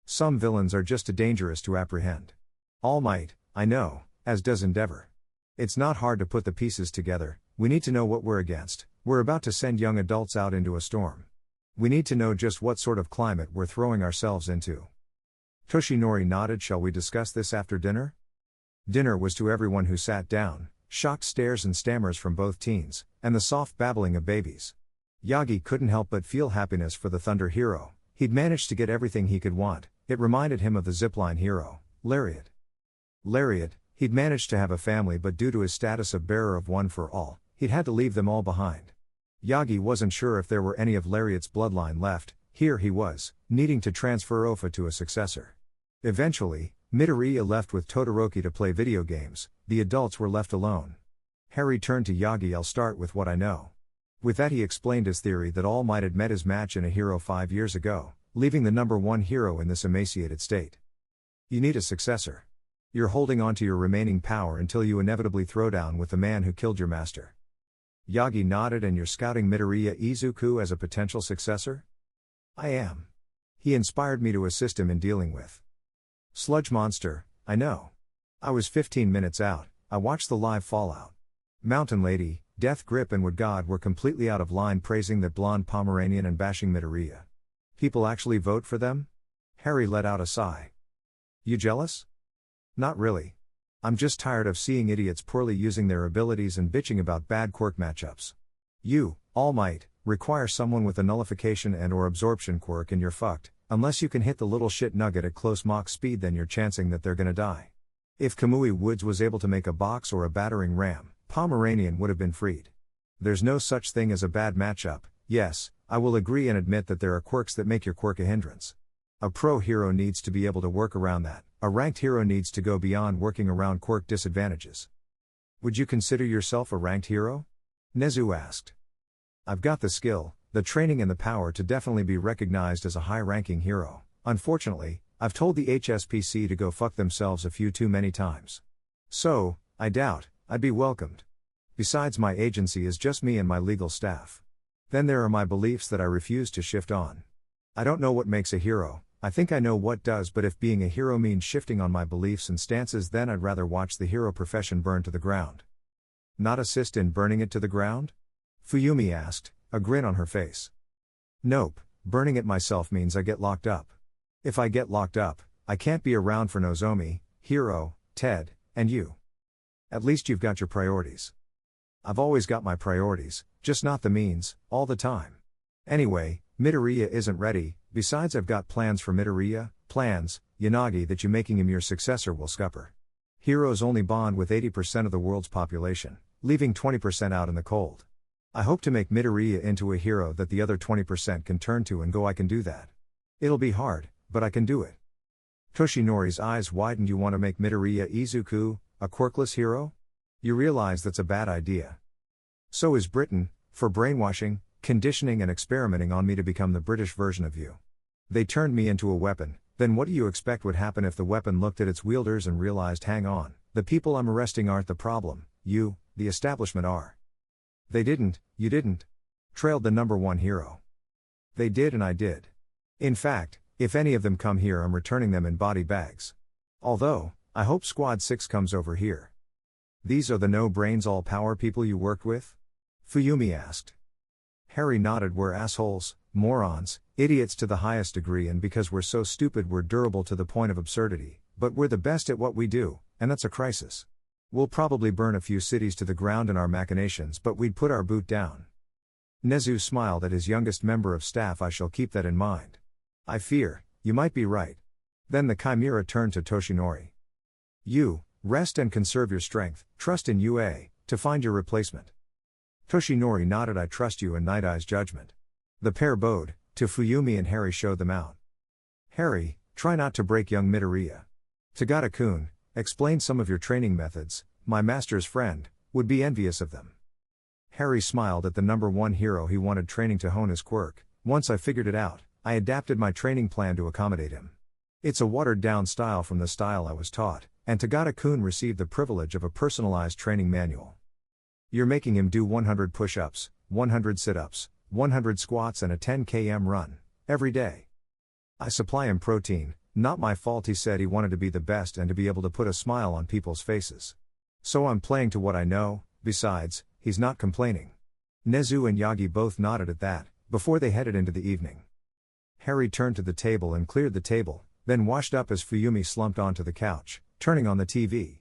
some villains are just too dangerous to apprehend. All Might, I know, as does Endeavor. It's not hard to put the pieces together. We need to know what we're against. We're about to send young adults out into a storm. We need to know just what sort of climate we're throwing ourselves into. Toshinori nodded. Shall we discuss this after dinner? Dinner was to everyone who sat down, shocked stares and stammers from both teens, and the soft babbling of babies. Yagi couldn't help but feel happiness for the Thunder hero. He'd managed to get everything he could want. It reminded him of the zipline hero, Lariat. He'd managed to have a family, but due to his status of bearer of one for all, he'd had to leave them all behind. Yagi wasn't sure if there were any of Lariat's bloodline left. Here he was, needing to transfer Ofa to a successor. Eventually, Midoriya left with Todoroki to play video games. The adults were left alone. Harry turned to Yagi. I'll start with what I know. With that, he explained his theory that All Might had met his match in a hero 5 years ago, leaving the number 1 hero in this emaciated state. You need a successor. You're holding on to your remaining power until you inevitably throw down with the man who killed your master. Yagi nodded. And you're scouting Midoriya Izuku as a potential successor? I am. He inspired me to assist him in dealing with Sludge Monster. I know. I was 15 minutes out. I watched the live fallout. Mountain Lady, Death Grip and Wood God were completely out of line, praising that blonde Pomeranian and bashing Midoriya. People actually vote for them? Harry let out a sigh. You jealous? Not really. I'm just tired of seeing idiots poorly using their abilities and bitching about bad quirk matchups. You, All Might, require someone with a nullification and or absorption quirk and you're fucked. Unless you can hit the little shit nugget at close Mach speed, then you're chancing that they're gonna die. If Kamui Woods was able to make a box or a battering ram, Pomeranian would have been freed. There's no such thing as a bad matchup. Yes, I will agree and admit that there are quirks that make your quirk a hindrance. A pro hero needs to be able to work around that. A ranked hero needs to go beyond working around quirk disadvantages. Would you consider yourself a ranked hero? Nezu asked. I've got the skill, the training and the power to definitely be recognized as a high-ranking hero. Unfortunately, I've told the HSPC to go fuck themselves a few too many times. So, I doubt I'd be welcomed. Besides, my agency is just me and my legal staff. Then there are my beliefs that I refuse to shift on. I don't know what makes a hero. I think I know what does, but if being a hero means shifting on my beliefs and stances, then I'd rather watch the hero profession burn to the ground. Not assist in burning it to the ground? Fuyumi asked, a grin on her face. Nope, burning it myself means I get locked up. If I get locked up, I can't be around for Nozomi, Hiro, Ted, and you. At least you've got your priorities. I've always got my priorities, just not the means, all the time. Anyway, Midoriya isn't ready, besides I've got plans for Midoriya, plans, Yanagi, that you making him your successor will scupper. Heroes only bond with 80% of the world's population, leaving 20% out in the cold. I hope to make Midoriya into a hero that the other 20% can turn to and go, I can do that. It'll be hard, but I can do it. Toshinori's eyes widened. You want to make Midoriya Izuku, a quirkless hero? You realize that's a bad idea. So is Britain, for brainwashing, conditioning and experimenting on me to become the British version of you. They turned me into a weapon, then what do you expect would happen if the weapon looked at its wielders and realized, hang on, the people I'm arresting aren't the problem, you, the establishment are. They didn't, you didn't. Trailed the number one hero. They did and I did. In fact, if any of them come here I'm returning them in body bags. Although, I hope Squad 6 comes over here. These are the no-brains all-power people you worked with? Fuyumi asked. Harry nodded. We're assholes, morons, idiots to the highest degree, and because we're so stupid we're durable to the point of absurdity, but we're the best at what we do, and that's a crisis. We'll probably burn a few cities to the ground in our machinations, but we'd put our boot down. Nezu smiled at his youngest member of staff. I shall keep that in mind. I fear, you might be right. Then the Chimera turned to Toshinori. You, rest and conserve your strength, trust in UA, to find your replacement. Toshinori nodded. I trust you and Night Eye's judgment. The pair bowed, to Fuyumi, and Harry showed them out. Harry, try not to break young Midoriya. Tagada-kun, explain some of your training methods, my master's friend, would be envious of them. Harry smiled at the number one hero. He wanted training to hone his quirk. Once I figured it out, I adapted my training plan to accommodate him. It's a watered-down style from the style I was taught, and Tagada-kun received the privilege of a personalized training manual. You're making him do 100 push-ups, 100 sit-ups, 100 squats and a 10 km run, every day. I supply him protein, not my fault. He said he wanted to be the best and to be able to put a smile on people's faces. So I'm playing to what I know, besides, he's not complaining. Nezu and Yagi both nodded at that, before they headed into the evening. Harry turned to the table and cleared the table, then washed up as Fuyumi slumped onto the couch, turning on the TV.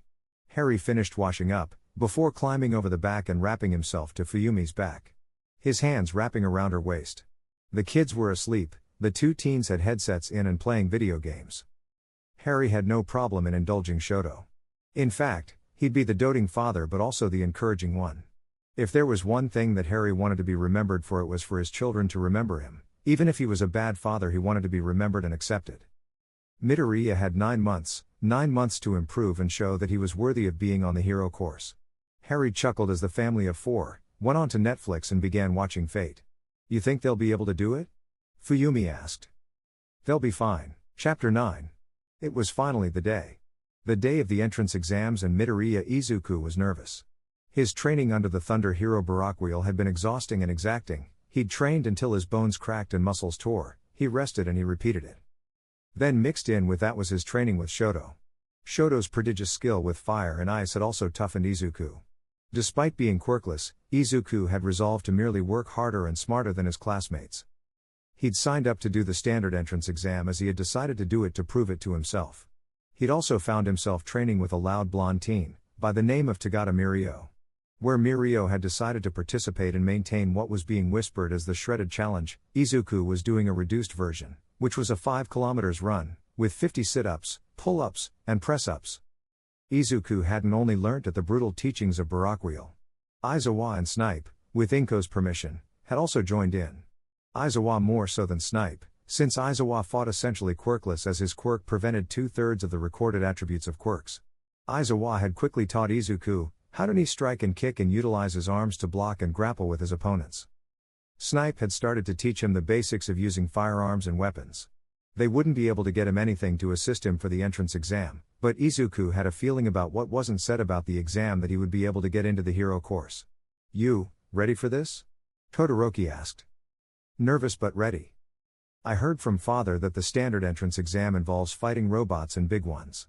Harry finished washing up, before climbing over the back and wrapping himself to Fuyumi's back. His hands wrapping around her waist. The kids were asleep, the two teens had headsets in and playing video games. Harry had no problem in indulging Shoto. In fact, he'd be the doting father but also the encouraging one. If there was one thing that Harry wanted to be remembered for, it was for his children to remember him. Even if he was a bad father, he wanted to be remembered and accepted. Midoriya had 9 months to improve and show that he was worthy of being on the hero course. Harry chuckled as the family of 4 went on to Netflix and began watching Fate. You think they'll be able to do it? Fuyumi asked. They'll be fine. Chapter 9. It was finally the day. The day of the entrance exams, and Midoriya Izuku was nervous. His training under the Thunder Hero Barakwheel had been exhausting and exacting. He'd trained until his bones cracked and muscles tore, he rested and he repeated it. Then mixed in with that was his training with Shoto. Shoto's prodigious skill with fire and ice had also toughened Izuku. Despite being quirkless, Izuku had resolved to merely work harder and smarter than his classmates. He'd signed up to do the standard entrance exam as he had decided to do it to prove it to himself. He'd also found himself training with a loud blonde teen, by the name of Tagada Mirio. Where Mirio had decided to participate and maintain what was being whispered as the Shredded Challenge, Izuku was doing a reduced version, which was a 5 kilometers run, with 50 sit-ups, pull-ups, and press-ups. Izuku hadn't only learnt at the brutal teachings of Barakwheel. Aizawa and Snipe, with Inko's permission, had also joined in. Aizawa more so than Snipe, since Aizawa fought essentially quirkless as his quirk prevented 2/3 of the recorded attributes of quirks. Aizawa had quickly taught Izuku how to knee strike and kick and utilize his arms to block and grapple with his opponents. Snipe had started to teach him the basics of using firearms and weapons. They wouldn't be able to get him anything to assist him for the entrance exam, but Izuku had a feeling about what wasn't said about the exam that he would be able to get into the hero course. You, ready for this? Todoroki asked. Nervous but ready. I heard from father that the standard entrance exam involves fighting robots and big ones.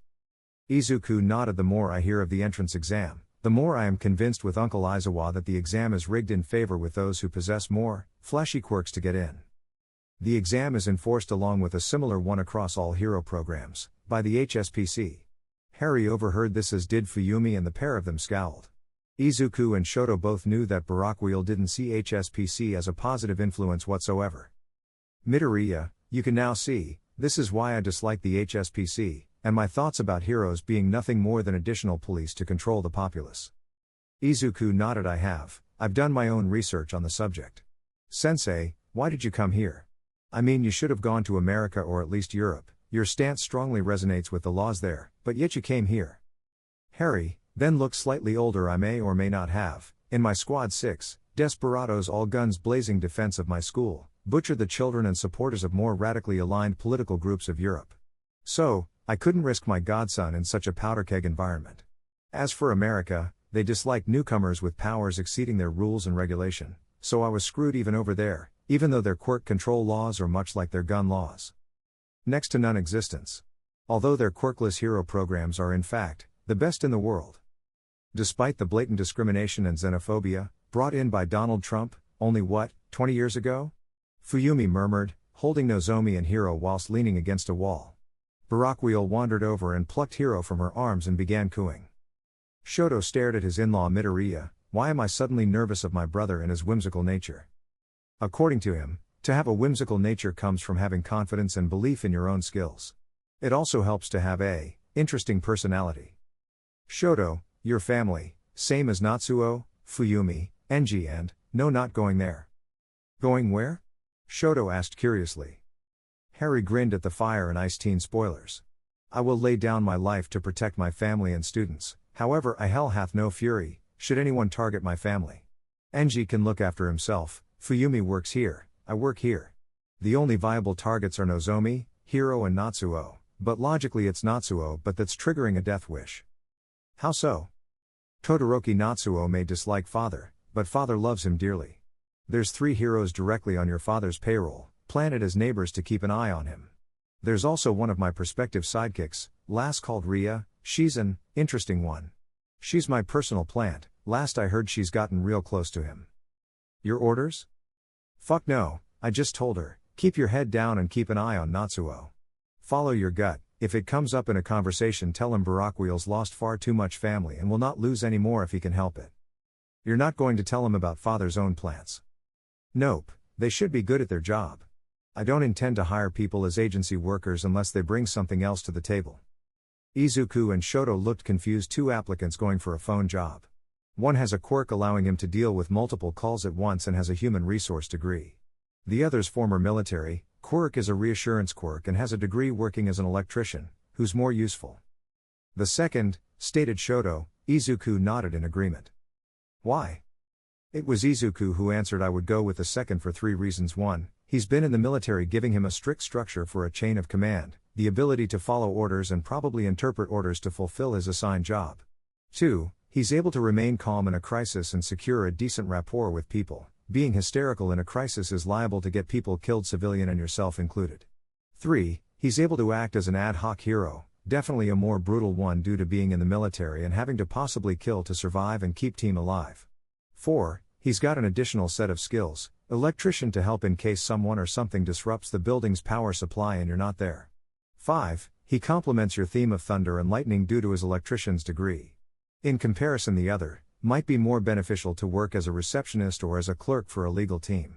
Izuku nodded. The more I hear of the entrance exam, the more I am convinced with Uncle Aizawa that the exam is rigged in favor with those who possess more flashy quirks to get in. The exam is enforced along with a similar one across all hero programs, by the HSPC. Harry overheard this, as did Fuyumi, and the pair of them scowled. Izuku and Shoto both knew that Barakuil didn't see HSPC as a positive influence whatsoever. Midoriya, you can now see, this is why I dislike the HSPC, and my thoughts about heroes being nothing more than additional police to control the populace. Izuku nodded. I've done my own research on the subject. Sensei, why did you come here? I mean, you should have gone to America or at least Europe. Your stance strongly resonates with the laws there, but yet you came here. Harry, then looked slightly older. I may or may not have, in my squad 6, desperados all guns blazing defense of my school, butchered the children and supporters of more radically aligned political groups of Europe. So, I couldn't risk my godson in such a powder keg environment. As for America, they dislike newcomers with powers exceeding their rules and regulation, so I was screwed even over there, even though their quirk control laws are much like their gun laws. Next to non-existence. Although their quirkless hero programs are in fact, the best in the world. Despite the blatant discrimination and xenophobia, brought in by Donald Trump, only 20 years ago? Fuyumi murmured, holding Nozomi and Hiro whilst leaning against a wall. Barakuil wandered over and plucked Hiro from her arms and began cooing. Shoto stared at his in-law Midoriya. Why am I suddenly nervous of my brother and his whimsical nature? According to him, to have a whimsical nature comes from having confidence and belief in your own skills. It also helps to have a interesting personality. Shoto, your family, same as Natsuo, Fuyumi, Enji and, no, not going there. Going where? Shoto asked curiously. Harry grinned at the fire and ice teen spoilers. I will lay down my life to protect my family and students, however hell hath no fury, should anyone target my family. Enji can look after himself, Fuyumi works here, I work here. The only viable targets are Nozomi, Hiro and Natsuo, but logically it's Natsuo but that's triggering a death wish. How so? Todoroki Natsuo may dislike father, but father loves him dearly. There's 3 heroes directly on your father's payroll, planted as neighbors to keep an eye on him. There's also one of my prospective sidekicks, last called Ria, she's an interesting one. She's my personal plant, last I heard she's gotten real close to him. Your orders? Fuck no, I just told her, keep your head down and keep an eye on Natsuo. Follow your gut, if it comes up in a conversation tell him Barakuil's lost far too much family and will not lose any more if he can help it. You're not going to tell him about father's own plants? Nope, they should be good at their job. I don't intend to hire people as agency workers unless they bring something else to the table. Izuku and Shoto looked confused. 2 applicants going for a phone job. One has a quirk allowing him to deal with multiple calls at once and has a human resource degree. The other's former military, quirk is a reassurance quirk and has a degree working as an electrician, who's more useful. The second, stated Shoto. Izuku nodded in agreement. Why? It was Izuku who answered. I would go with the second for 3 reasons. 1, he's been in the military, giving him a strict structure for a chain of command, the ability to follow orders and probably interpret orders to fulfill his assigned job. 2, he's able to remain calm in a crisis and secure a decent rapport with people. Being hysterical in a crisis is liable to get people killed, civilian and yourself included. 3, he's able to act as an ad hoc hero, definitely a more brutal one due to being in the military and having to possibly kill to survive and keep team alive. 4, he's got an additional set of skills, electrician, to help in case someone or something disrupts the building's power supply and you're not there. 5, he complements your theme of thunder and lightning due to his electrician's degree. In comparison, the other might be more beneficial to work as a receptionist or as a clerk for a legal team.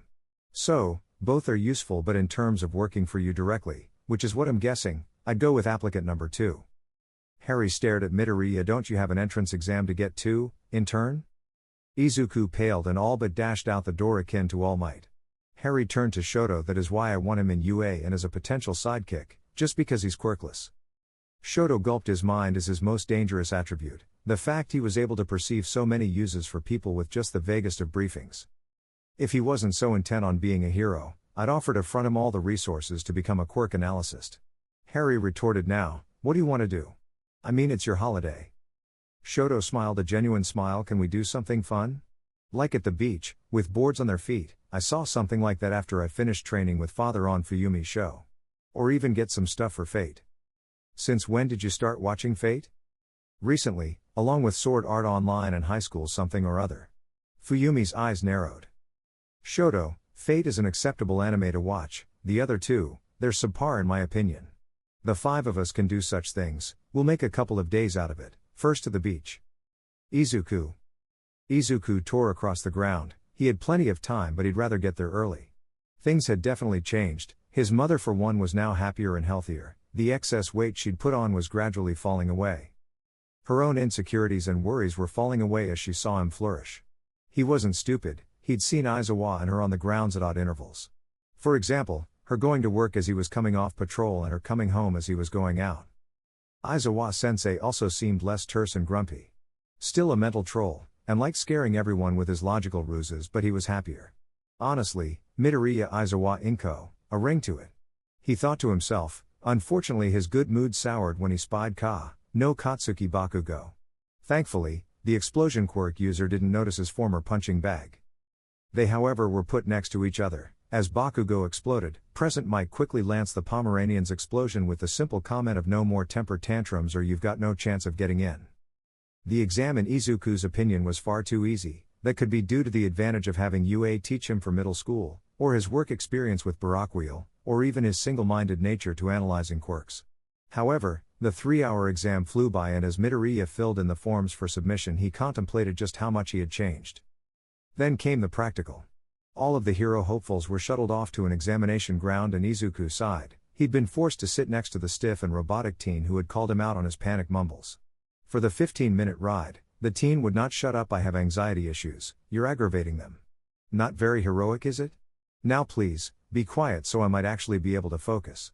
So, both are useful, but in terms of working for you directly, which is what I'm guessing, I'd go with applicant number 2. Harry stared at Midoriya. Don't you have an entrance exam to get to, intern? Izuku paled and all but dashed out the door akin to All Might. Harry turned to Shoto. That is why I want him in UA and as a potential sidekick, just because he's quirkless. Shoto gulped. His mind is his most dangerous attribute, the fact he was able to perceive so many uses for people with just the vaguest of briefings. If he wasn't so intent on being a hero, I'd offer to front him all the resources to become a quirk analyst. Harry retorted. Now, what do you want to do? I mean, it's your holiday. Shoto smiled a genuine smile. Can we do something fun? Like at the beach, with boards on their feet. I saw something like that after I finished training with father on Fuyumi's show. Or even get some stuff for Fate. Since when did you start watching Fate? Recently, along with Sword Art Online and High School something or other. Fuyumi's eyes narrowed. Shoto, Fate is an acceptable anime to watch, The other two, they're subpar in my opinion. The five of us can do such things, we'll make a couple of days out of it, first to the beach. Izuku. Izuku tore across the ground, he had plenty of time but he'd rather get there early. Things had definitely changed, his mother for one was now happier and healthier, the excess weight she'd put on was gradually falling away. Her own insecurities and worries were falling away as she saw him flourish. He wasn't stupid, he'd seen Aizawa and her on the grounds at odd intervals. For example, her going to work as he was coming off patrol and her coming home as he was going out. Aizawa-sensei also seemed less terse and grumpy. Still a mental troll, and liked scaring everyone with his logical ruses, but he was happier. Honestly, Midoriya Aizawa Inko, a ring to it. He thought to himself, unfortunately his good mood soured when he spied no Katsuki Bakugo. Thankfully, the explosion quirk user didn't notice his former punching bag. They however were put next to each other. As Bakugo exploded, Present Mike quickly lanced the Pomeranian's explosion with the simple comment of no more temper tantrums or you've got no chance of getting in. The exam in Izuku's opinion was far too easy, that could be due to the advantage of having UA teach him for middle school, or his work experience with Barakwheel, or even his single-minded nature to analyzing quirks. However, the 3-hour exam flew by and as Midoriya filled in the forms for submission he contemplated just how much he had changed. Then came the practical. All of the hero hopefuls were shuttled off to an examination ground and Izuku sighed. He'd been forced to sit next to the stiff and robotic teen who had called him out on his panic mumbles. For the 15-minute ride, the teen would not shut up. I have anxiety issues, you're aggravating them. Not very heroic, is it? Now please, be quiet so I might actually be able to focus.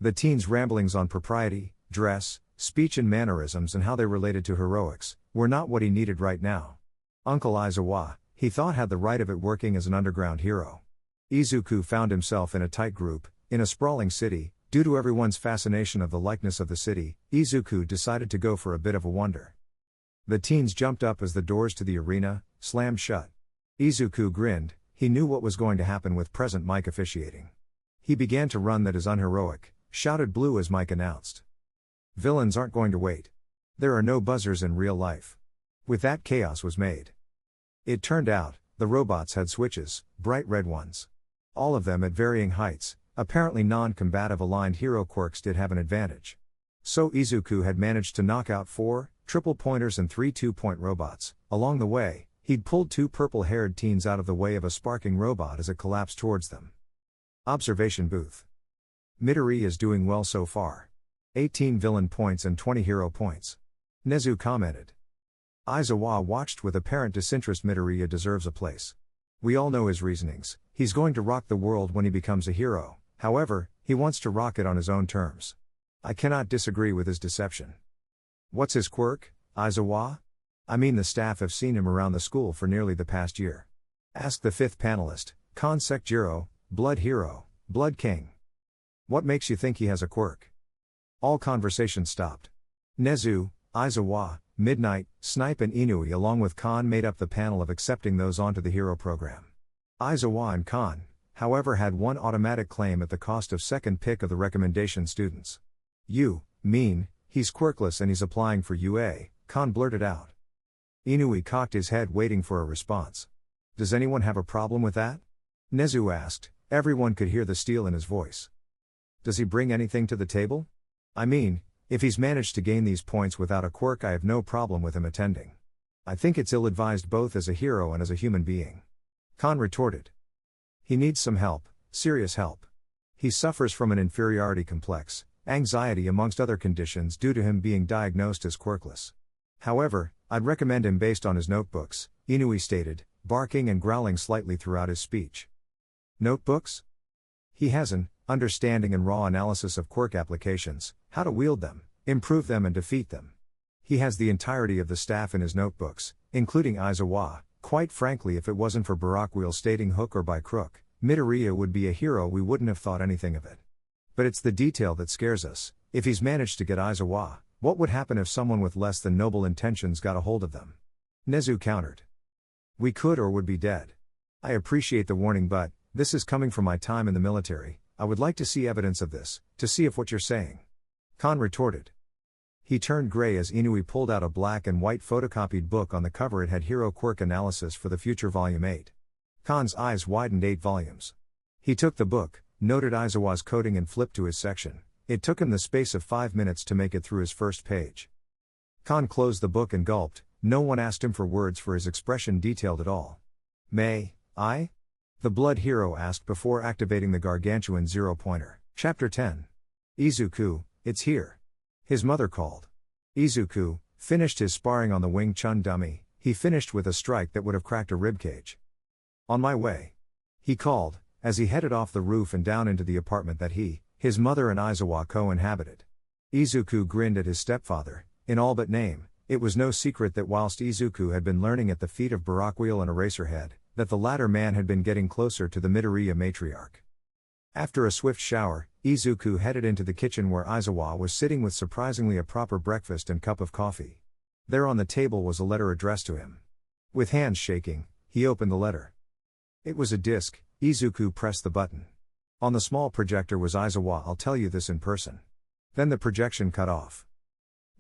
The teen's ramblings on propriety, dress, speech and mannerisms and how they related to heroics, were not what he needed right now. Uncle Aizawa, he thought had the right of it working as an underground hero. Izuku found himself in a tight group, in a sprawling city. Due to everyone's fascination of the likeness of the city, Izuku decided to go for a bit of a wander. The teens jumped up as the doors to the arena slammed shut. Izuku grinned, he knew what was going to happen with Present Mike officiating. He began to run. That is unheroic, shouted Blue as Mike announced. Villains aren't going to wait. There are no buzzers in real life. With that, chaos was made. It turned out, the robots had switches, bright red ones. All of them at varying heights, apparently non-combative. Aligned hero quirks did have an advantage. So Izuku had managed to knock out 4 triple pointers and 3 2-point robots. Along the way, he'd pulled 2 purple-haired teens out of the way of a sparking robot as it collapsed towards them. Observation booth. Midori is doing well so far. 18 villain points and 20 hero points. Nezu commented. Aizawa watched with apparent disinterest. Midoriya deserves a place. We all know his reasonings, he's going to rock the world when he becomes a hero, however, he wants to rock it on his own terms. I cannot disagree with his deception. What's his quirk, Aizawa? I mean the staff have seen him around the school for nearly the past year. Asked the 5th panelist, Kansek Jiro, Blood Hero, Blood King. What makes you think he has a quirk? All conversation stopped. Nezu, Aizawa, Midnight, Snipe and Inui along with Khan made up the panel of accepting those onto the hero program. Aizawa and Khan, however, had one automatic claim at the cost of second pick of the recommendation students. You mean, he's quirkless and he's applying for UA, Khan blurted out. Inui cocked his head waiting for a response. Does anyone have a problem with that? Nezu asked, everyone could hear the steel in his voice. Does he bring anything to the table? I mean, if he's managed to gain these points without a quirk, I have no problem with him attending. I think it's ill-advised both as a hero and as a human being. Khan retorted. He needs some help, serious help. He suffers from an inferiority complex, anxiety amongst other conditions due to him being diagnosed as quirkless. However, I'd recommend him based on his notebooks, Inui stated, barking and growling slightly throughout his speech. Notebooks? He has an understanding and raw analysis of quirk applications, how to wield them, improve them and defeat them. He has the entirety of the staff in his notebooks, including Aizawa. Quite frankly, if it wasn't for Barakwheel stating hook or by crook, Midoriya would be a hero, we wouldn't have thought anything of it. But it's the detail that scares us. If he's managed to get Aizawa, what would happen if someone with less than noble intentions got a hold of them? Nezu countered. We could or would be dead. I appreciate the warning, but this is coming from my time in the military. I would like to see evidence of this, to see if what you're saying. Khan retorted. He turned gray as Inui pulled out a black and white photocopied book. On the cover it had Hero Quirk Analysis for the Future Volume 8. Khan's eyes widened. 8 volumes. He took the book, noted Aizawa's coding and flipped to his section. It took him the space of 5 minutes to make it through his first page. Khan closed the book and gulped. No one asked him for words for his expression detailed at all. May I? The blood hero asked before activating the gargantuan zero-pointer. Chapter 10. Izuku, it's here. His mother called. Izuku finished his sparring on the Wing Chun dummy. He finished with a strike that would have cracked a ribcage. On my way. He called, as he headed off the roof and down into the apartment that he, his mother and Aizawa co-inhabited. Izuku grinned at his stepfather. In all but name, it was no secret that whilst Izuku had been learning at the feet of Barakwheel and Eraserhead, that the latter man had been getting closer to the Midoriya matriarch. After a swift shower, Izuku headed into the kitchen where Aizawa was sitting with surprisingly a proper breakfast and cup of coffee. There on the table was a letter addressed to him. With hands shaking, he opened the letter. It was a disc. Izuku pressed the button. On the small projector was Aizawa. I'll tell you this in person. Then the projection cut off.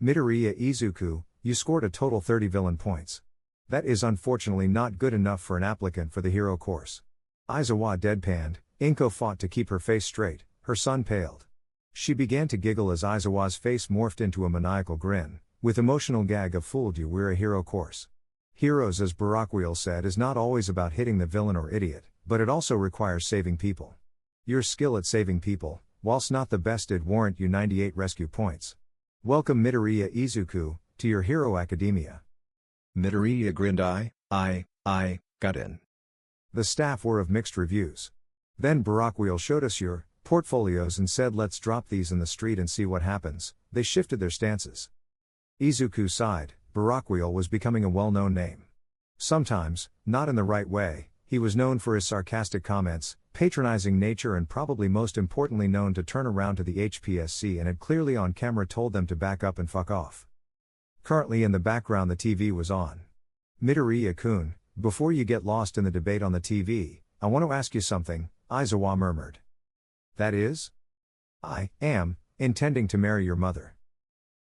Midoriya Izuku, you scored a total 30 villain points. That is unfortunately not good enough for an applicant for the hero course. Aizawa deadpanned. Inko fought to keep her face straight. Her son paled. She began to giggle as Aizawa's face morphed into a maniacal grin, with emotional gag of fooled you, we're a hero course. Heroes, as Barakwheel said, is not always about hitting the villain or idiot, but it also requires saving people. Your skill at saving people, whilst not the best, did warrant you 98 rescue points. Welcome Midoriya Izuku, to your hero academia. Midoriya grinned. I got in. The staff were of mixed reviews. Then Barakwheel showed us your portfolios and said let's drop these in the street and see what happens. They shifted their stances. Izuku sighed. Barakwheel was becoming a well-known name. Sometimes, not in the right way, he was known for his sarcastic comments, patronizing nature, and probably most importantly known to turn around to the HPSC and had clearly on camera told them to back up and fuck off. Currently in the background the TV was on. Midoriya-kun, before you get lost in the debate on the TV, I want to ask you something, Aizawa murmured. That is? I am intending to marry your mother.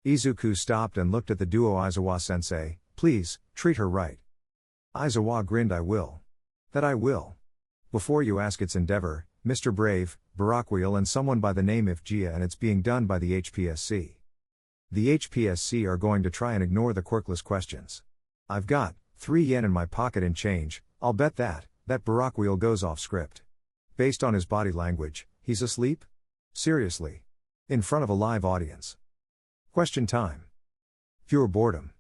Izuku stopped and looked at the duo. Aizawa-sensei, please, treat her right. Aizawa grinned. I will. That I will. Before you ask, it's Endeavor, Mr. Brave, Barakwheel and someone by the name of Gia, and it's being done by the HPSC. The HPSC are going to try and ignore the quirkless questions. I've got 3 yen in my pocket in change. I'll bet that Barakwheel goes off script. Based on his body language, he's asleep? Seriously. In front of a live audience. Question time. Pure boredom.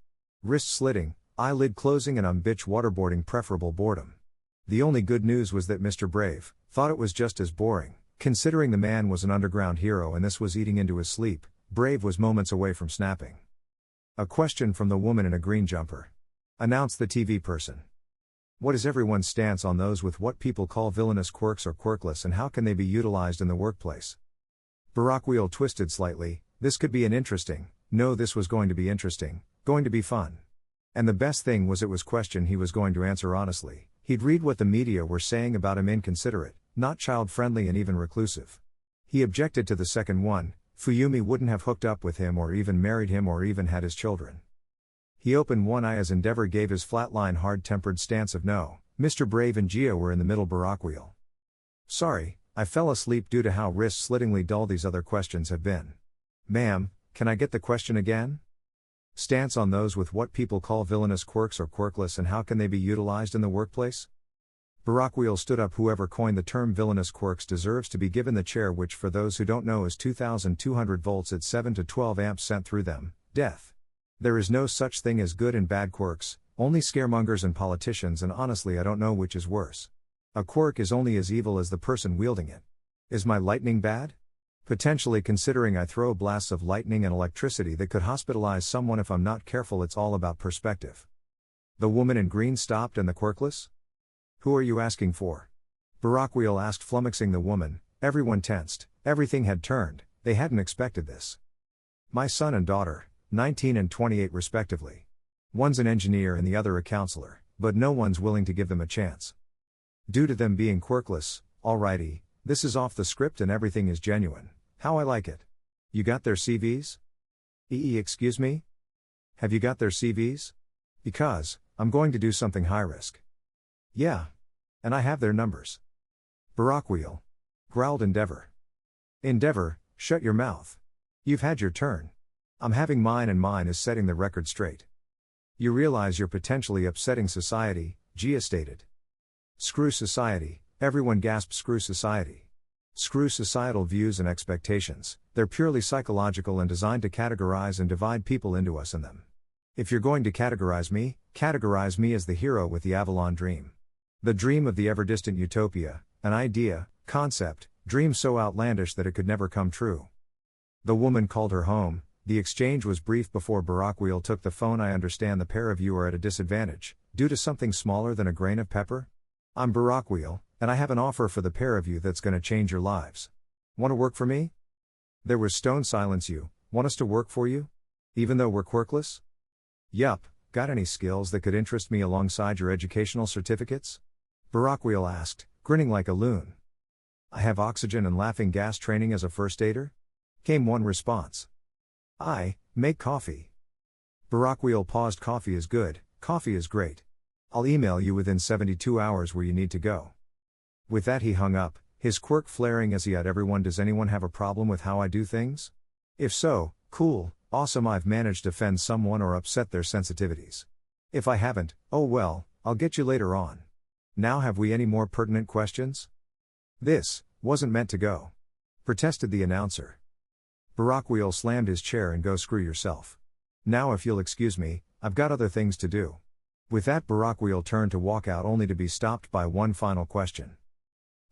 Wrist slitting, eyelid closing and bitch waterboarding, preferable boredom. The only good news was that Mr. Brave thought it was just as boring, considering the man was an underground hero and this was eating into his sleep. Brave was moments away from snapping. A question from the woman in a green jumper. Announced the TV person. What is everyone's stance on those with what people call villainous quirks or quirkless, and how can they be utilized in the workplace? Barakwheel twisted slightly. This could be an interesting, no, this was going to be interesting, going to be fun. And the best thing was it was question he was going to answer honestly. He'd read what the media were saying about him: inconsiderate, not child-friendly and even reclusive. He objected to the second one. Fuyumi wouldn't have hooked up with him or even married him or even had his children. He opened one eye as Endeavor gave his flatline hard-tempered stance of no. Mr. Brave and Gio were in the middle. Barakwheel. Sorry, I fell asleep due to how wrist-slittingly dull these other questions have been. Ma'am, can I get the question again? Stance on those with what people call villainous quirks or quirkless, and how can they be utilized in the workplace? Barakwheel stood up. Whoever coined the term villainous quirks deserves to be given the chair, which for those who don't know is 2,200 volts at 7 to 12 amps sent through them. Death. There is no such thing as good and bad quirks, only scaremongers and politicians, and honestly I don't know which is worse. A quirk is only as evil as the person wielding it. Is my lightning bad? Potentially, considering I throw blasts of lightning and electricity that could hospitalize someone if I'm not careful. It's all about perspective. The woman in green stopped. And the quirkless? Who are you asking for? Barakwheel asked, flummoxing the woman. Everyone tensed. Everything had turned. They hadn't expected this. My son and daughter, 19 and 28 respectively. One's an engineer and the other a counselor, but no one's willing to give them a chance. Due to them being quirkless. Alrighty, this is off the script and everything is genuine. How I like it. You got their CVs? Excuse me? Have you got their CVs? Because I'm going to do something high risk. Yeah. And I have their numbers. Barakwheel. growled Endeavor. Endeavor, shut your mouth. You've had your turn. I'm having mine and mine is setting the record straight. You realize you're potentially upsetting society, Gia stated. Screw society, everyone gasped screw society. Screw societal views and expectations, they're purely psychological and designed to categorize and divide people into us and them. If you're going to categorize me as the hero with the Avalon dream. The dream of the ever-distant utopia, an idea, concept, dream so outlandish that it could never come true. The woman called her home. The exchange was brief before Barakwheel took the phone. I understand the pair of you are at a disadvantage, due to something smaller than a grain of pepper? I'm Barakwheel, and I have an offer for the pair of you that's gonna change your lives. Want to work for me? There was stone silence. You want us to work for you? Even though we're quirkless? Yup, got any skills that could interest me alongside your educational certificates? Barakwheel asked, grinning like a loon. I have oxygen and laughing gas training as a first aider? Came one response. I make coffee. Barakwheel paused. Coffee is good, coffee is great. I'll email you within 72 hours where you need to go. With that he hung up, his quirk flaring as he had everyone. Does anyone have a problem with how I do things? If so, cool, awesome, I've managed to offend someone or upset their sensitivities. If I haven't, oh well, I'll get you later on. Now have we any more pertinent questions? This wasn't meant to go, protested the announcer. Barakwheel slammed his chair and go screw yourself. Now if you'll excuse me, I've got other things to do. With that Barakwheel turned to walk out only to be stopped by one final question.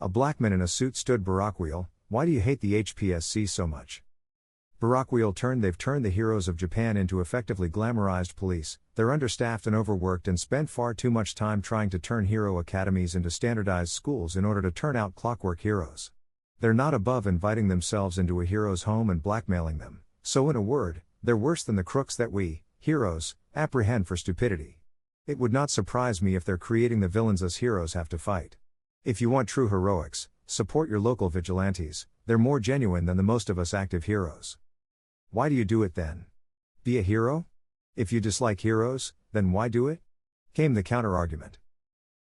A black man in a suit stood. Barakwheel, why do you hate the HPSC so much? Barakwheel turned. They've turned the heroes of Japan into effectively glamorized police. They're understaffed and overworked and spend far too much time trying to turn hero academies into standardized schools in order to turn out clockwork heroes. They're not above inviting themselves into a hero's home and blackmailing them, so in a word, they're worse than the crooks that we, heroes, apprehend for stupidity. It would not surprise me if they're creating the villains us heroes have to fight. If you want true heroics, support your local vigilantes, they're more genuine than the most of us active heroes. Why do you do it then? Be a hero? If you dislike heroes, then why do it? Came the counter-argument.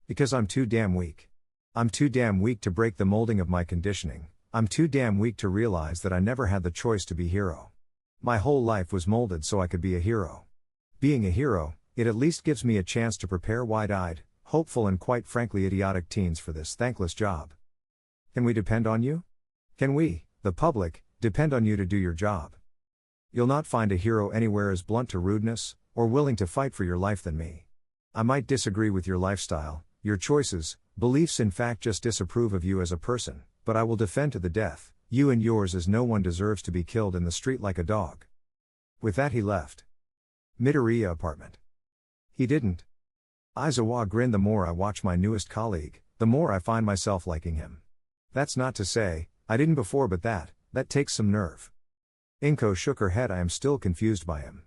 Because I'm too damn weak. I'm too damn weak to break the molding of my conditioning. I'm too damn weak to realize that I never had the choice to be hero. My whole life was molded so I could be a hero. Being a hero, it at least gives me a chance to prepare wide-eyed, hopeful and quite frankly idiotic teens for this thankless job. Can we depend on you? Can we, the public, depend on you to do your job? You'll not find a hero anywhere as blunt to rudeness, or willing to fight for your life than me. I might disagree with your lifestyle, your choices, beliefs, in fact just disapprove of you as a person, but I will defend to the death, you and yours, as no one deserves to be killed in the street like a dog. With that he left. Midoriya apartment. He didn't. Aizawa grinned. The more I watch my newest colleague, the more I find myself liking him. That's not to say, I didn't before, but that takes some nerve. Inko shook her head. I am still confused by him.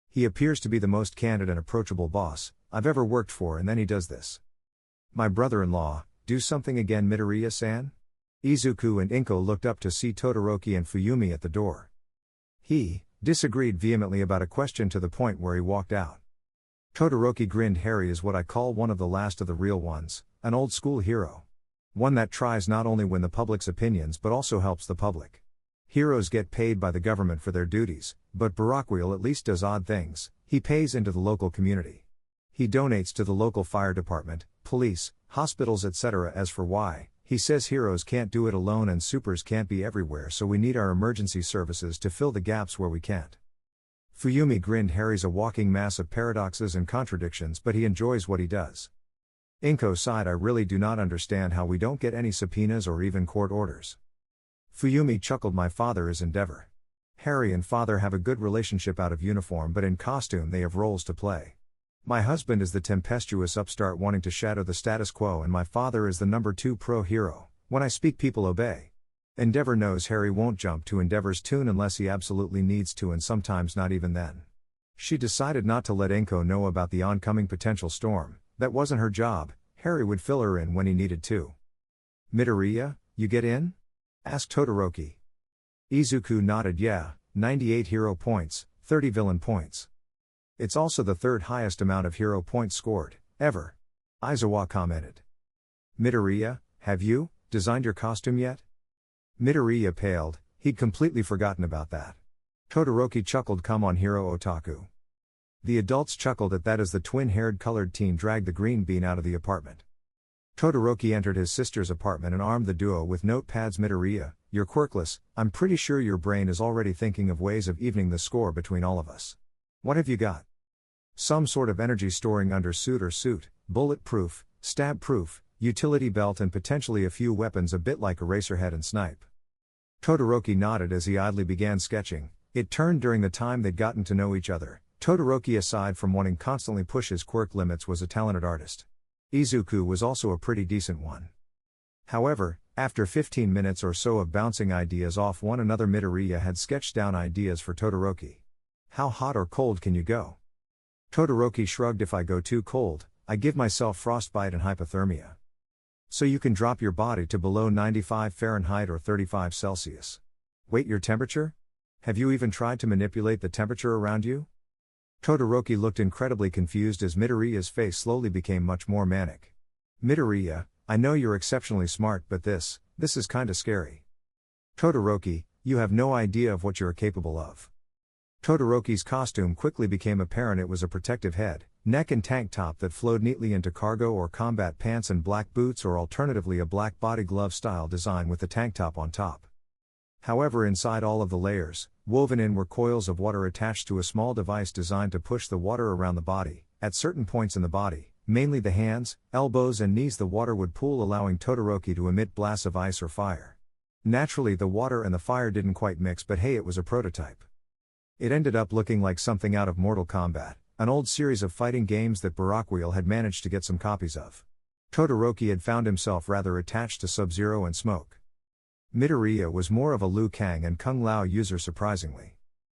He appears to be the most candid and approachable boss I've ever worked for, and then he does this. My brother-in-law, do something again, Midoriya-san? Izuku and Inko looked up to see Todoroki and Fuyumi at the door. He disagreed vehemently about a question to the point where he walked out. Todoroki grinned. Harry is what I call one of the last of the real ones, an old-school hero. One that tries not only win the public's opinions but also helps the public. Heroes get paid by the government for their duties, but Barakwheel at least does odd things. He pays into the local community. He donates to the local fire department, police, hospitals, etc. As for why, he says heroes can't do it alone and supers can't be everywhere, so we need our emergency services to fill the gaps where we can't. Fuyumi grinned. Harry's a walking mass of paradoxes and contradictions, but he enjoys what he does. Inko sighed. I really do not understand how we don't get any subpoenas or even court orders. Fuyumi chuckled. My father is Endeavor. Harry and father have a good relationship out of uniform, but in costume they have roles to play. My husband is the tempestuous upstart wanting to shatter the status quo, and my father is the number 2 pro hero. When I speak, people obey. Endeavor knows Harry won't jump to Endeavor's tune unless he absolutely needs to, and sometimes not even then. She decided not to let Inko know about the oncoming potential storm. That wasn't her job. Harry would fill her in when he needed to. Midoriya, you get in? Asked Todoroki. Izuku nodded. Yeah, 98 hero points, 30 villain points. It's also the 3rd highest amount of hero points scored, ever. Aizawa commented. Midoriya, have you designed your costume yet? Midoriya paled, he'd completely forgotten about that. Todoroki chuckled, "Come on, hero otaku." The adults chuckled at that as the twin-haired colored teen dragged the green bean out of the apartment. Todoroki entered his sister's apartment and armed the duo with notepads. "Midoriya, you're quirkless, I'm pretty sure your brain is already thinking of ways of evening the score between all of us. What have you got? Some sort of energy storing undersuit or suit, bulletproof, stab-proof, utility belt and potentially a few weapons a bit like Eraserhead and Snipe." Todoroki nodded as he idly began sketching. It turned during the time they'd gotten to know each other. Todoroki, aside from wanting constantly push his quirk limits, was a talented artist. Izuku was also a pretty decent one. However, after 15 minutes or so of bouncing ideas off one another, Midoriya had sketched down ideas for Todoroki. "How hot or cold can you go?" Todoroki shrugged. "If I go too cold, I give myself frostbite and hypothermia." "So you can drop your body to below 95 Fahrenheit or 35 Celsius. Wait, your temperature? Have you even tried to manipulate the temperature around you?" Todoroki looked incredibly confused as Midoriya's face slowly became much more manic. "Midoriya, I know you're exceptionally smart, but this is kinda scary." "Todoroki, you have no idea of what you're capable of." Todoroki's costume quickly became apparent. It was a protective head, neck and tank top that flowed neatly into cargo or combat pants and black boots, or alternatively a black body glove style design with the tank top on top. However, inside all of the layers, woven in, were coils of water attached to a small device designed to push the water around the body. At certain points in the body, mainly the hands, elbows and knees, the water would pool, allowing Todoroki to emit blasts of ice or fire. Naturally, the water and the fire didn't quite mix, but hey, it was a prototype. It ended up looking like something out of Mortal Kombat, an old series of fighting games that Barakwheel had managed to get some copies of. Todoroki had found himself rather attached to Sub-Zero and Smoke. Midoriya was more of a Liu Kang and Kung Lao user, surprisingly.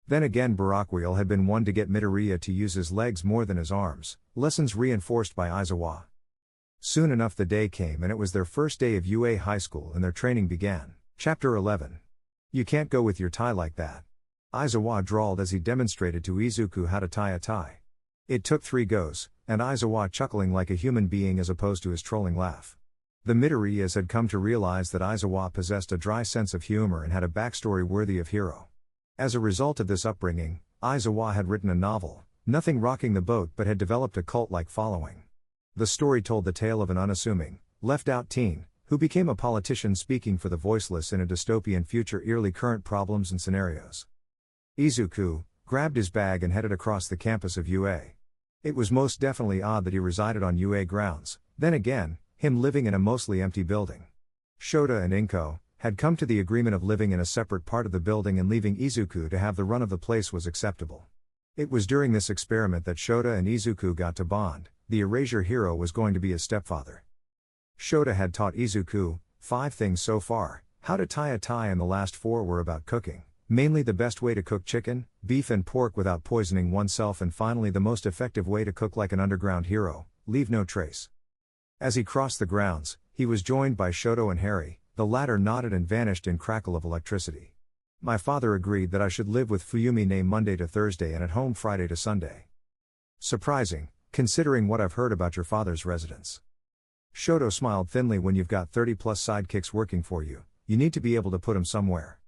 Then again, Barakwheel had been one to get Midoriya to use his legs more than his arms, lessons reinforced by Aizawa. Soon enough the day came, and it was their first day of UA High School and their training began. Chapter 11. "You can't go with your tie like that," Aizawa drawled as he demonstrated to Izuku how to tie a tie. It took 3 goes, and Aizawa chuckling like a human being as opposed to his trolling laugh. The Midoriyas had come to realize that Aizawa possessed a dry sense of humor and had a backstory worthy of hero. As a result of this upbringing, Aizawa had written a novel, Nothing Rocking the Boat, but had developed a cult-like following. The story told the tale of an unassuming, left-out teen, who became a politician speaking for the voiceless in a dystopian future, eerily current problems and scenarios. Izuku grabbed his bag and headed across the campus of UA. It was most definitely odd that he resided on UA grounds, then again, him living in a mostly empty building. Shota and Inko had come to the agreement of living in a separate part of the building, and leaving Izuku to have the run of the place was acceptable. It was during this experiment that Shota and Izuku got to bond. The Erasure hero was going to be his stepfather. Shota had taught Izuku 5 things so far: how to tie a tie, and the last 4 were about cooking, mainly the best way to cook chicken, beef and pork without poisoning oneself, and finally the most effective way to cook like an underground hero, leave no trace. As he crossed the grounds, he was joined by Shoto and Harry. The latter nodded and vanished in crackle of electricity. "My father agreed that I should live with Fuyumi name Monday to Thursday and at home Friday to Sunday." "Surprising, considering what I've heard about your father's residence." Shoto smiled thinly. "When you've got 30+ sidekicks working for you, you need to be able to put them somewhere."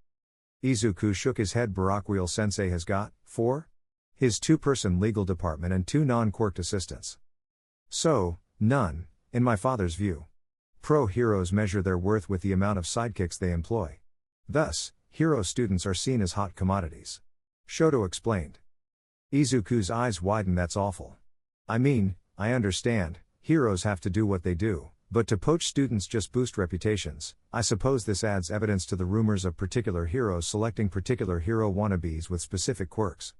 Izuku shook his head. "Barakwheel sensei has got 4? His 2-person legal department and 2 non-quirked assistants. So, none, in my father's view. Pro heroes measure their worth with the amount of sidekicks they employ. Thus, hero students are seen as hot commodities." Shoto explained. Izuku's eyes widened. "That's awful. I mean, I understand, heroes have to do what they do, but to poach students just boost reputations. I suppose this adds evidence to the rumors of particular heroes selecting particular hero wannabes with specific quirks.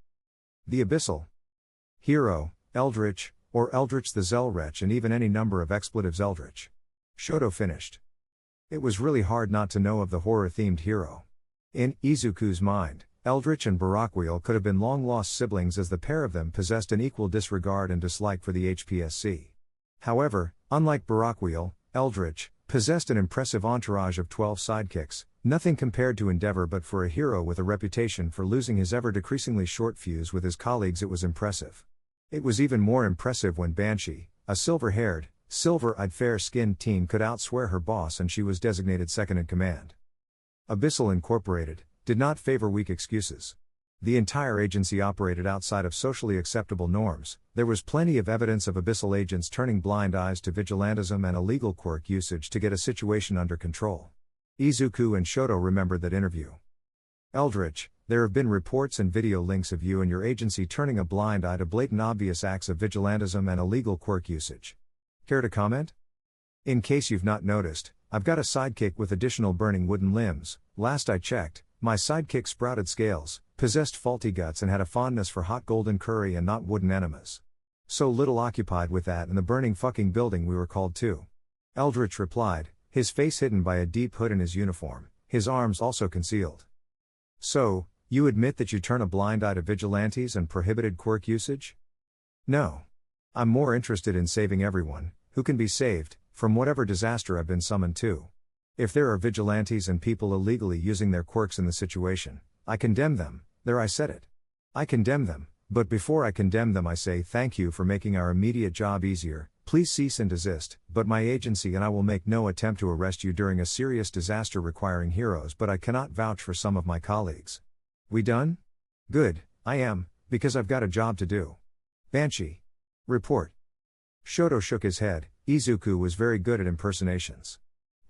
The Abyssal Hero, Eldritch, or Eldritch the Zelrech, and even any number of expletives Eldritch." Shoto finished. It was really hard not to know of the horror-themed hero. In Izuku's mind, Eldritch and Barakwheel could have been long-lost siblings, as the pair of them possessed an equal disregard and dislike for the HPSC. However, unlike Barakwheel, Eldritch possessed an impressive entourage of 12 sidekicks, nothing compared to Endeavor, but for a hero with a reputation for losing his ever-decreasingly short fuse with his colleagues it was impressive. It was even more impressive when Banshee, a silver-haired, silver-eyed fair-skinned teen, could outswear her boss and she was designated second in command. Abyssal Incorporated did not favor weak excuses. The entire agency operated outside of socially acceptable norms. There was plenty of evidence of Abyssal agents turning blind eyes to vigilantism and illegal quirk usage to get a situation under control. Izuku and Shoto remembered that interview. Eldritch, there have been reports and video links of you and your agency turning a blind eye to blatant obvious acts of vigilantism and illegal quirk usage. Care to comment? In case you've not noticed, I've got a sidekick with additional burning wooden limbs. Last I checked, my sidekick sprouted scales, possessed faulty guts and had a fondness for hot golden curry and not wooden enemas. So little occupied with that and the burning fucking building we were called to. Eldritch replied, his face hidden by a deep hood in his uniform, his arms also concealed. So, you admit that you turn a blind eye to vigilantes and prohibited quirk usage? No. I'm more interested in saving everyone, who can be saved, from whatever disaster I've been summoned to. If there are vigilantes and people illegally using their quirks in the situation, I condemn them. There, I said it. I condemn them, but before I condemn them I say thank you for making our immediate job easier. Please cease and desist, but my agency and I will make no attempt to arrest you during a serious disaster requiring heroes, but I cannot vouch for some of my colleagues. We done? Good, I am, because I've got a job to do. Banshee. Report. Shoto shook his head. Izuku was very good at impersonations.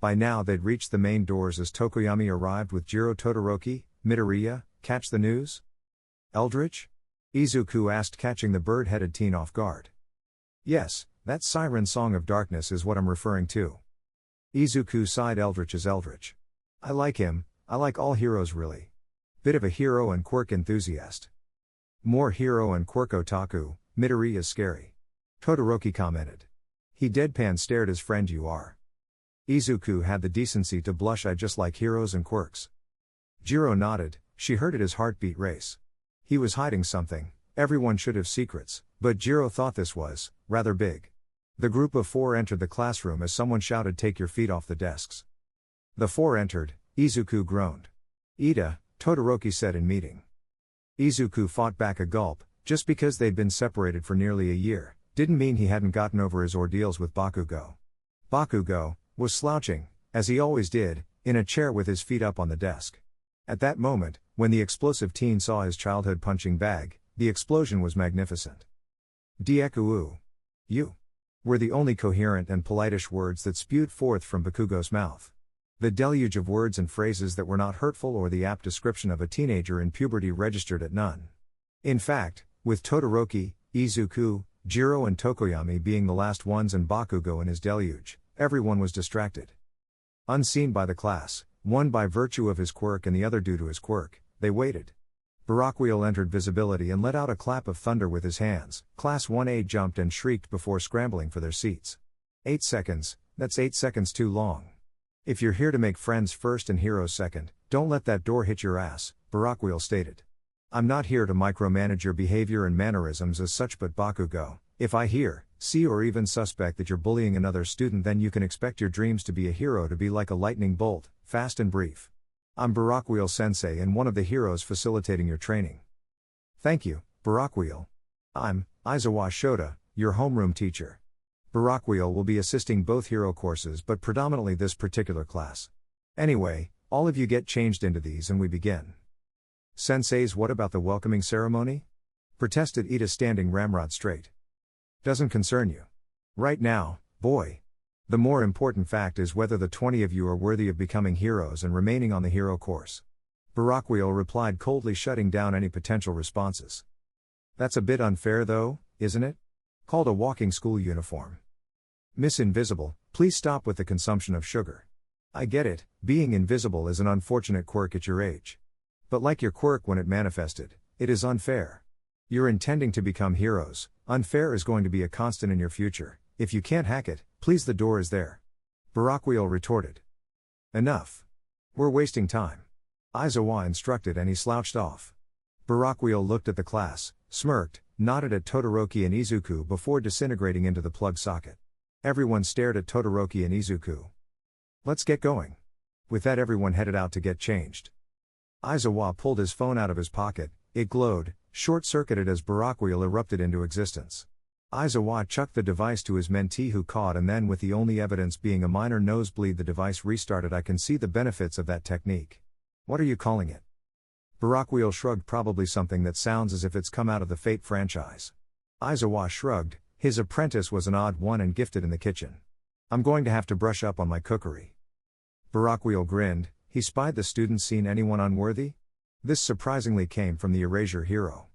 By now they'd reached the main doors as Tokoyami arrived with Jiro Todoroki. Midoriya, catch the news? Eldritch? Izuku asked, catching the bird-headed teen off guard. Yes, that siren song of darkness is what I'm referring to. Izuku sighed. Eldritch is Eldritch. I like him, I like all heroes really. Bit of a hero and quirk enthusiast. More hero and quirk otaku. Midoriya is scary. Todoroki commented. He deadpan stared his friend. You are. Izuku had the decency to blush. I just like heroes and quirks. Jiro nodded. She heard it, his heartbeat race. He was hiding something. Everyone should have secrets, but Jiro thought this was rather big. The group of four entered the classroom as someone shouted, take your feet off the desks. The four entered. Izuku groaned. Ida, Todoroki said in meeting. Izuku fought back a gulp. Just because they'd been separated for nearly a year, didn't mean he hadn't gotten over his ordeals with Bakugo. Bakugo was slouching, as he always did, in a chair with his feet up on the desk. At that moment, when the explosive teen saw his childhood punching bag, the explosion was magnificent. Deku, you were the only coherent and polite-ish words that spewed forth from Bakugo's mouth. The deluge of words and phrases that were not hurtful or the apt description of a teenager in puberty registered at none. In fact, with Todoroki, Izuku, Jiro and Tokoyami being the last ones and Bakugo in his deluge, everyone was distracted. Unseen by the class, one by virtue of his quirk and the other due to his quirk, they waited. Baraquiel entered visibility and let out a clap of thunder with his hands. Class 1A jumped and shrieked before scrambling for their seats. 8 seconds, that's 8 seconds too long. If you're here to make friends first and heroes second, don't let that door hit your ass, Baraquiel stated. I'm not here to micromanage your behavior and mannerisms as such, but Bakugo, if I hear, see or even suspect that you're bullying another student, then you can expect your dreams to be a hero to be like a lightning bolt, fast and brief. I'm Baraquiel Sensei and one of the heroes facilitating your training. Thank you, Baraquiel. I'm Aizawa Shota, your homeroom teacher. Baraquiel will be assisting both hero courses but predominantly this particular class. Anyway, all of you get changed into these and we begin. Senseis, what about the welcoming ceremony? Protested Ida, standing ramrod straight. Doesn't concern you. Right now, boy. The more important fact is whether the 20 of you are worthy of becoming heroes and remaining on the hero course. Baraquiel replied coldly, shutting down any potential responses. That's a bit unfair though, isn't it? Called a walking school uniform. Miss Invisible, please stop with the consumption of sugar. I get it, being invisible is an unfortunate quirk at your age. But like your quirk when it manifested, it is unfair. You're intending to become heroes, unfair is going to be a constant in your future. If you can't hack it, please, the door is there. Baraquiel retorted. Enough. We're wasting time. Aizawa instructed and he slouched off. Baraquiel looked at the class, smirked, nodded at Todoroki and Izuku before disintegrating into the plug socket. Everyone stared at Todoroki and Izuku. Let's get going. With that, everyone headed out to get changed. Aizawa pulled his phone out of his pocket. It glowed, short-circuited as Baraquiel erupted into existence. Aizawa chucked the device to his mentee, who caught, and then, with the only evidence being a minor nosebleed, the device restarted. I can see the benefits of that technique. What are you calling it? Barakwheel shrugged, probably something that sounds as if it's come out of the Fate franchise. Aizawa shrugged, his apprentice was an odd one and gifted in the kitchen. I'm going to have to brush up on my cookery. Barakwheel grinned, he spied the student. Seen anyone unworthy? This surprisingly came from the erasure hero.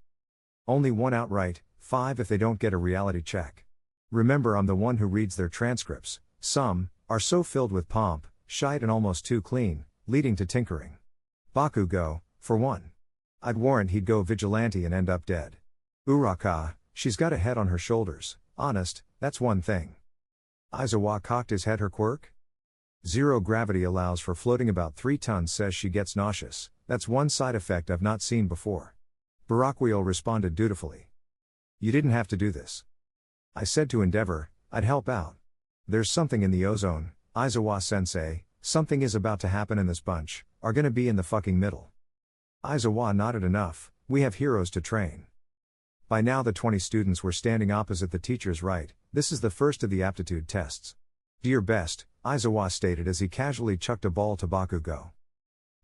Only one outright, 5 if they don't get a reality check. Remember, I'm the one who reads their transcripts. Some are so filled with pomp, shite and almost too clean, leading to tinkering. Bakugo, for one. I'd warrant he'd go vigilante and end up dead. Uraka, she's got a head on her shoulders, honest, that's one thing. Aizawa cocked his head. Her quirk? Zero gravity allows for floating about 3 tons. Says she gets nauseous, that's one side effect I've not seen before. Barakwheel responded dutifully. You didn't have to do this. I said to endeavor, I'd help out. There's something in the ozone, Aizawa-sensei, something is about to happen and this bunch are gonna be in the fucking middle. Aizawa nodded. Enough, we have heroes to train. By now the 20 students were standing opposite the teacher's right. This is the first of the aptitude tests. Do your best, Aizawa stated as he casually chucked a ball to Bakugo.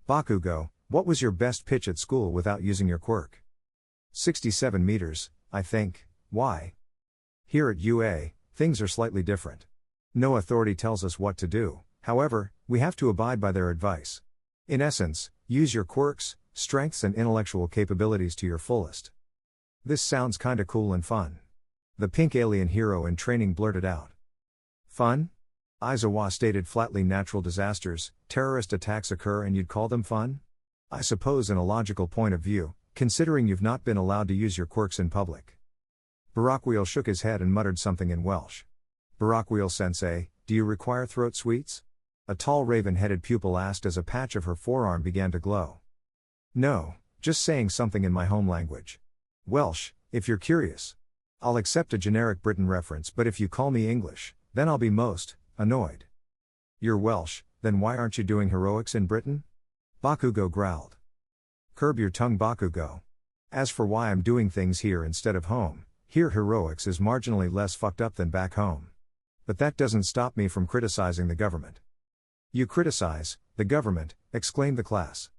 Bakugo, what was your best pitch at school without using your quirk? 67 meters, I think. Why? Here at UA, things are slightly different. No authority tells us what to do, however, we have to abide by their advice. In essence, use your quirks, strengths and intellectual capabilities to your fullest. This sounds kinda cool and fun. The pink alien hero in training blurted out. Fun? Aizawa stated flatly. Natural disasters, terrorist attacks occur and you'd call them fun? I suppose in a logical point of view, considering you've not been allowed to use your quirks in public. Barakwheel shook his head and muttered something in Welsh. Barakwheel-sensei, do you require throat sweets? A tall raven-headed pupil asked as a patch of her forearm began to glow. No, just saying something in my home language. Welsh, if you're curious. I'll accept a generic Britain reference, but if you call me English, then I'll be most annoyed. You're Welsh, then why aren't you doing heroics in Britain? Bakugo growled. Curb your tongue, Bakugo. As for why I'm doing things here instead of home, here heroics is marginally less fucked up than back home. But that doesn't stop me from criticizing the government. You criticize the government, exclaimed the class.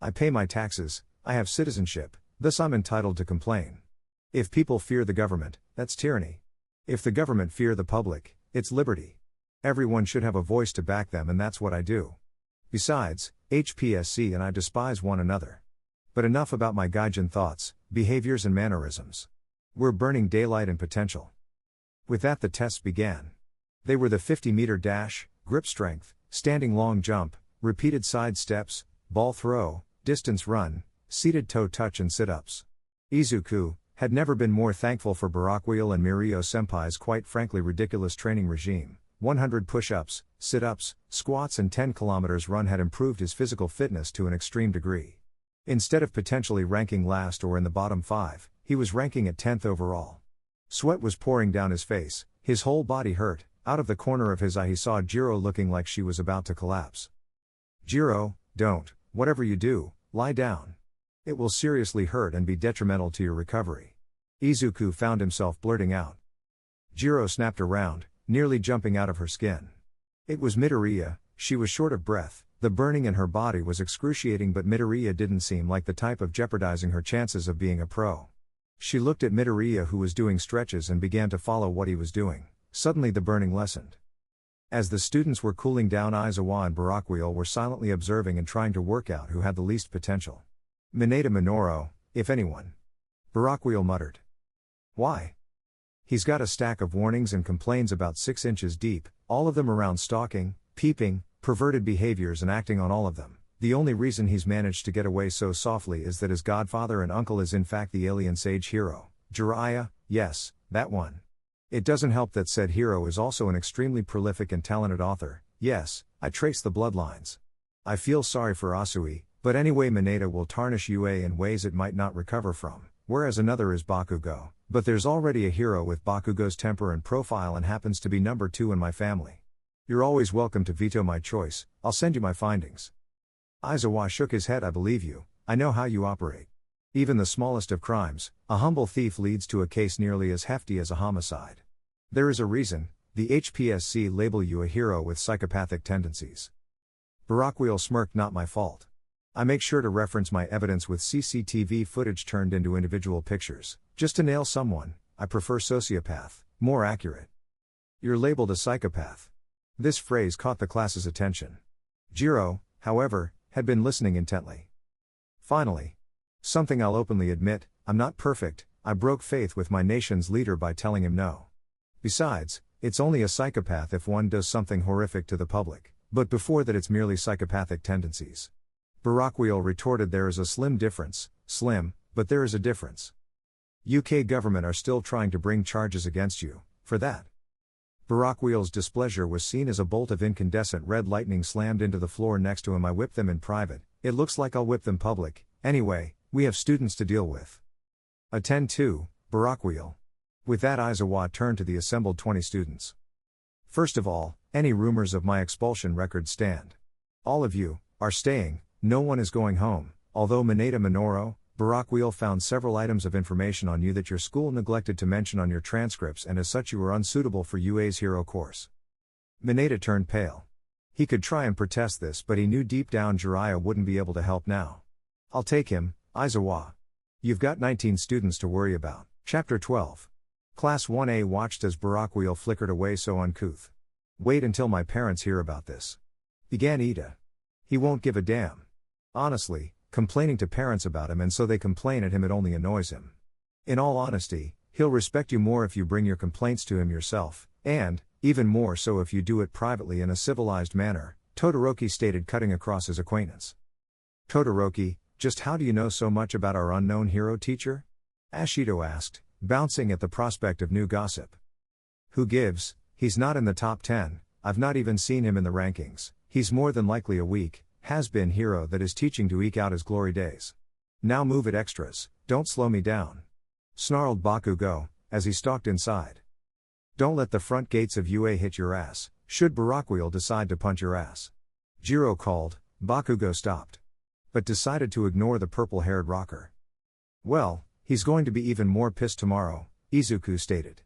I pay my taxes, I have citizenship, thus I'm entitled to complain. If people fear the government, that's tyranny. If the government fear the public, it's liberty. Everyone should have a voice to back them, and that's what I do. Besides, HPSC and I despise one another. But enough about my gaijin thoughts, behaviors and mannerisms. We're burning daylight and potential. With that the tests began. They were the 50-meter dash, grip strength, standing long jump, repeated side steps, ball throw, distance run, seated toe touch and sit-ups. Izuku had never been more thankful for Barakwheel and Mirio-senpai's quite frankly ridiculous training regime. 100 push-ups, sit-ups, squats and 10 kilometers run had improved his physical fitness to an extreme degree. Instead of potentially ranking last or in the bottom 5, he was ranking at 10th overall. Sweat was pouring down his face, his whole body hurt. Out of the corner of his eye he saw Jiro looking like she was about to collapse. Jiro, don't, whatever you do, lie down. It will seriously hurt and be detrimental to your recovery. Izuku found himself blurting out. Jiro snapped around, nearly jumping out of her skin. It was Midoriya. She was short of breath, the burning in her body was excruciating, but Midoriya didn't seem like the type of jeopardizing her chances of being a pro. She looked at Midoriya, who was doing stretches, and began to follow what he was doing. Suddenly the burning lessened. As the students were cooling down, Aizawa and Barakwheel were silently observing and trying to work out who had the least potential. Mineta Minoru, if anyone. Barakwheel muttered. Why? He's got a stack of warnings and complains about 6 inches deep, all of them around stalking, peeping, perverted behaviors, and acting on all of them. The only reason he's managed to get away so softly is that his godfather and uncle is in fact the alien sage hero, Jiraiya, yes, that one. It doesn't help that said hero is also an extremely prolific and talented author. Yes, I trace the bloodlines. I feel sorry for Asui, but anyway Mineta will tarnish UA in ways it might not recover from, whereas another is Bakugo, but there's already a hero with Bakugo's temper and profile and happens to be number 2 in my family. You're always welcome to veto my choice, I'll send you my findings. Aizawa shook his head. I believe you, I know how you operate. Even the smallest of crimes, a humble thief, leads to a case nearly as hefty as a homicide. There is a reason, the HPSC label you a hero with psychopathic tendencies. Barakwheel smirked. Not my fault. I make sure to reference my evidence with CCTV footage turned into individual pictures. Just to nail someone, I prefer sociopath, more accurate. You're labeled a psychopath. This phrase caught the class's attention. Jiro, however, had been listening intently. Finally. Something I'll openly admit, I'm not perfect, I broke faith with my nation's leader by telling him no. Besides, it's only a psychopath if one does something horrific to the public, but before that it's merely psychopathic tendencies. Barakweel retorted, there is a slim difference, but there is a difference. UK government are still trying to bring charges against you, for that. Barakweel's displeasure was seen as a bolt of incandescent red lightning slammed into the floor next to him. I whipped them in private, it looks like I'll whip them public, anyway, we have students to deal with. Attend to, Barakweel. With that Aizawa turned to the assembled 20 students. First of all, any rumors of my expulsion record stand. All of you are staying, no one is going home, although Mineta Minoru, Barakweel found several items of information on you that your school neglected to mention on your transcripts, and as such you were unsuitable for UA's hero course. Mineta turned pale. He could try and protest this, but he knew deep down Jiraiya wouldn't be able to help now. I'll take him, Aizawa. You've got 19 students to worry about. Chapter 12. Class 1A watched as Barakweel flickered away so uncouth. Wait until my parents hear about this. Began Ida. He won't give a damn. Honestly, complaining to parents about him and so they complain at him, it only annoys him. In all honesty, he'll respect you more if you bring your complaints to him yourself, and, even more so if you do it privately in a civilized manner, Todoroki stated, cutting across his acquaintance. Todoroki, just how do you know so much about our unknown hero teacher? Ashido asked, bouncing at the prospect of new gossip. Who gives, he's not in the top 10, I've not even seen him in the rankings, he's more than likely a weak, has-been hero that is teaching to eke out his glory days. Now move it extras, don't slow me down. Snarled Bakugo, as he stalked inside. Don't let the front gates of UA hit your ass, should Barakweel decide to punch your ass. Jiro called, Bakugo stopped. But decided to ignore the purple-haired rocker. Well, he's going to be even more pissed tomorrow, Izuku stated.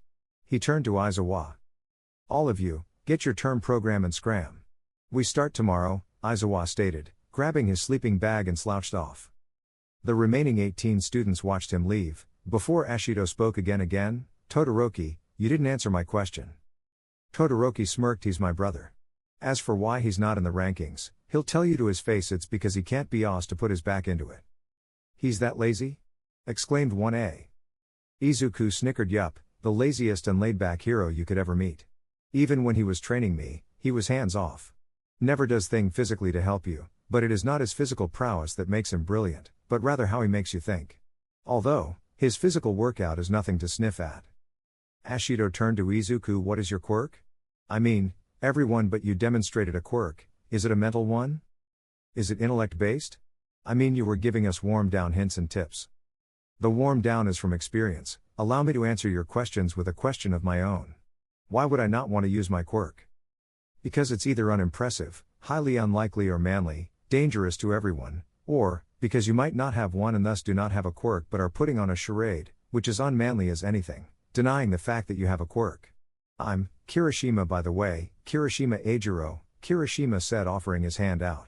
He turned to Aizawa. All of you, get your term program and scram. We start tomorrow, Aizawa stated, grabbing his sleeping bag and slouched off. The remaining 18 students watched him leave. Before Ashido spoke again, Todoroki, you didn't answer my question. Todoroki smirked, he's my brother. As for why he's not in the rankings, he'll tell you to his face it's because he can't be asked to put his back into it. He's that lazy? Exclaimed 1A. Izuku snickered, yup, the laziest and laid-back hero you could ever meet. Even when he was training me, he was hands off. Never does thing physically to help you, but it is not his physical prowess that makes him brilliant, but rather how he makes you think. Although, his physical workout is nothing to sniff at. Ashido turned to Izuku, what is your quirk? I mean, everyone but you demonstrated a quirk, is it a mental one? Is it intellect-based? I mean, you were giving us warm-down hints and tips. The warm-down is from experience, allow me to answer your questions with a question of my own. Why would I not want to use my quirk? Because it's either unimpressive, highly unlikely, or manly, dangerous to everyone, or, because you might not have one and thus do not have a quirk but are putting on a charade, which is unmanly as anything, denying the fact that you have a quirk. I'm Kirishima, by the way, Kirishima Eijiro, Kirishima said, offering his hand out.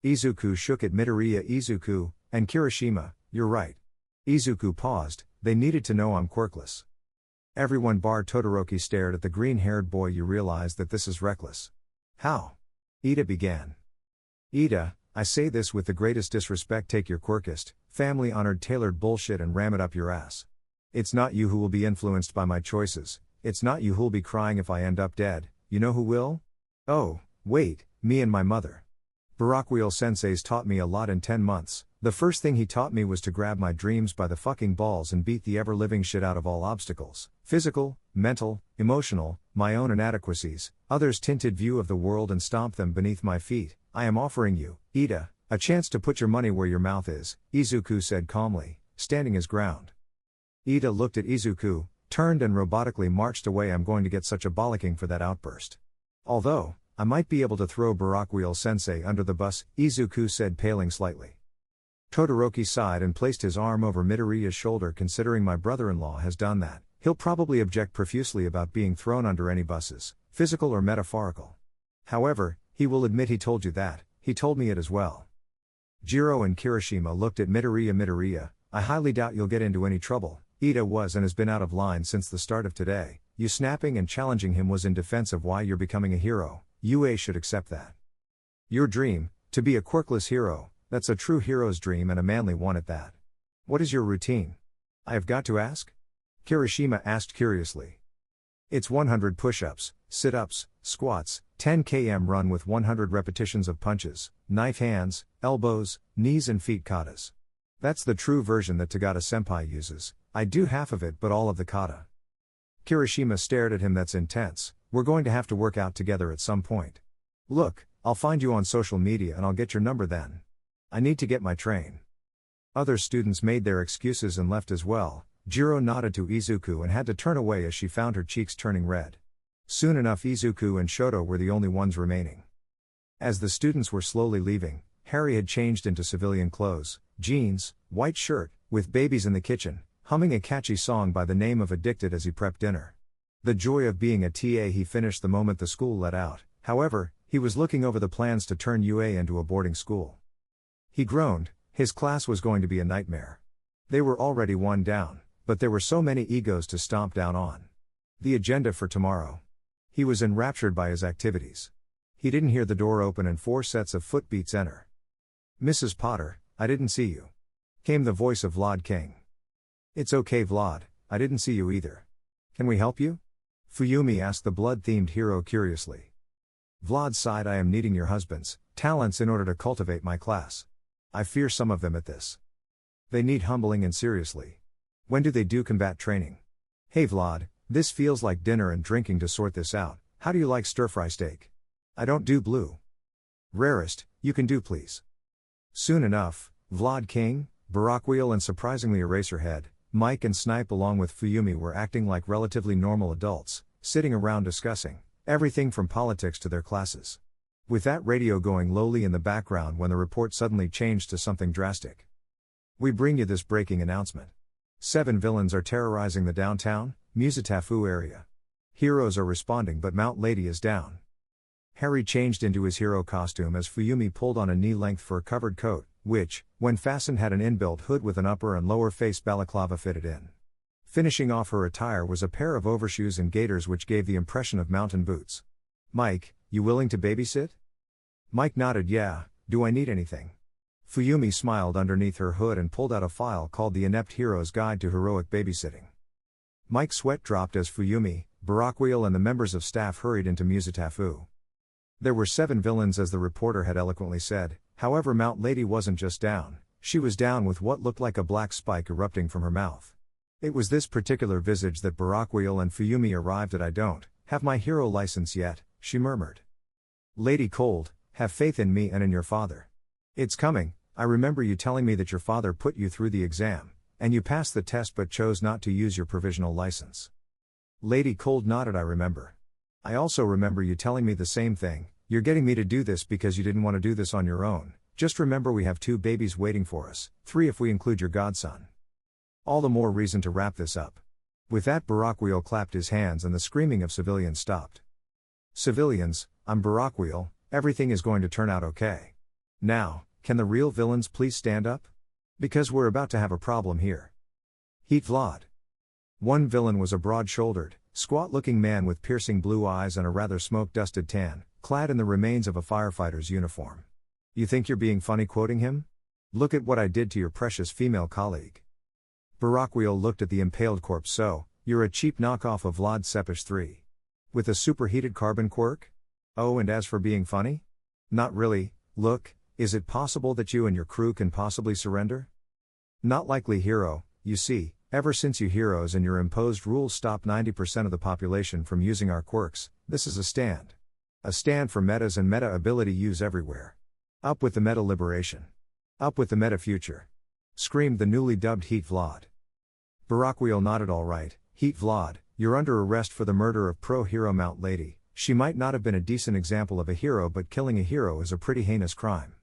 Izuku shook it. Midoriya, Izuku, and Kirishima, you're right. Izuku paused, they needed to know I'm quirkless. Everyone bar Todoroki stared at the green-haired boy. You realize that this is reckless. How? Ida began. Ida, I say this with the greatest disrespect, take your quirkist, family-honored tailored bullshit and ram it up your ass. It's not you who will be influenced by my choices, it's not you who'll be crying if I end up dead, you know who will? Oh, wait, me and my mother. Barakweel sensei's taught me a lot in 10 months. The first thing he taught me was to grab my dreams by the fucking balls and beat the ever-living shit out of all obstacles, physical, mental, emotional, my own inadequacies, others' tinted view of the world, and stomp them beneath my feet. I am offering you, Ida, a chance to put your money where your mouth is, Izuku said calmly, standing his ground. Ida looked at Izuku, turned and robotically marched away. I'm going to get such a bollocking for that outburst. Although, I might be able to throw Barakweel sensei under the bus, Izuku said, paling slightly. Todoroki sighed and placed his arm over Midoriya's shoulder. Considering my brother-in-law has done that, he'll probably object profusely about being thrown under any buses, physical or metaphorical. However, he will admit he told you that, he told me it as well. Jiro and Kirishima looked at Midoriya. Midoriya, I highly doubt you'll get into any trouble. Ida was and has been out of line since the start of today. You snapping and challenging him was in defense of why you're becoming a hero. UA should accept that. Your dream, to be a quirkless hero, that's a true hero's dream and a manly one at that. What is your routine? I have got to ask? Kirishima asked curiously. It's 100 push-ups, sit-ups, squats, 10 km run with 100 repetitions of punches, knife hands, elbows, knees and feet katas. That's the true version that Tagata-senpai uses. I do half of it but all of the kata. Kirishima stared at him. That's intense. We're going to have to work out together at some point. Look, I'll find you on social media and I'll get your number then. I need to get my train. Other students made their excuses and left as well. Jiro nodded to Izuku and had to turn away as she found her cheeks turning red. Soon enough Izuku and Shoto were the only ones remaining. As the students were slowly leaving, Harry had changed into civilian clothes, jeans, white shirt, with babies in the kitchen, humming a catchy song by the name of Addicted as he prepped dinner. The joy of being a TA he finished the moment the school let out. However, he was looking over the plans to turn UA into a boarding school. He groaned, his class was going to be a nightmare. They were already one down, but there were so many egos to stomp down on. The agenda for tomorrow. He was enraptured by his activities. He didn't hear the door open and 4 sets of footbeats enter. Mrs. Potter, I didn't see you. Came the voice of Vlad King. It's okay Vlad, I didn't see you either. Can we help you? Fuyumi asked the blood-themed hero curiously. Vlad sighed. I am needing your husband's talents in order to cultivate my class. I fear some of them at this. They need humbling and seriously. When do they do combat training? Hey Vlad, this feels like dinner and drinking to sort this out. How do you like stir-fry steak? I don't do blue. Rarest, you can do please. Soon enough, Vlad King, Barakwheel and surprisingly Eraserhead, Mike and Snipe along with Fuyumi were acting like relatively normal adults, sitting around discussing everything from politics to their classes. With that radio going lowly in the background when the report suddenly changed to something drastic. We bring you this breaking announcement. 7 villains are terrorizing the downtown, Musatafu area. Heroes are responding but Mount Lady is down. Harry changed into his hero costume as Fuyumi pulled on a knee-length fur-covered coat, which, when fastened had an inbuilt hood with an upper and lower face balaclava fitted in. Finishing off her attire was a pair of overshoes and gaiters which gave the impression of mountain boots. Mike, you willing to babysit? Mike nodded. Yeah, do I need anything? Fuyumi smiled underneath her hood and pulled out a file called The Inept Hero's Guide to Heroic Babysitting. Mike's sweat dropped as Fuyumi, Barakwheel and the members of staff hurried into Musatafu. There were 7 villains as the reporter had eloquently said, however Mount Lady wasn't just down, she was down with what looked like a black spike erupting from her mouth. It was this particular visage that Barakwheel and Fuyumi arrived at. I don't have my hero license yet, she murmured. Lady Cold, have faith in me and in your father. It's coming. I remember you telling me that your father put you through the exam, and you passed the test but chose not to use your provisional license. Lady Cold nodded. I remember. I also remember you telling me the same thing. You're getting me to do this because you didn't want to do this on your own. Just remember we have 2 babies waiting for us, 3 if we include your godson. All the more reason to wrap this up. With that Barakwheel clapped his hands and the screaming of civilians stopped. Civilians, I'm Barakwheel, everything is going to turn out okay. Now, can the real villains please stand up? Because we're about to have a problem here. Heat Vlad. One villain was a broad-shouldered, squat-looking man with piercing blue eyes and a rather smoke-dusted tan, clad in the remains of a firefighter's uniform. You think you're being funny quoting him? Look at what I did to your precious female colleague. Barakwheel looked at the impaled corpse. So, you're a cheap knockoff of Vlad Sepish III. With a superheated carbon quirk? Oh, and as for being funny? Not really. Look, is it possible that you and your crew can possibly surrender? Not likely hero, you see, ever since you heroes and your imposed rules stopped 90% of the population from using our quirks, this is a stand. A stand for metas and meta ability use everywhere. Up with the meta liberation. Up with the meta future. Screamed the newly dubbed Heat Vlad. Barakwheel nodded. All right, Heat Vlad, you're under arrest for the murder of pro-hero Mount Lady. She might not have been a decent example of a hero but killing a hero is a pretty heinous crime.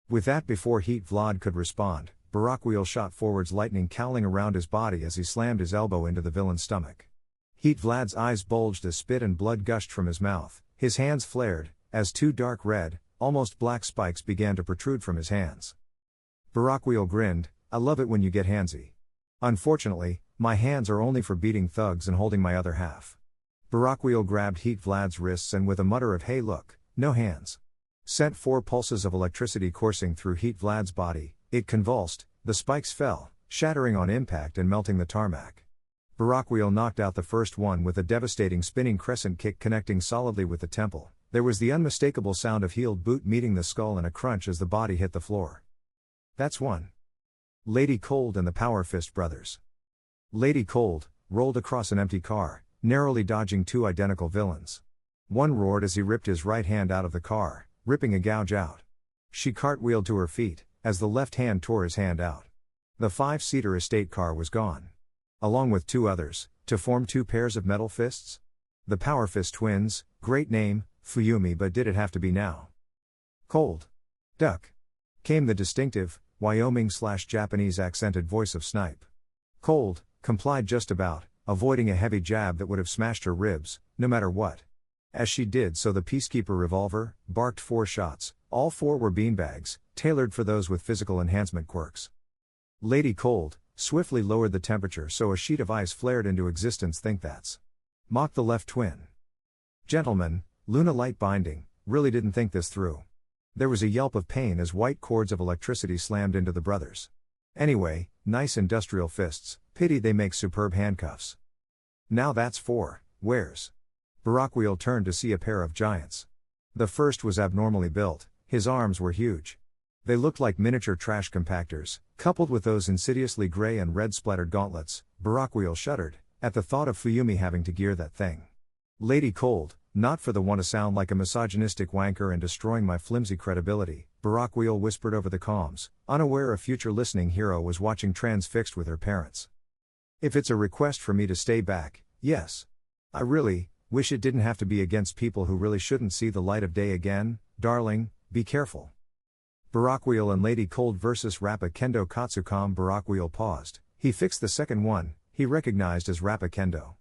With that before Heat Vlad could respond, Barakwheel shot forwards, lightning cowling around his body as he slammed his elbow into the villain's stomach. Heat Vlad's eyes bulged as spit and blood gushed from his mouth, his hands flared, as 2 dark red, almost black spikes began to protrude from his hands. Barakwheel grinned, I love it when you get handsy. Unfortunately, my hands are only for beating thugs and holding my other half. Barakwheel grabbed Heat Vlad's wrists and with a mutter of hey look, no hands, sent 4 pulses of electricity coursing through Heat Vlad's body. It convulsed, the spikes fell, shattering on impact and melting the tarmac. Barakwheel knocked out the first one with a devastating spinning crescent kick connecting solidly with the temple. There was the unmistakable sound of heeled boot meeting the skull and a crunch as the body hit the floor. That's one. Lady Cold and the Power Fist brothers. Lady Cold rolled across an empty car, narrowly dodging 2 identical villains. One roared as he ripped his right hand out of the car, ripping a gouge out. She cartwheeled to her feet, as the left hand tore his hand out. The 5-seater estate car was gone. Along with 2 others, to form 2 pairs of metal fists? The Power Fist twins, great name, Fuyumi, but did it have to be now? Cold. Duck. Came the distinctive, Wyoming/Japanese accented voice of Snipe. Cold complied just about, avoiding a heavy jab that would have smashed her ribs, no matter what. As she did so, the Peacekeeper revolver barked 4 shots, all 4 were beanbags, tailored for those with physical enhancement quirks. Lady Cold swiftly lowered the temperature so a sheet of ice flared into existence. Think that's. Mocked the left twin. Gentlemen, Luna Light Binding, really didn't think this through. There was a yelp of pain as white cords of electricity slammed into the brothers. Anyway, nice industrial fists, pity they make superb handcuffs. Now that's 4, where's? Barakwheel turned to see a pair of giants. The first was abnormally built, his arms were huge. They looked like miniature trash compactors, coupled with those insidiously gray and red splattered gauntlets. Barakwheel shuddered at the thought of Fuyumi having to gear that thing. Lady Cold, not for the one to sound like a misogynistic wanker and destroying my flimsy credibility, Barakwheel whispered over the comms, unaware a future listening hero was watching transfixed with her parents. If it's a request for me to stay back, yes. I really wish it didn't have to be against people who really shouldn't see the light of day again. Darling, be careful. Barakwheel and Lady Cold versus Rappa Kendo Katsukam. Barakwheel paused. He fixed the second one, he recognized as Rappa Kendo.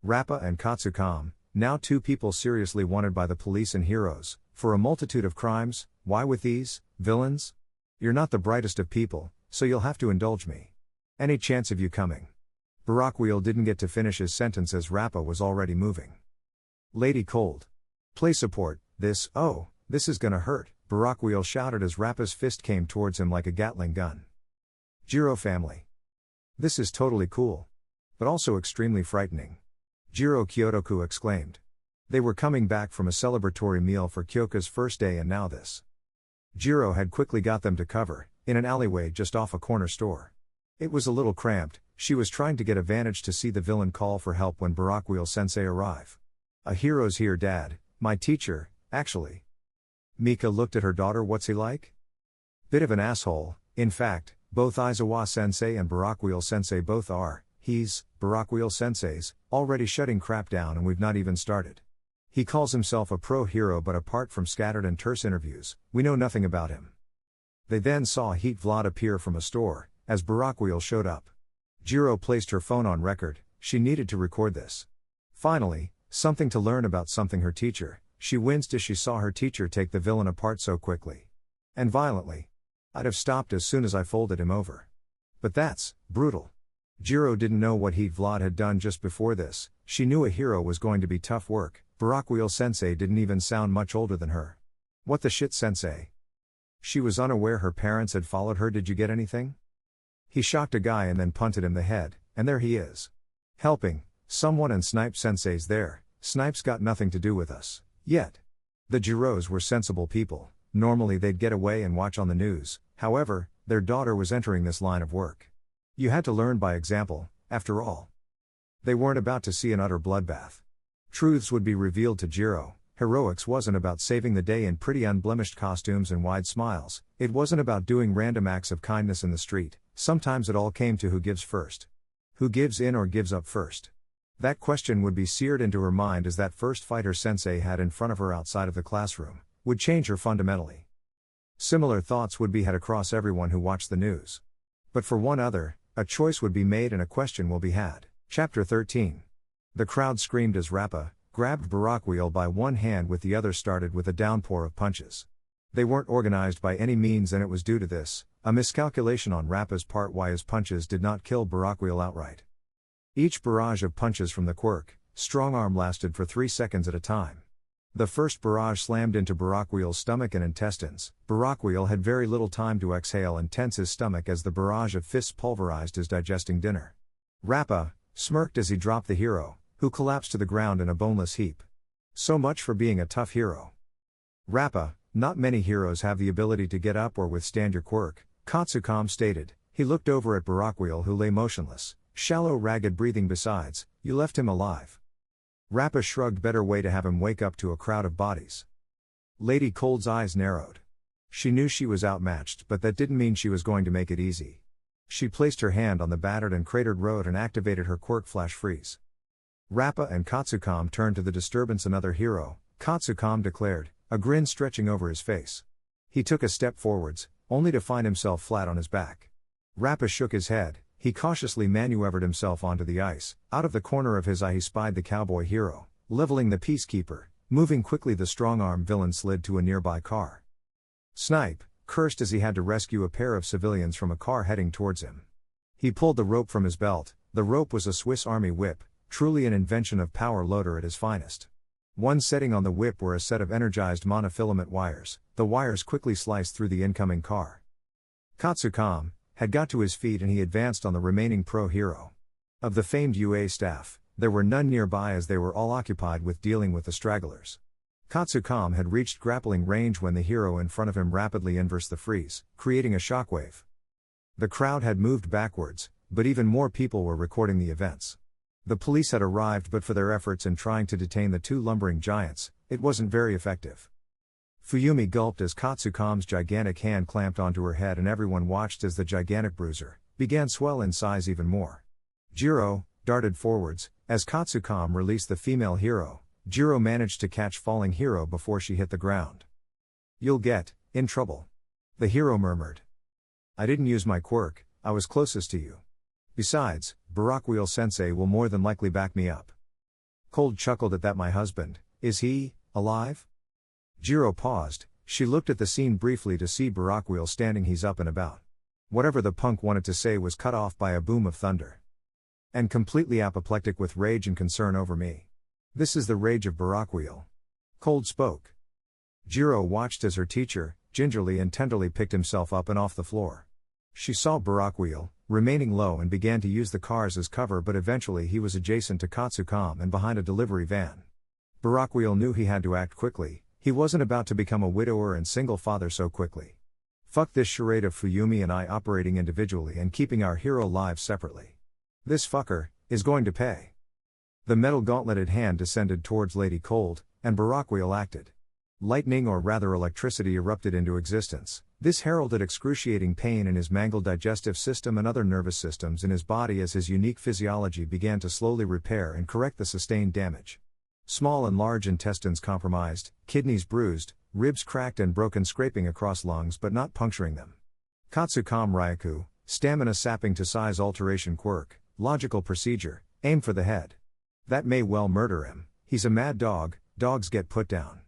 Rappa and Katsukam, now 2 people seriously wanted by the police and heroes, for a multitude of crimes. Why with these villains? You're not the brightest of people, so you'll have to indulge me. Any chance of you coming? Barakwheel didn't get to finish his sentence as Rappa was already moving. Lady Cold. Play support, this is gonna hurt, Barakwheel shouted as Rappa's fist came towards him like a Gatling gun. Jiro family. This is totally cool. But also extremely frightening. Jiro Kyotoku exclaimed. They were coming back from a celebratory meal for Kyoka's first day and now this. Jiro had quickly got them to cover, in an alleyway just off a corner store. It was a little cramped, she was trying to get a vantage to see the villain call for help when Barakwheel sensei arrive. A hero's here, Dad, my teacher, actually. Mika looked at her daughter. What's he like? Bit of an asshole, in fact, both Aizawa sensei and Barakwheel sensei both are. He's, Barakwheel sensei's, already shutting crap down and we've not even started. He calls himself a pro hero, but apart from scattered and terse interviews, we know nothing about him. They then saw Heat Vlad appear from a store, as Barakwheel showed up. Jiro placed her phone on record, she needed to record this. Finally, something to learn about something her teacher, she winced as she saw her teacher take the villain apart so quickly. And violently. I'd have stopped as soon as I folded him over. But that's brutal. Jiro didn't know what Heat Vlad had done just before this, she knew a hero was going to be tough work. Barakwheel sensei didn't even sound much older than her. What the shit, sensei? She was unaware her parents had followed her. Did you get anything? He shocked a guy and then punted him the head, and there he is. Helping someone, and Snipe sensei's there. Snipe's got nothing to do with us, yet. The Jiros were sensible people, normally they'd get away and watch on the news, however, their daughter was entering this line of work. You had to learn by example, after all. They weren't about to see an utter bloodbath. Truths would be revealed to Jiro. Heroics wasn't about saving the day in pretty unblemished costumes and wide smiles, it wasn't about doing random acts of kindness in the street, sometimes it all came to who gives first. Who gives in or gives up first? That question would be seared into her mind as that first fight her sensei had in front of her outside of the classroom, would change her fundamentally. Similar thoughts would be had across everyone who watched the news. But for one other, a choice would be made and a question will be had. Chapter 13. The crowd screamed as Rappa grabbed Barakwheel by one hand with the other started with a downpour of punches. They weren't organized by any means and it was due to this, A miscalculation on Rappa's part why his punches did not kill Barakwheel outright. Each barrage of punches from the quirk, Strong Arm, lasted for 3 seconds at a time. The first barrage slammed into Barakwheel's stomach and intestines. Barakwheel had very little time to exhale and tense his stomach as the barrage of fists pulverized his digesting dinner. Rappa smirked as he dropped the hero, who collapsed to the ground in a boneless heap. So much for being a tough hero. Rappa, not many heroes have the ability to get up or withstand your quirk, Katsukam stated. He looked over at Barakwheel, who lay motionless, shallow, ragged breathing. Besides, you left him alive. Rappa shrugged. Better way to have him wake up to a crowd of bodies. Lady Cold's eyes narrowed. She knew she was outmatched, but that didn't mean she was going to make it easy. She placed her hand on the battered and cratered road and activated her quirk Flash Freeze. Rappa and Katsukam turned to the disturbance. Another hero, Katsukam declared, a grin stretching over his face. He took a step forwards, only to find himself flat on his back. Rappa shook his head. He cautiously maneuvered himself onto the ice. Out of the corner of his eye he spied the cowboy hero, leveling the peacekeeper. Moving quickly, the strong-arm villain slid to a nearby car. Snipe cursed as he had to rescue a pair of civilians from a car heading towards him. He pulled the rope from his belt. The rope was a Swiss Army whip, truly an invention of power loader at his finest. One setting on the whip were a set of energized monofilament wires. The wires quickly sliced through the incoming car. Katsukam had got to his feet and he advanced on the remaining pro-hero. Of the famed UA staff, there were none nearby as they were all occupied with dealing with the stragglers. Katsukam had reached grappling range when the hero in front of him rapidly inversed the freeze, creating a shockwave. The crowd had moved backwards, but even more people were recording the events. The police had arrived, but for their efforts in trying to detain the two lumbering giants, it wasn't very effective. Fuyumi gulped as Katsukam's gigantic hand clamped onto her head, and everyone watched as the gigantic bruiser began swell in size even more. Jiro darted forwards. As Katsukam released the female hero, Jiro managed to catch falling hero before she hit the ground. You'll get in trouble, the hero murmured. I didn't use my quirk, I was closest to you. Besides, Barakwheel sensei will more than likely back me up. Cold chuckled at that. My husband, is he alive? Jiro paused. She looked at the scene briefly to see Barakwheel standing. He's up and about. Whatever the punk wanted to say was cut off by a boom of thunder. And completely apoplectic with rage and concern over me. This is the rage of Barakwheel. Cold spoke. Jiro watched as her teacher, gingerly and tenderly, picked himself up and off the floor. She saw Barakwheel, remaining low, and began to use the cars as cover, but eventually he was adjacent to Katsukam and behind a delivery van. Barakwheel knew he had to act quickly. He wasn't about to become a widower and single father so quickly. Fuck this charade of Fuyumi and I operating individually and keeping our hero lives separately. This fucker is going to pay. The metal gauntleted hand descended towards Lady Cold, and Barakwheel acted. Lightning, or rather electricity, erupted into existence. This heralded excruciating pain in his mangled digestive system and other nervous systems in his body as his unique physiology began to slowly repair and correct the sustained damage. Small and large intestines compromised, kidneys bruised, ribs cracked and broken, scraping across lungs but not puncturing them. Katsukam Ryaku, stamina sapping to size alteration quirk, logical procedure, aim for the head. That may well murder him, he's a mad dog, dogs get put down.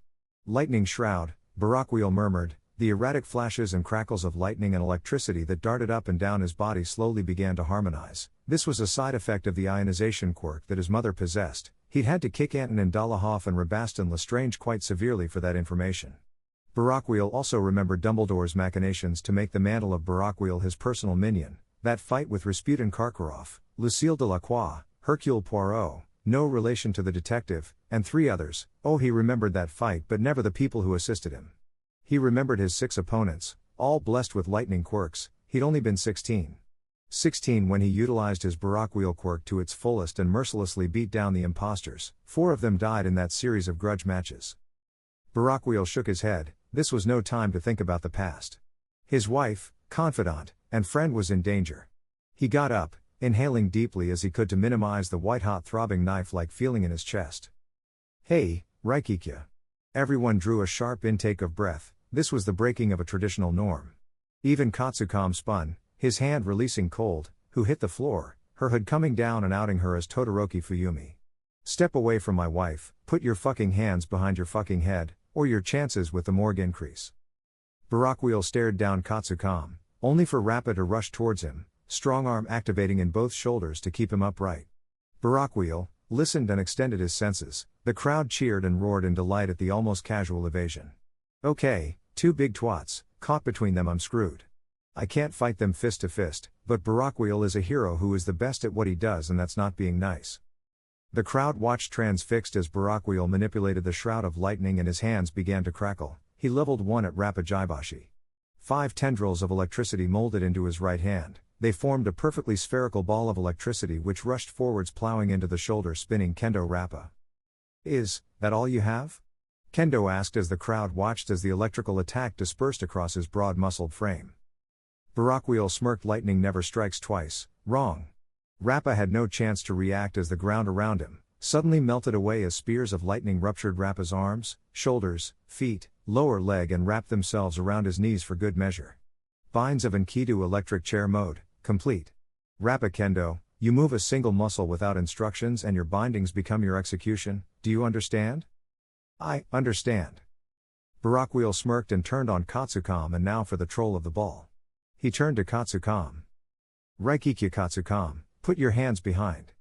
Lightning shroud, Barakwheel murmured. The erratic flashes and crackles of lightning and electricity that darted up and down his body slowly began to harmonize. This was a side effect of the ionization quirk that his mother possessed. He'd had to kick Anton and Dolahoff and Rabaston Lestrange quite severely for that information. Barakwheel also remembered Dumbledore's machinations to make the mantle of Barakwheel his personal minion, that fight with Rasputin Karkaroff, Lucille Delacroix, Hercule Poirot, no relation to the detective, and 3 others. Oh, he remembered that fight, but never the people who assisted him. He remembered his 6 opponents, all blessed with lightning quirks. He'd only been 16. 16 when he utilized his Barakwheel quirk to its fullest and mercilessly beat down the imposters. 4 of them died in that series of grudge matches. Barakwheel shook his head. This was no time to think about the past. His wife, confidant, and friend was in danger. He got up, inhaling deeply as he could to minimize the white-hot throbbing knife-like feeling in his chest. Hey, Raikikya. Everyone drew a sharp intake of breath. This was the breaking of a traditional norm. Even Katsukam spun, his hand releasing Cold, who hit the floor, her hood coming down and outing her as Todoroki Fuyumi. Step away from my wife, put your fucking hands behind your fucking head, or your chances with the morgue increase. Barakwheel stared down Katsukam. only for Rappa to rush towards him, strong arm activating in both shoulders to keep him upright. Barakwheel listened and extended his senses. The crowd cheered and roared in delight at the almost casual evasion. Okay, two big twats, caught between them I'm screwed. I can't fight them fist to fist, but Barakwheel is a hero who is the best at what he does, and that's not being nice. The crowd watched transfixed as Barakwheel manipulated the shroud of lightning and his hands began to crackle. He leveled one at Rappa Jaibashi. 5 tendrils of electricity molded into his right hand. They formed a perfectly spherical ball of electricity which rushed forwards, plowing into the shoulder-spinning Kendo Rappa. Is that all you have? Kendo asked as the crowd watched as the electrical attack dispersed across his broad-muscled frame. Barakwheel smirked. Lightning never strikes twice. Wrong. Rappa had no chance to react as the ground around him suddenly melted away as spears of lightning ruptured Rappa's arms, shoulders, feet, lower leg and wrapped themselves around his knees for good measure. Binds of Enkidu electric chair mode, complete. Rappa Kendo, you move a single muscle without instructions and your bindings become your execution, do you understand? I understand. Barakwheel smirked and turned on Katsukam, and now for the troll of the ball. He turned to Katsukam. Raikikya Katsukam, put your hands behind.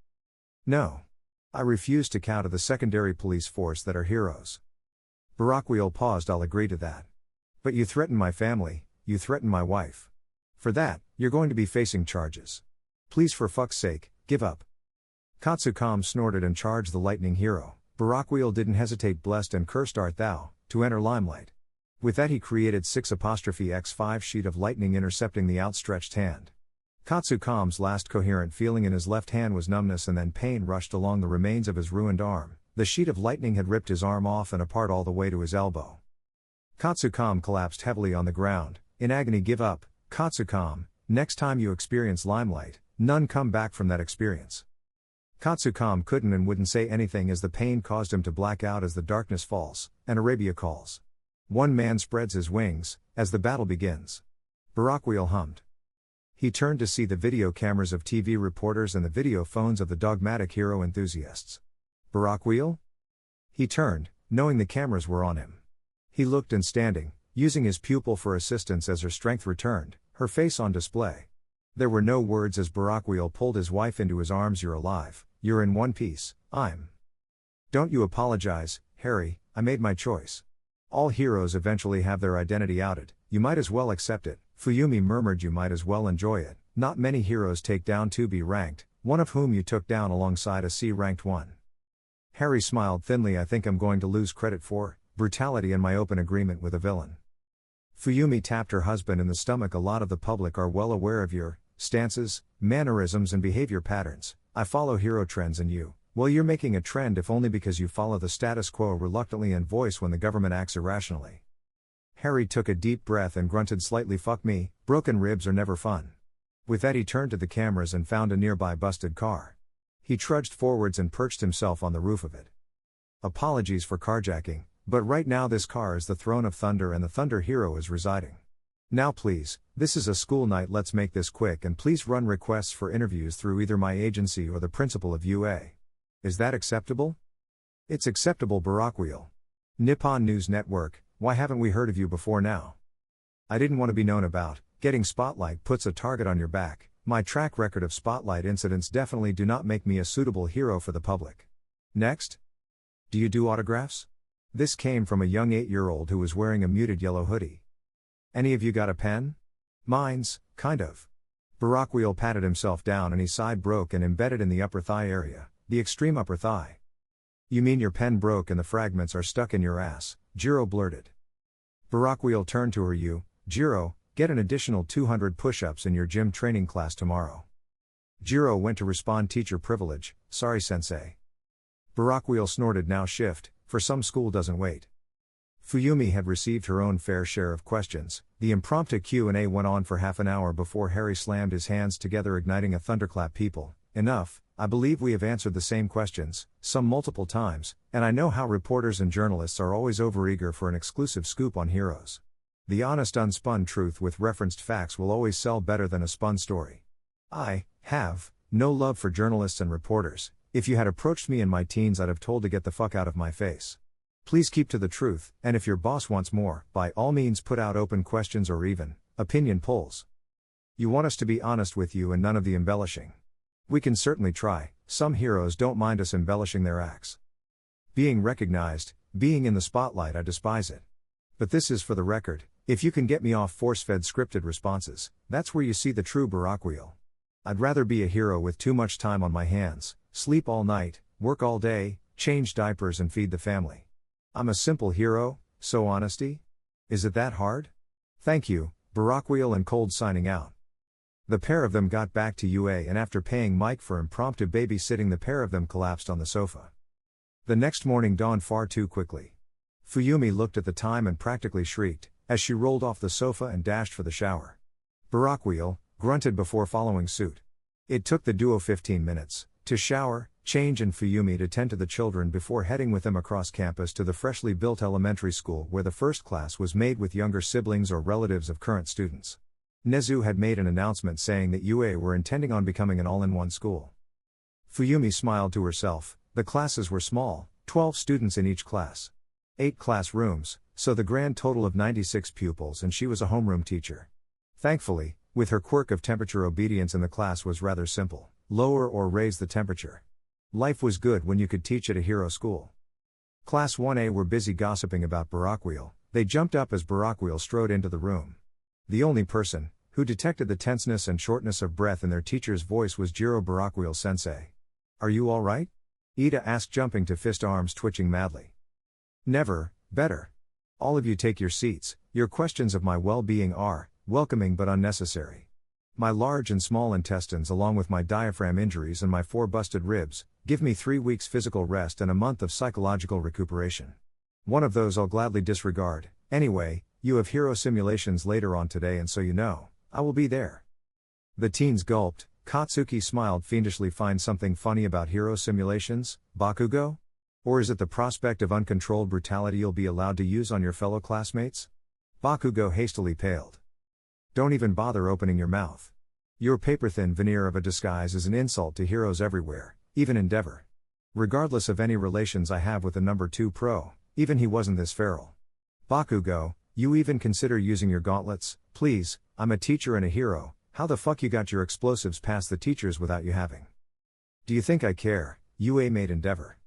No. I refuse to cow to the secondary police force that are heroes. Barakwheel paused. I'll agree to that. But you threaten my family, you threaten my wife. For that, you're going to be facing charges. Please, for fuck's sake, give up. Katsukam snorted and charged the lightning hero. Barakwheel didn't hesitate. Blessed and cursed art thou, to enter limelight. With that he created 6'X5 sheet of lightning intercepting the outstretched hand. Katsukam's last coherent feeling in his left hand was numbness, and then pain rushed along the remains of his ruined arm. The sheet of lightning had ripped his arm off and apart all the way to his elbow. Katsukam collapsed heavily on the ground, in agony. Give up, Katsukam, next time you experience limelight, none come back from that experience. Katsukam couldn't and wouldn't say anything as the pain caused him to black out as the darkness falls, and Arabia calls. One man spreads his wings, as the battle begins. Barakwheel hummed. He turned to see the video cameras of TV reporters and the video phones of the dogmatic hero enthusiasts. Barakwheel? He turned, knowing the cameras were on him. He looked, and standing, using his pupil for assistance as her strength returned, her face on display. There were no words as Barakwheel pulled his wife into his arms. You're alive, you're in one piece, I'm. Don't you apologize, Harry, I made my choice. All heroes eventually have their identity outed, you might as well accept it. Fuyumi murmured. You might as well enjoy it. Not many heroes take down 2B ranked, one of whom you took down alongside a C ranked one. Harry smiled thinly. I think I'm going to lose credit for brutality and my open agreement with a villain. Fuyumi tapped her husband in the stomach. A lot of the public are well aware of your stances, mannerisms and behavior patterns. I follow hero trends, and well, you're making a trend if only because you follow the status quo reluctantly and voice when the government acts irrationally. Harry took a deep breath and grunted slightly. Fuck me, broken ribs are never fun. With that he turned to the cameras and found a nearby busted car. He trudged forwards and perched himself on the roof of it. Apologies for carjacking, but right now this car is the throne of thunder and the thunder hero is residing. Now please, this is a school night, let's make this quick, and please run requests for interviews through either my agency or the principal of UA. Is that acceptable? It's acceptable. Barakwheel. Nippon News Network, why haven't we heard of you before now? I didn't want to be known about. Getting spotlight puts a target on your back. My track record of spotlight incidents definitely do not make me a suitable hero for the public. Next? Do you do autographs? This came from a young 8-year-old who was wearing a muted yellow hoodie. Any of you got a pen? Mine's, kind of. Barakwheel patted himself down and his side broke and embedded in the upper thigh area, the extreme upper thigh. You mean your pen broke and the fragments are stuck in your ass, Jiro blurted. Barakwheel turned to her. Jiro, get an additional 200 push-ups in your gym training class tomorrow. Jiro went to respond. Teacher privilege, sorry sensei. Barakwheel snorted. Now shift, for some school doesn't wait. Fuyumi had received her own fair share of questions. The impromptu Q&A went on for half an hour before Harry slammed his hands together, igniting a thunderclap. People, enough. I believe we have answered the same questions, some multiple times, and I know how reporters and journalists are always overeager for an exclusive scoop on heroes. The honest unspun truth with referenced facts will always sell better than a spun story. I have no love for journalists and reporters. If you had approached me in my teens, I'd have told to get the fuck out of my face. Please keep to the truth, and if your boss wants more, by all means put out open questions or even opinion polls. You want us to be honest with you and none of the embellishing. We can certainly try, some heroes don't mind us embellishing their acts. Being recognized, being in the spotlight, I despise it. But this is for the record, if you can get me off force-fed scripted responses, that's where you see the true Barakwheel. I'd rather be a hero with too much time on my hands, sleep all night, work all day, change diapers and feed the family. I'm a simple hero, so honesty? Is it that hard? Thank you, Barakwheel and Cold signing out. The pair of them got back to UA and after paying Mike for impromptu babysitting the pair of them collapsed on the sofa. The next morning dawned far too quickly. Fuyumi looked at the time and practically shrieked, as she rolled off the sofa and dashed for the shower. Barakwheel grunted before following suit. It took the duo 15 minutes, to shower, change and Fuyumi to tend to the children before heading with them across campus to the freshly built elementary school where the first class was made with younger siblings or relatives of current students. Nezu had made an announcement saying that UA were intending on becoming an all-in-one school. Fuyumi smiled to herself, the classes were small, 12 students in each class. 8 classrooms, so the grand total of 96 pupils and she was a homeroom teacher. Thankfully, with her quirk of temperature obedience in the class was rather simple, lower or raise the temperature. Life was good when you could teach at a hero school. Class 1A were busy gossiping about Barakwheel, they jumped up as Barakwheel strode into the room. The only person who detected the tenseness and shortness of breath in their teacher's voice was Jiro Barakwheel-sensei. Are you all right? Ida asked, jumping to fist arms twitching madly. Never, better. All of you take your seats, your questions of my well-being are welcoming but unnecessary. My large and small intestines along with my diaphragm injuries and my 4 busted ribs, give me 3 weeks physical rest and a month of psychological recuperation. One of those I'll gladly disregard. Anyway, you have hero simulations later on today and so you know, I will be there. The teens gulped. Katsuki smiled fiendishly. Find something funny about hero simulations, Bakugo? Or is it the prospect of uncontrolled brutality you'll be allowed to use on your fellow classmates? Bakugo hastily paled. Don't even bother opening your mouth. Your paper-thin veneer of a disguise is an insult to heroes everywhere, even Endeavor. Regardless of any relations I have with the number 2 pro, even he wasn't this feral. Bakugo, you even consider using your gauntlets? Please, I'm a teacher and a hero, how the fuck you got your explosives past the teachers without you having? Do you think I care? UA made Endeavor.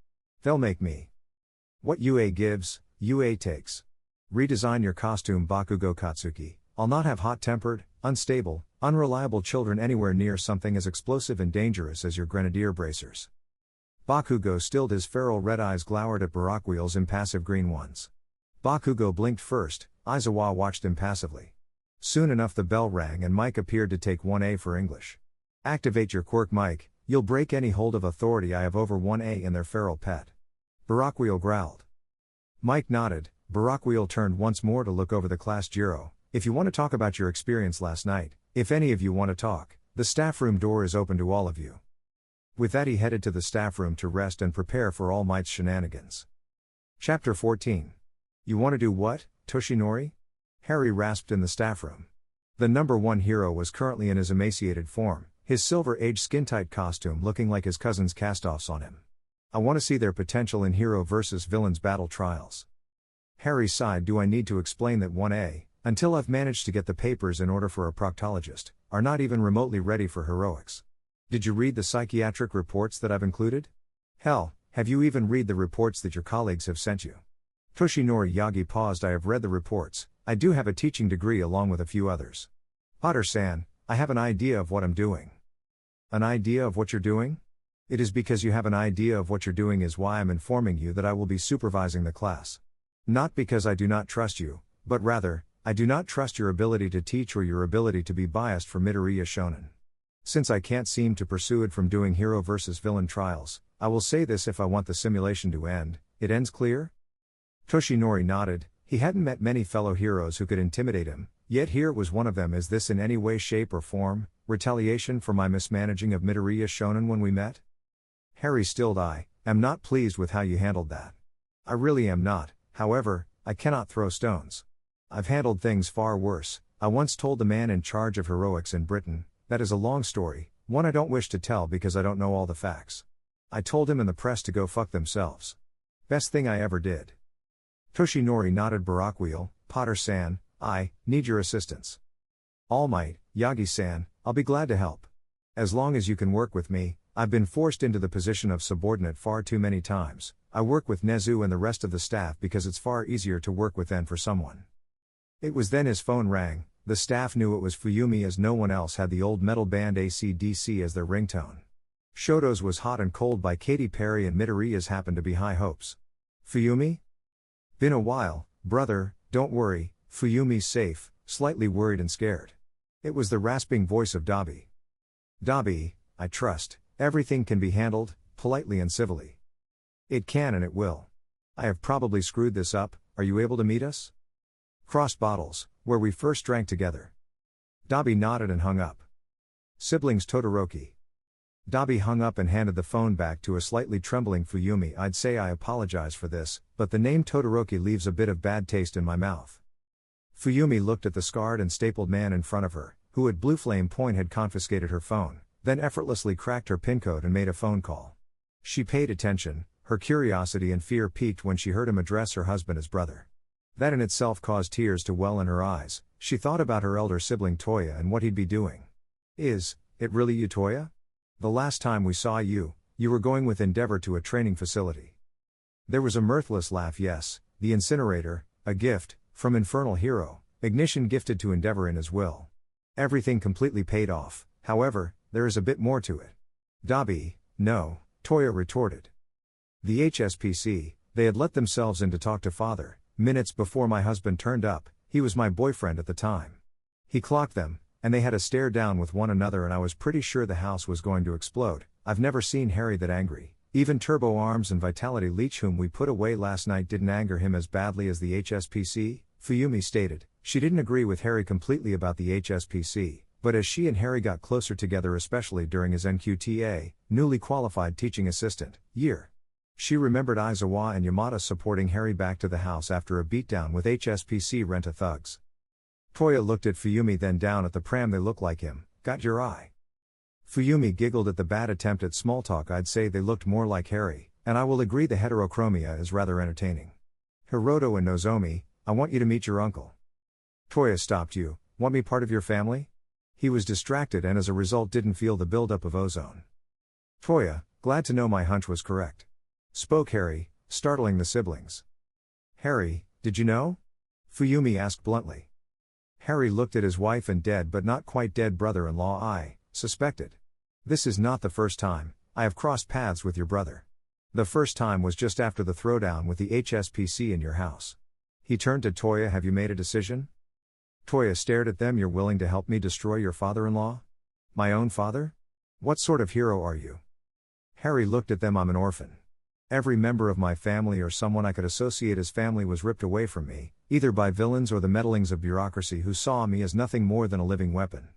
They'll make me. What UA gives, UA takes. Redesign your costume, Bakugo. Katsuki, I'll not have hot-tempered, unstable, unreliable children anywhere near something as explosive and dangerous as your grenadier bracers. Bakugo stilled, his feral red eyes glowered at Barakwheel's impassive green ones. Bakugo blinked first, Aizawa watched impassively. Soon enough the bell rang and Mike appeared to take 1A for English. Activate your quirk, Mike, you'll break any hold of authority I have over 1A and their feral pet. Barakwheel growled. Mike nodded. Barakwheel turned once more to look over the class. Jiro, if you want to talk about your experience last night, if any of you want to talk, the staff room door is open to all of you. With that he headed to the staff room to rest and prepare for All Might's shenanigans. Chapter 14. You want to do what, Toshinori? Harry rasped in the staff room. The number 1 hero was currently in his emaciated form, his silver-aged skin-tight costume looking like his cousin's cast-offs on him. I want to see their potential in hero versus villains battle trials. Harry sighed. Do I need to explain that 1A, until I've managed to get the papers in order for a proctologist, are not even remotely ready for heroics? Did you read the psychiatric reports that I've included? Hell, have you even read the reports that your colleagues have sent you? Toshinori Yagi paused. I have read the reports, I do have a teaching degree along with a few others. Potter-san, I have an idea of what I'm doing. An idea of what you're doing? It is because you have an idea of what you're doing is why I'm informing you that I will be supervising the class. Not because I do not trust you, but rather, I do not trust your ability to teach or your ability to be biased for Midoriya Shonen. Since I can't seem to pursue it from doing hero versus villain trials, I will say this: if I want the simulation to end, it ends clear? Toshinori nodded. He hadn't met many fellow heroes who could intimidate him, yet here was one of them. Is this in any way, shape or form retaliation for my mismanaging of Midoriya Shonen when we met? Harry stilled. I am not pleased with how you handled that. I really am not. However, I cannot throw stones. I've handled things far worse. I once told the man in charge of heroics in Britain, that is a long story, one I don't wish to tell because I don't know all the facts. I told him and the press to go fuck themselves. Best thing I ever did. Toshinori nodded. Barakwheel, Potter-san, I need your assistance. All Might, Yagi-san, I'll be glad to help. As long as you can work with me, I've been forced into the position of subordinate far too many times. I work with Nezu and the rest of the staff because it's far easier to work with than for someone. It was then his phone rang. The staff knew it was Fuyumi as no one else had the old metal band AC/DC as their ringtone. Shoto's was Hot and Cold by Katy Perry and Midoriya's happened to be High Hopes. Fuyumi? Been a while, brother, don't worry, Fuyumi's safe, slightly worried and scared. It was the rasping voice of Dabi. Dabi, I trust, everything can be handled, politely and civilly. It can and it will. I have probably screwed this up, are you able to meet us? Crossed Bottles, where we first drank together. Dabi nodded and hung up. Siblings Todoroki. Dabi hung up and handed the phone back to a slightly trembling Fuyumi. I'd say I apologize for this, but the name Todoroki leaves a bit of bad taste in my mouth. Fuyumi looked at the scarred and stapled man in front of her, who at Blue Flame Point had confiscated her phone, then effortlessly cracked her PIN code and made a phone call. She paid attention, her curiosity and fear peaked when she heard him address her husband as brother. That in itself caused tears to well in her eyes. She thought about her elder sibling Toya and what he'd be doing. Is it really you, Toya? The last time we saw you, you were going with Endeavor to a training facility. There was a mirthless laugh. Yes, the incinerator, a gift, from Infernal Hero, Ignition gifted to Endeavor in his will. Everything completely paid off, however, there is a bit more to it. Dabi, no, Toya retorted. The HSPC, they had let themselves in to talk to father, minutes before my husband turned up. He was my boyfriend at the time. He clocked them, and they had a stare down with one another and I was pretty sure the house was going to explode. I've never seen Harry that angry. Even Turbo Arms and Vitality Leech whom we put away last night didn't anger him as badly as the HSPC, Fuyumi stated. She didn't agree with Harry completely about the HSPC, but as she and Harry got closer together especially during his NQTA, newly qualified teaching assistant, year. She remembered Aizawa and Yamada supporting Harry back to the house after a beatdown with HSPC rent-a-thugs. Toya looked at Fuyumi then down at the pram. They look like him, got your eye. Fuyumi giggled at the bad attempt at small talk. I'd say they looked more like Harry, and I will agree the heterochromia is rather entertaining. Hiroto and Nozomi, I want you to meet your uncle. Toya stopped. You, want me part of your family? He was distracted and as a result didn't feel the buildup of ozone. Toya, glad to know my hunch was correct. Spoke Harry, startling the siblings. Harry, did you know? Fuyumi asked bluntly. Harry looked at his wife and dead but not quite dead brother-in-law. I suspected. This is not the first time I have crossed paths with your brother. The first time was just after the throwdown with the HSPC in your house. He turned to Toya. Have you made a decision? Toya stared at them. You're willing to help me destroy your father-in-law? My own father? What sort of hero are you? Harry looked at them. I'm an orphan. Every member of my family or someone I could associate as family was ripped away from me, either by villains or the meddlings of bureaucracy who saw me as nothing more than a living weapon.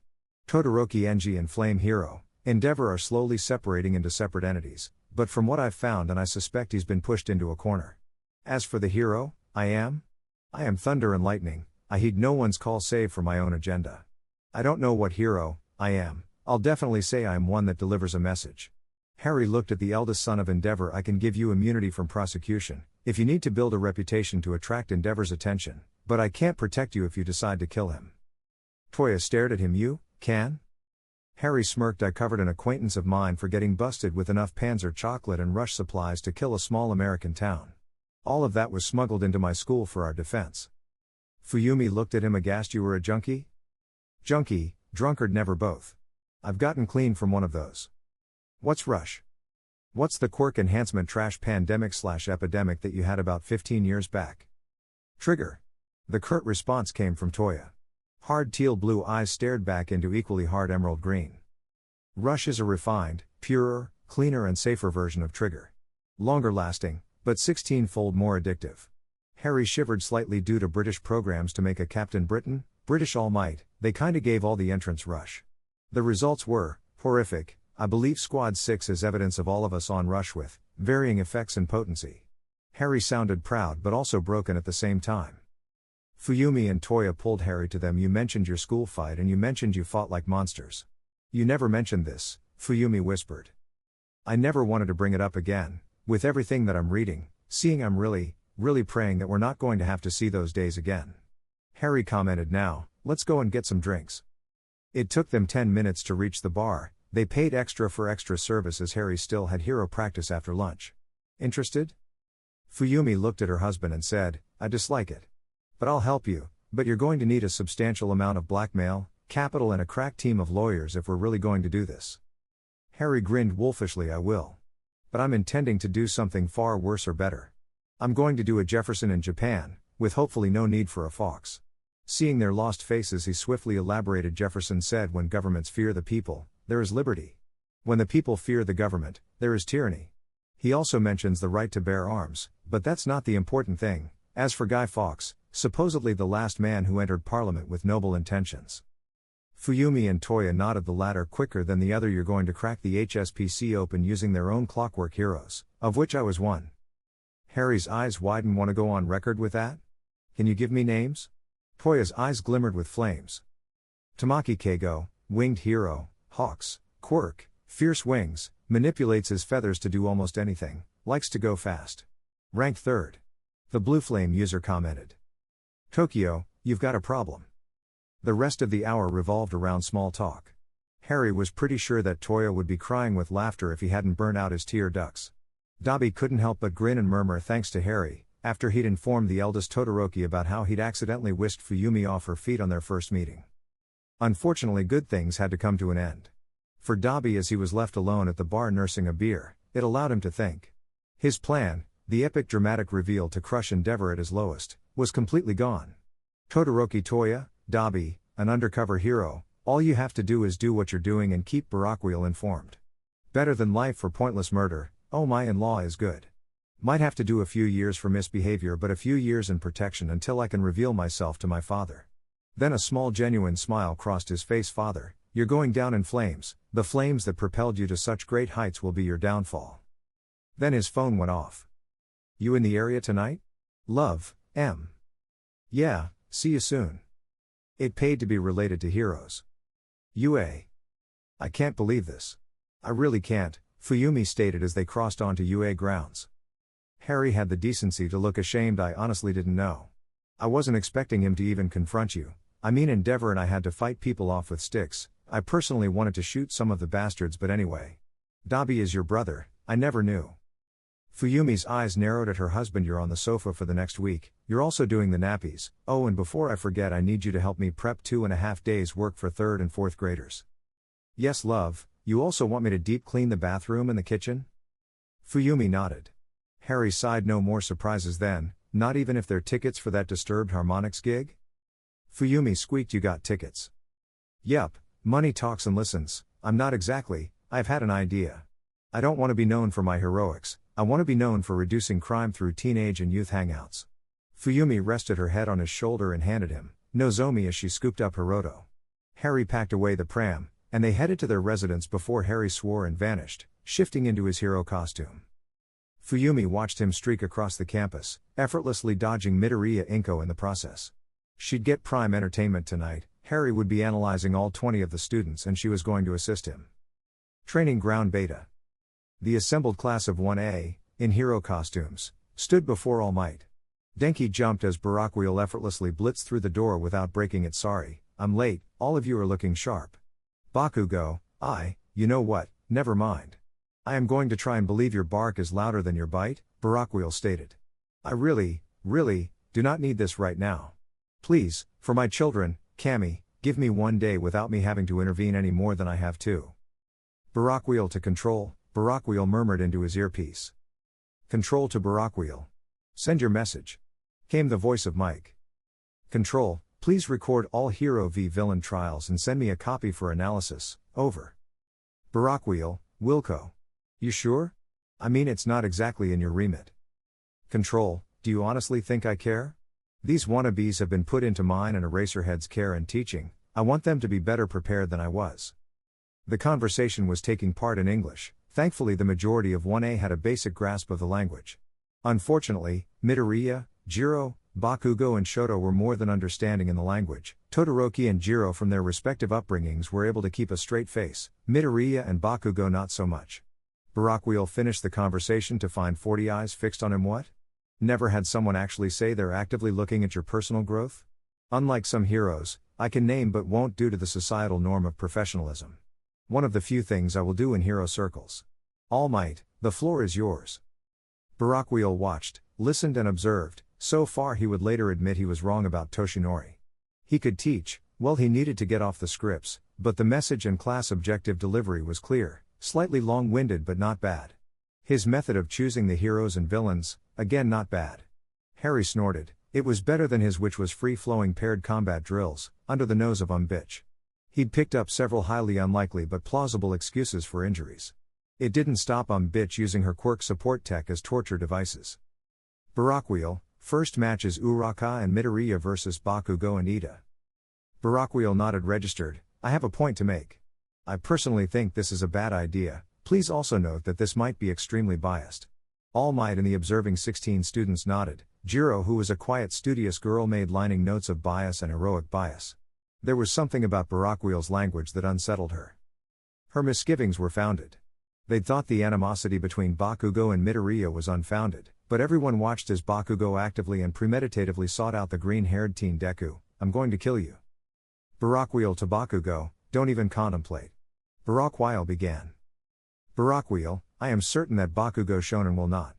Todoroki Enji and Flame Hero, Endeavor are slowly separating into separate entities, but from what I've found and I suspect he's been pushed into a corner. As for the hero, I am thunder and lightning. I heed no one's call save for my own agenda. I don't know what hero I am. I'll definitely say I am one that delivers a message. Harry looked at the eldest son of Endeavor. I can give you immunity from prosecution, if you need to build a reputation to attract Endeavor's attention, but I can't protect you if you decide to kill him. Toya stared at him. You can? Harry smirked. I covered an acquaintance of mine for getting busted with enough Panzer chocolate and rush supplies to kill a small American town. All of that was smuggled into my school for our defense. Fuyumi looked at him aghast. You were a junkie? Junkie, drunkard, never both. I've gotten clean from one of those. What's rush? What's the quirk enhancement trash pandemic/epidemic that you had about 15 years back? Trigger. The curt response came from Toya. Hard teal blue eyes stared back into equally hard emerald green. Rush is a refined, purer, cleaner and safer version of Trigger. Longer lasting, but 16-fold more addictive. Harry shivered slightly due to British programs to make a Captain Britain, British All Might. They kinda gave all the entrants Rush. The results were horrific. I believe Squad 6 is evidence of all of us on Rush with varying effects and potency. Harry sounded proud but also broken at the same time. Fuyumi and Toya pulled Harry to them. You mentioned your school fight and you mentioned you fought like monsters. You never mentioned this, Fuyumi whispered. I never wanted to bring it up again. With everything that I'm reading, seeing, I'm really praying that we're not going to have to see those days again. Harry commented. Now, let's go and get some drinks. It took them 10 minutes to reach the bar. They paid extra for extra service as Harry still had hero practice after lunch. Interested? Fuyumi looked at her husband and said, I dislike it. But I'll help you, but you're going to need a substantial amount of blackmail, capital and a crack team of lawyers if we're really going to do this. Harry grinned wolfishly. I will. But I'm intending to do something far worse or better. I'm going to do a Jefferson in Japan, with hopefully no need for a fox. Seeing their lost faces, he swiftly elaborated. Jefferson said, when governments fear the people, there is liberty. When the people fear the government, there is tyranny. He also mentions the right to bear arms, but that's not the important thing. As for Guy Fawkes, supposedly the last man who entered Parliament with noble intentions. Fuyumi and Toya nodded, the latter quicker than the other. You're going to crack the HSPC open using their own clockwork heroes, of which I was one. Harry's eyes widened. Want to go on record with that? Can you give me names? Toya's eyes glimmered with flames. Tamaki Keigo, winged hero, hawks, quirk, fierce wings, manipulates his feathers to do almost anything, likes to go fast. Ranked 3rd. The Blue Flame user commented. Tokyo, you've got a problem. The rest of the hour revolved around small talk. Harry was pretty sure that Toya would be crying with laughter if he hadn't burnt out his tear ducts. Dabi couldn't help but grin and murmur thanks to Harry, after he'd informed the eldest Todoroki about how he'd accidentally whisked Fuyumi off her feet on their first meeting. Unfortunately, good things had to come to an end. For Dabi, as he was left alone at the bar nursing a beer, it allowed him to think. His plan, the epic dramatic reveal to crush Endeavor at his lowest, was completely gone. Todoroki, Toya, Dabi, an undercover hero, all you have to do is do what you're doing and keep Barakwheel informed. Better than life for pointless murder. Oh, my in-law is good. Might have to do a few years for misbehavior, but a few years in protection until I can reveal myself to my father. Then a small genuine smile crossed his face. Father, you're going down in flames, the flames that propelled you to such great heights will be your downfall. Then his phone went off. You in the area tonight? Love, M. Yeah, see you soon. It paid to be related to heroes. UA. I can't believe this. I really can't, Fuyumi stated as they crossed onto UA grounds. Harry had the decency to look ashamed. I honestly didn't know. I wasn't expecting him to even confront you. I mean, Endeavor and I had to fight people off with sticks. I personally wanted to shoot some of the bastards, but anyway. Dabi is your brother, I never knew. Fuyumi's eyes narrowed at her husband. You're on the sofa for the next week, you're also doing the nappies. Oh, and before I forget, I need you to help me prep 2.5 days work for 3rd and 4th graders. Yes, love, you also want me to deep clean the bathroom and the kitchen? Fuyumi nodded. Harry sighed. No more surprises then, not even if they're tickets for that Disturbed Harmonics gig? Fuyumi squeaked. You got tickets? Yup, money talks and listens. I'm not exactly, I've had an idea. I don't want to be known for my heroics, I want to be known for reducing crime through teenage and youth hangouts. Fuyumi rested her head on his shoulder and handed him Nozomi as she scooped up Hiroto. Harry packed away the pram, and they headed to their residence before Harry swore and vanished, shifting into his hero costume. Fuyumi watched him streak across the campus, effortlessly dodging Midoriya Inko in the process. She'd get prime entertainment tonight. Harry would be analyzing all 20 of the students and she was going to assist him. Training Ground Beta. The assembled class of 1A, in hero costumes, stood before All Might. Denki jumped as Barakwheel effortlessly blitzed through the door without breaking it. Sorry, I'm late, all of you are looking sharp. Bakugo, you know what, never mind. I am going to try and believe your bark is louder than your bite, Barakwheel stated. I really, do not need this right now. Please, for my children, Kami, give me 1 day without me having to intervene any more than I have to. Barakwheel to Control, Barakwheel murmured into his earpiece. Control to Barakwheel. Send your message. Came the voice of Mike. Control, please record all Hero v Villain trials and send me a copy for analysis, over. Barakwheel, Wilco. You sure? I mean, it's not exactly in your remit. Control, do you honestly think I care? These wannabes have been put into mine and Eraserhead's care and teaching. I want them to be better prepared than I was. The conversation was taking part in English. Thankfully, the majority of 1A had a basic grasp of the language. Unfortunately, Midoriya, Jiro, Bakugo and Shoto were more than understanding in the language. Todoroki and Jiro, from their respective upbringings, were able to keep a straight face. Midoriya and Bakugo not so much. Barakwheel finished the conversation to find 40 eyes fixed on him. What? Never had someone actually say they're actively looking at your personal growth? Unlike some heroes, I can name but won't due to the societal norm of professionalism. One of the few things I will do in hero circles. All Might, the floor is yours. Barakwheel watched, listened and observed. So far he would later admit he was wrong about Toshinori. He could teach, well he needed to get off the scripts, but the message and class objective delivery was clear, slightly long-winded but not bad. His method of choosing the heroes and villains, again not bad. Harry snorted, it was better than his which was free-flowing paired combat drills, under the nose of Bitch. He'd picked up several highly unlikely but plausible excuses for injuries. It didn't stop Bitch using her quirk support tech as torture devices. Barakwheel, first match is Uraka and Midoriya vs Bakugo and Ida. Barakwheel nodded registered, I have a point to make. I personally think this is a bad idea, please also note that this might be extremely biased. All Might and the observing 16 students nodded. Jiro, who was a quiet studious girl, made lining notes of bias and heroic bias. There was something about Barakwheel's language that unsettled her. Her misgivings were founded. They'd thought the animosity between Bakugo and Midoriya was unfounded, but everyone watched as Bakugo actively and premeditatively sought out the green-haired teen Deku. I'm going to kill you. Barakwheel to Bakugo, don't even contemplate. Barakwheel began. Barakwheel, I am certain that Bakugo Shonen will not.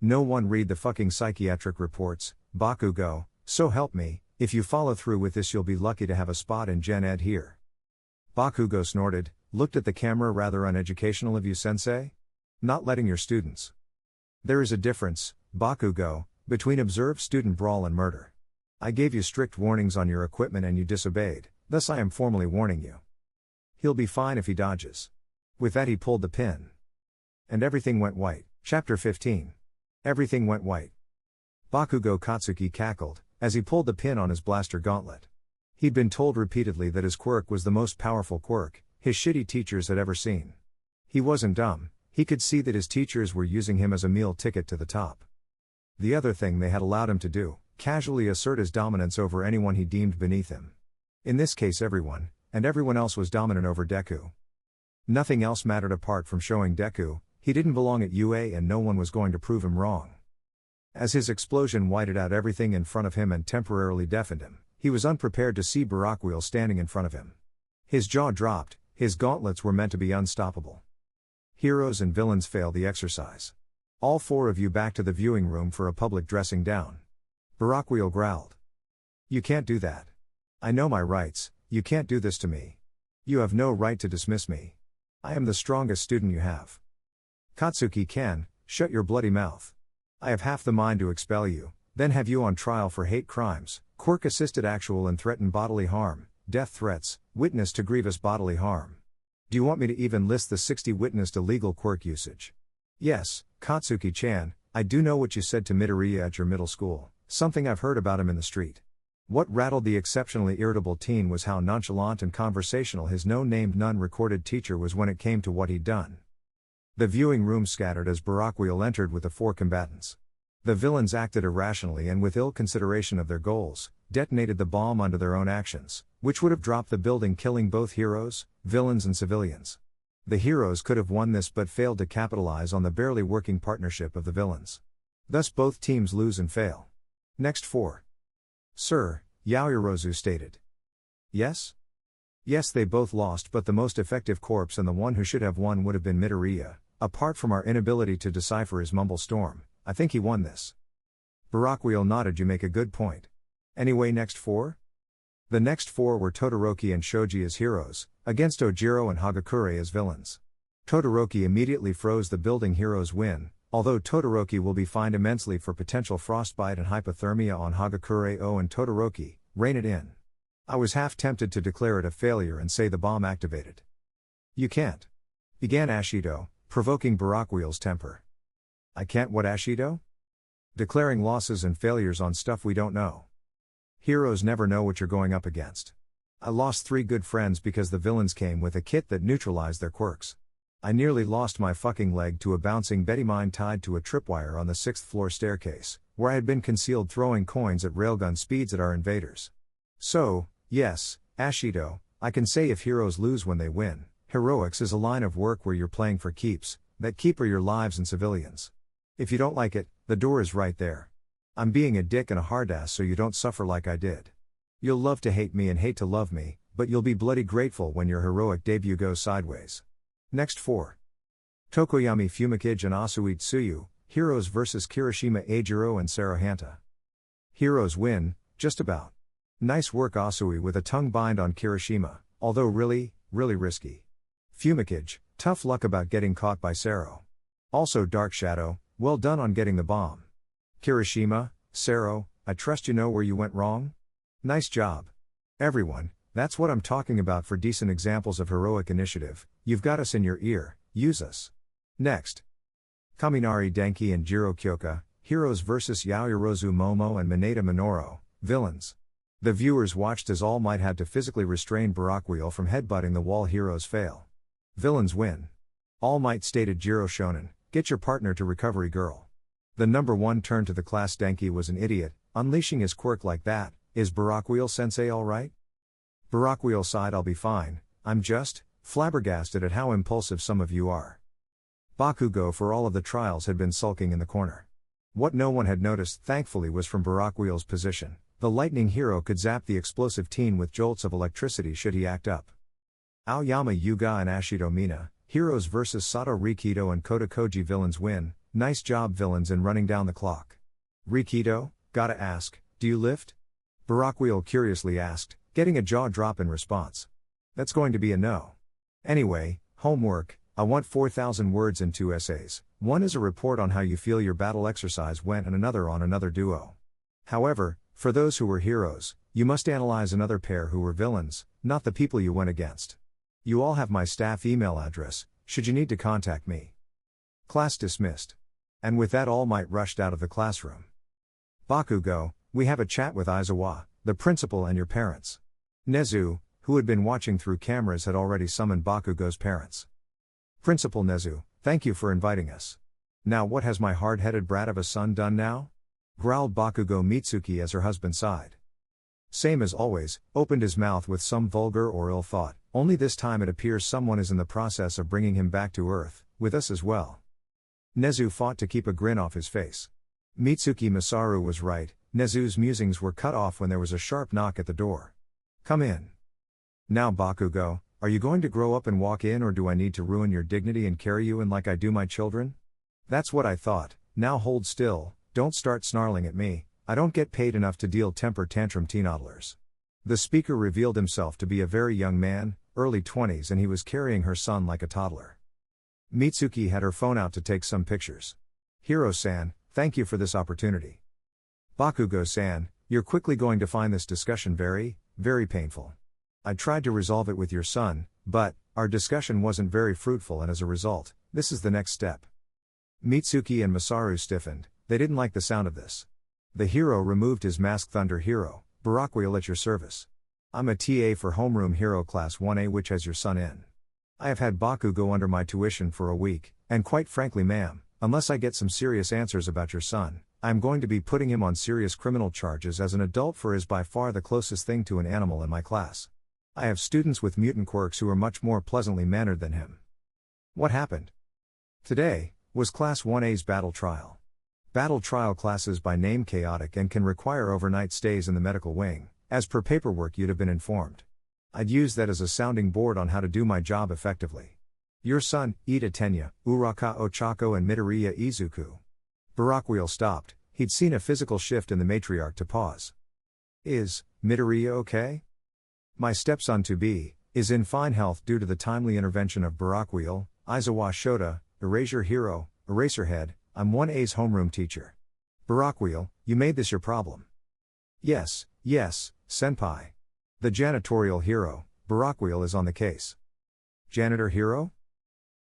No one read the fucking psychiatric reports, Bakugo, so help me, if you follow through with this you'll be lucky to have a spot in Gen Ed here. Bakugo snorted, looked at the camera rather uneducational of you sensei? Not letting your students. There is a difference, Bakugo, between observed student brawl and murder. I gave you strict warnings on your equipment and you disobeyed, thus I am formally warning you. He'll be fine if he dodges. With that he pulled the pin. And everything went white. Chapter 15. Everything went white. Bakugo Katsuki cackled, as he pulled the pin on his blaster gauntlet. He'd been told repeatedly that his quirk was the most powerful quirk his shitty teachers had ever seen. He wasn't dumb, he could see that his teachers were using him as a meal ticket to the top. The other thing they had allowed him to do, casually assert his dominance over anyone he deemed beneath him. In this case everyone, and everyone else was dominant over Deku. Nothing else mattered apart from showing Deku, he didn't belong at UA and no one was going to prove him wrong. As his explosion whited out everything in front of him and temporarily deafened him, he was unprepared to see Barakwheel standing in front of him. His jaw dropped, his gauntlets were meant to be unstoppable. Heroes and villains fail the exercise. All four of you back to the viewing room for a public dressing down. Barakwheel growled. You can't do that. I know my rights, you can't do this to me. You have no right to dismiss me. I am the strongest student you have. Katsuki can, shut your bloody mouth. I have half the mind to expel you, then have you on trial for hate crimes, quirk-assisted actual and threatened bodily harm, death threats, witness to grievous bodily harm. Do you want me to even list the 60 witnessed illegal quirk usage? Yes, Katsuki-chan, I do know what you said to Midoriya at your middle school, something I've heard about him in the street. What rattled the exceptionally irritable teen was how nonchalant and conversational his no-named none-recorded teacher was when it came to what he'd done. The viewing room scattered as Barakwheel entered with the four combatants. The villains acted irrationally and with ill consideration of their goals, detonated the bomb under their own actions, which would have dropped the building, killing both heroes, villains and civilians. The heroes could have won this but failed to capitalize on the barely working partnership of the villains. Thus both teams lose and fail. Next 4. Sir, Yaoyorozu stated. Yes? Yes, they both lost, but the most effective corpse and the one who should have won would have been Midoriya. Apart from our inability to decipher his mumble storm, I think he won this. Barakwheel nodded. You make a good point. Anyway, next 4? The next 4 were Todoroki and Shoji as heroes, against Ojiro and Hagakure as villains. Todoroki immediately froze the building. Heroes win, although Todoroki will be fined immensely for potential frostbite and hypothermia on Hagakure. Oh, and Todoroki, rein it in. I was half tempted to declare it a failure and say the bomb activated. You can't. Began Ashido, provoking Barakwheel's temper. I can't what, Ashido? Declaring losses and failures on stuff we don't know. Heroes never know what you're going up against. I lost 3 good friends because the villains came with a kit that neutralized their quirks. I nearly lost my fucking leg to a bouncing Betty mine tied to a tripwire on the 6th floor staircase, where I had been concealed throwing coins at railgun speeds at our invaders. So, yes, Ashido, I can say if heroes lose when they win, heroics is a line of work where you're playing for keeps, that keep are your lives and civilians. If you don't like it, the door is right there. I'm being a dick and a hardass so you don't suffer like I did. You'll love to hate me and hate to love me, but you'll be bloody grateful when your heroic debut goes sideways. Next 4. Tokoyami Fumikage and Asui Tsuyu, Heroes vs Kirishima Eijiro and Saruhanta. Heroes win, just about. Nice work Asui with a tongue bind on Kirishima, although really risky. Fumikage, tough luck about getting caught by Saru. Also Dark Shadow, well done on getting the bomb. Kirishima, Saru, I trust you know where you went wrong? Nice job. Everyone, that's what I'm talking about for decent examples of heroic initiative. You've got us in your ear, use us. Next. Kaminari Denki and Jiro Kyoka, Heroes vs Yaoyorozu Momo and Mineta Minoru, Villains. The viewers watched as All Might had to physically restrain Barakwheel from headbutting the wall. Heroes fail. Villains win. All Might stated Jiro Shonen, get your partner to Recovery Girl. The number 1 turned to the class. Denki was an idiot, unleashing his quirk like that. Is Barakwheel sensei alright? Barakwheel sighed, I'll be fine, I'm just flabbergasted at how impulsive some of you are. Bakugo for all of the trials had been sulking in the corner. What no one had noticed, thankfully, was from Barakwheel's position. The lightning hero could zap the explosive teen with jolts of electricity should he act up. Aoyama Yuga and Ashido Mina, Heroes vs Sato Rikido and Kota Koji. Villains win, nice job villains in running down the clock. Rikido, gotta ask, do you lift? Barakwheel curiously asked, getting a jaw drop in response. That's going to be a no. Anyway, homework, I want 4,000 words and 2 essays. One is a report on how you feel your battle exercise went and another on another duo. However, for those who were heroes, you must analyze another pair who were villains, not the people you went against. You all have my staff email address, should you need to contact me. Class dismissed. And with that All Might rushed out of the classroom. Bakugo, we have a chat with Aizawa, the principal and your parents. Nezu, who had been watching through cameras, had already summoned Bakugo's parents. Principal Nezu, thank you for inviting us. Now what has my hard-headed brat of a son done now? Growled Bakugo Mitsuki as her husband sighed. Same as always, opened his mouth with some vulgar or ill thought, only this time it appears someone is in the process of bringing him back to earth, with us as well. Nezu fought to keep a grin off his face. Mitsuki Masaru was right, Nezu's musings were cut off when there was a sharp knock at the door. Come in. Now Bakugo, are you going to grow up and walk in, or do I need to ruin your dignity and carry you in like I do my children? That's what I thought. Now hold still, don't start snarling at me, I don't get paid enough to deal temper tantrum teenodlers. The speaker revealed himself to be a very young man, early 20s, and he was carrying her son like a toddler. Mitsuki had her phone out to take some pictures. Hiro-san, thank you for this opportunity. Bakugo-san, you're quickly going to find this discussion very painful. I tried to resolve it with your son, but our discussion wasn't very fruitful, and as a result, this is the next step. Mitsuki and Masaru stiffened, they didn't like the sound of this. The hero removed his mask. Thunder Hero, Barakwheel at your service. I'm a TA for Homeroom Hero Class 1A, which has your son in. I have had Bakugo under my tuition for a week, and quite frankly ma'am, unless I get some serious answers about your son, I am going to be putting him on serious criminal charges as an adult, for is by far the closest thing to an animal in my class. I have students with mutant quirks who are much more pleasantly mannered than him. What happened? Today was Class 1A's battle trial. Battle trial classes by name chaotic and can require overnight stays in the medical wing, as per paperwork you'd have been informed. I'd use that as a sounding board on how to do my job effectively. Your son, Ida Tenya, Uraka Ochako and Midoriya Izuku. Barakwheel stopped, he'd seen a physical shift in the matriarch to pause. Is Midoriya okay? My stepson-to-be is in fine health due to the timely intervention of Barakwheel. Aizawa Shota, Erasure Hero, Eraserhead, I'm 1A's homeroom teacher. Barakwheel, you made this your problem. Yes, senpai. The janitorial hero, Barakwheel, is on the case. Janitor hero?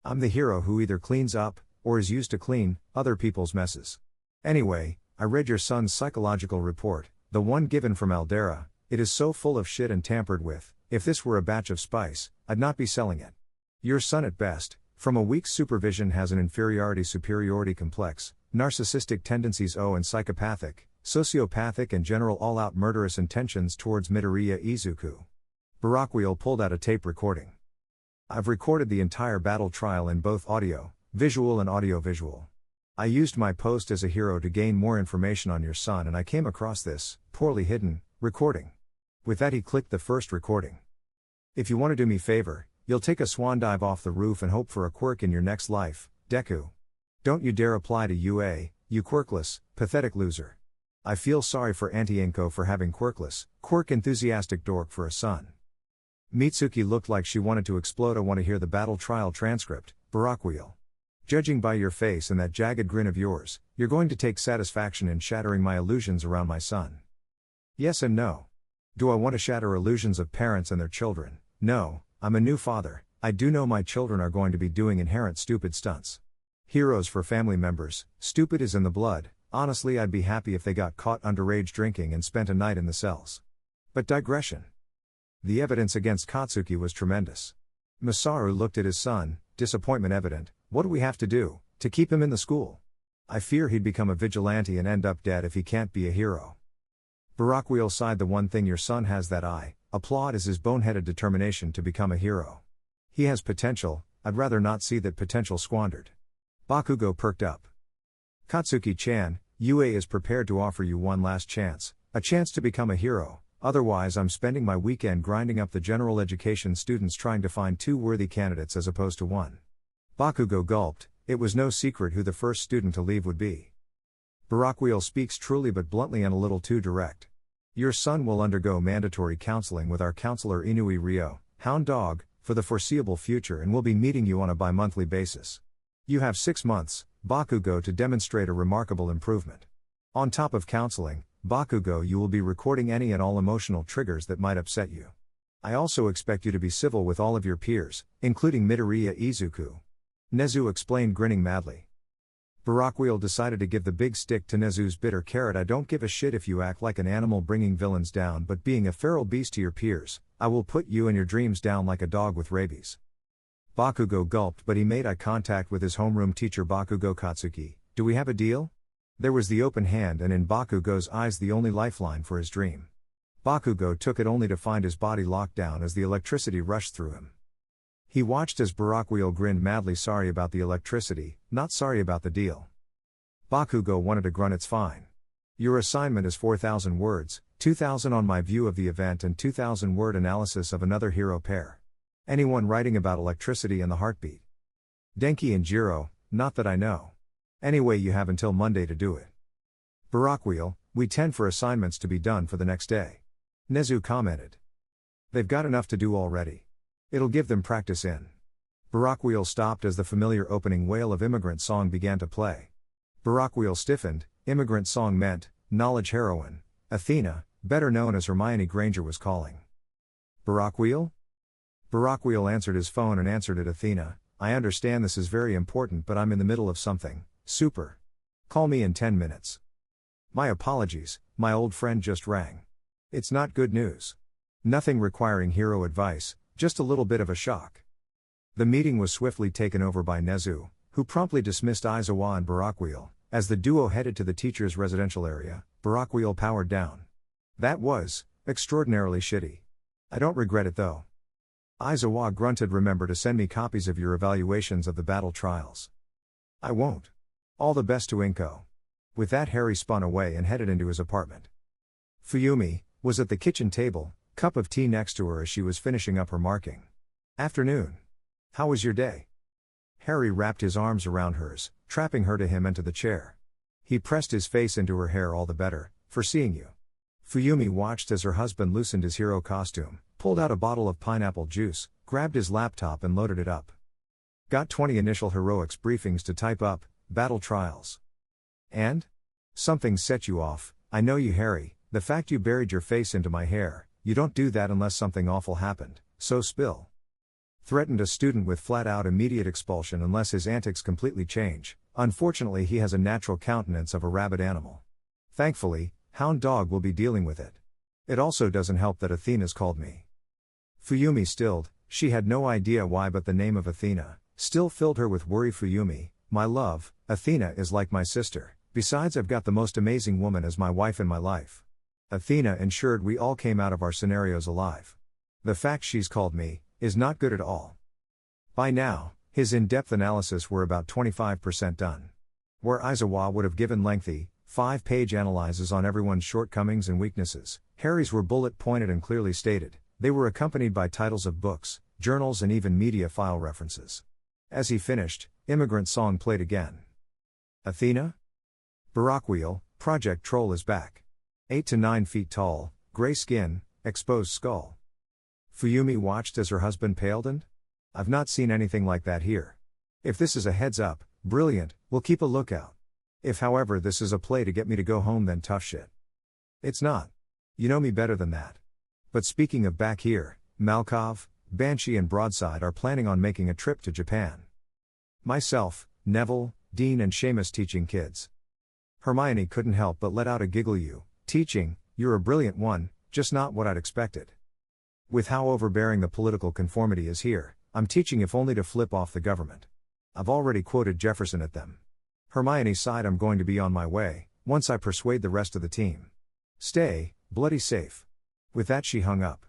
I'm the hero who either cleans up, or is used to clean other people's messes. Anyway, I read your son's psychological report, the one given from Aldera. It is so full of shit and tampered with. If this were a batch of spice, I'd not be selling it. Your son at best, from a week's supervision, has an inferiority-superiority complex, narcissistic tendencies, and psychopathic, sociopathic and general all-out murderous intentions towards Midoriya Izuku. Barakwheel pulled out a tape recording. I've recorded the entire battle trial in both audio, visual and audio-visual. I used my post as a hero to gain more information on your son, and I came across this, poorly hidden, recording. With that he clicked the first recording. If you want to do me favor, you'll take a swan dive off the roof and hope for a quirk in your next life, Deku. Don't you dare apply to UA, you quirkless, pathetic loser. I feel sorry for Auntie Inko for having quirkless, quirk-enthusiastic dork for a son. Mitsuki looked like she wanted to explode. I want to hear the battle trial transcript, Barakwheel. Judging by your face and that jagged grin of yours, you're going to take satisfaction in shattering my illusions around my son. Yes and no. Do I want to shatter illusions of parents and their children? No, I'm a new father. I do know my children are going to be doing inherent stupid stunts. Heroes for family members, stupid is in the blood. Honestly, I'd be happy if they got caught underage drinking and spent a night in the cells. But digression. The evidence against Katsuki was tremendous. Masaru looked at his son, disappointment evident. What do we have to do to keep him in the school? I fear he'd become a vigilante and end up dead if he can't be a hero. Barakwheel sighed. The one thing your son has that I applaud is his boneheaded determination to become a hero. He has potential. I'd rather not see that potential squandered. Bakugo perked up. Katsuki-chan, UA is prepared to offer you one last chance, a chance to become a hero. Otherwise I'm spending my weekend grinding up the general education students trying to find 2 worthy candidates as opposed to 1. Bakugo gulped. It was no secret who the first student to leave would be. Barakwheel speaks truly but bluntly and a little too direct. Your son will undergo mandatory counseling with our counselor Inui Ryo, Hound Dog, for the foreseeable future and will be meeting you on a bi-monthly basis. You have 6 months, Bakugo, to demonstrate a remarkable improvement. On top of counseling, Bakugo, you will be recording any and all emotional triggers that might upset you. I also expect you to be civil with all of your peers, including Midoriya Izuku. Nezu explained, grinning madly. Barakwheel decided to give the big stick to Nezu's bitter carrot. I don't give a shit if you act like an animal bringing villains down, but being a feral beast to your peers, I will put you and your dreams down like a dog with rabies. Bakugo gulped, but he made eye contact with his homeroom teacher. Bakugo, Katsuki, do we have a deal? There was the open hand and in Bakugo's eyes the only lifeline for his dream. Bakugo took it only to find his body locked down as the electricity rushed through him. He watched as Barakwheel grinned madly. Sorry about the electricity, not sorry about the deal. Bakugo wanted to grunt. It's fine. Your assignment is 4,000 words, 2,000 on my view of the event and 2,000 word analysis of another hero pair. Anyone writing about electricity and the heartbeat? Denki and Jiro, not that I know. Anyway, you have until Monday to do it. Barakwheel, we tend for assignments to be done for the next day. Nezu commented. They've got enough to do already. It'll give them practice in. Barakwheel stopped as the familiar opening wail of Immigrant Song began to play. Barakwheel stiffened. Immigrant Song meant, knowledge heroine, Athena, better known as Hermione Granger, was calling. Barakwheel? Barakwheel answered his phone and answered it. Athena, I understand this is very important, but I'm in the middle of something. Super. Call me in 10 minutes. My apologies, my old friend just rang. It's not good news. Nothing requiring hero advice, just a little bit of a shock. The meeting was swiftly taken over by Nezu, who promptly dismissed Aizawa and Barakwheel. As the duo headed to the teacher's residential area, Barakwheel powered down. That was extraordinarily shitty. I don't regret it though. Aizawa grunted. Remember to send me copies of your evaluations of the battle trials. I won't. All the best to Inko. With that, Harry spun away and headed into his apartment. Fuyumi was at the kitchen table, cup of tea next to her as she was finishing up her marking. Afternoon. How was your day? Harry wrapped his arms around hers, trapping her to him and to the chair. He pressed his face into her hair. All the better, for seeing you. Fuyumi watched as her husband loosened his hero costume, pulled out a bottle of pineapple juice, grabbed his laptop and loaded it up. Got 20 initial heroics briefings to type up, battle trials. And? Something set you off. I know you, Harry, the fact you buried your face into my hair. You don't do that unless something awful happened, so spill. Threatened a student with flat-out immediate expulsion unless his antics completely change. Unfortunately, he has a natural countenance of a rabid animal. Thankfully, Hound Dog will be dealing with it. It also doesn't help that Athena's called me. Fuyumi stilled. She had no idea why, but the name of Athena still filled her with worry. Fuyumi, my love, Athena is like my sister. Besides, I've got the most amazing woman as my wife in my life. Athena ensured we all came out of our scenarios alive. The fact she's called me is not good at all. By now, his in-depth analysis were about 25% done. Where Aizawa would have given lengthy, 5-page analyses on everyone's shortcomings and weaknesses, Harry's were bullet-pointed and clearly stated. They were accompanied by titles of books, journals and even media file references. As he finished, Immigrant Song played again. Athena? Baroque Wheel, Project Troll is back. 8 to 9 feet tall, gray skin, exposed skull. Fuyumi watched as her husband paled and? I've not seen anything like that here. If this is a heads up, brilliant, we'll keep a lookout. If however this is a play to get me to go home, then tough shit. It's not. You know me better than that. But speaking of back here, Malkov, Banshee and Broadside are planning on making a trip to Japan. Myself, Neville, Dean and Seamus teaching kids. Hermione couldn't help but let out a giggle. You, teaching, you're a brilliant one, just not what I'd expected. With how overbearing the political conformity is here, I'm teaching if only to flip off the government. I've already quoted Jefferson at them. Hermione sighed. I'm going to be on my way, once I persuade the rest of the team. Stay, bloody safe. With that she hung up.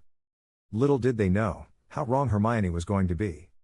Little did they know, how wrong Hermione was going to be.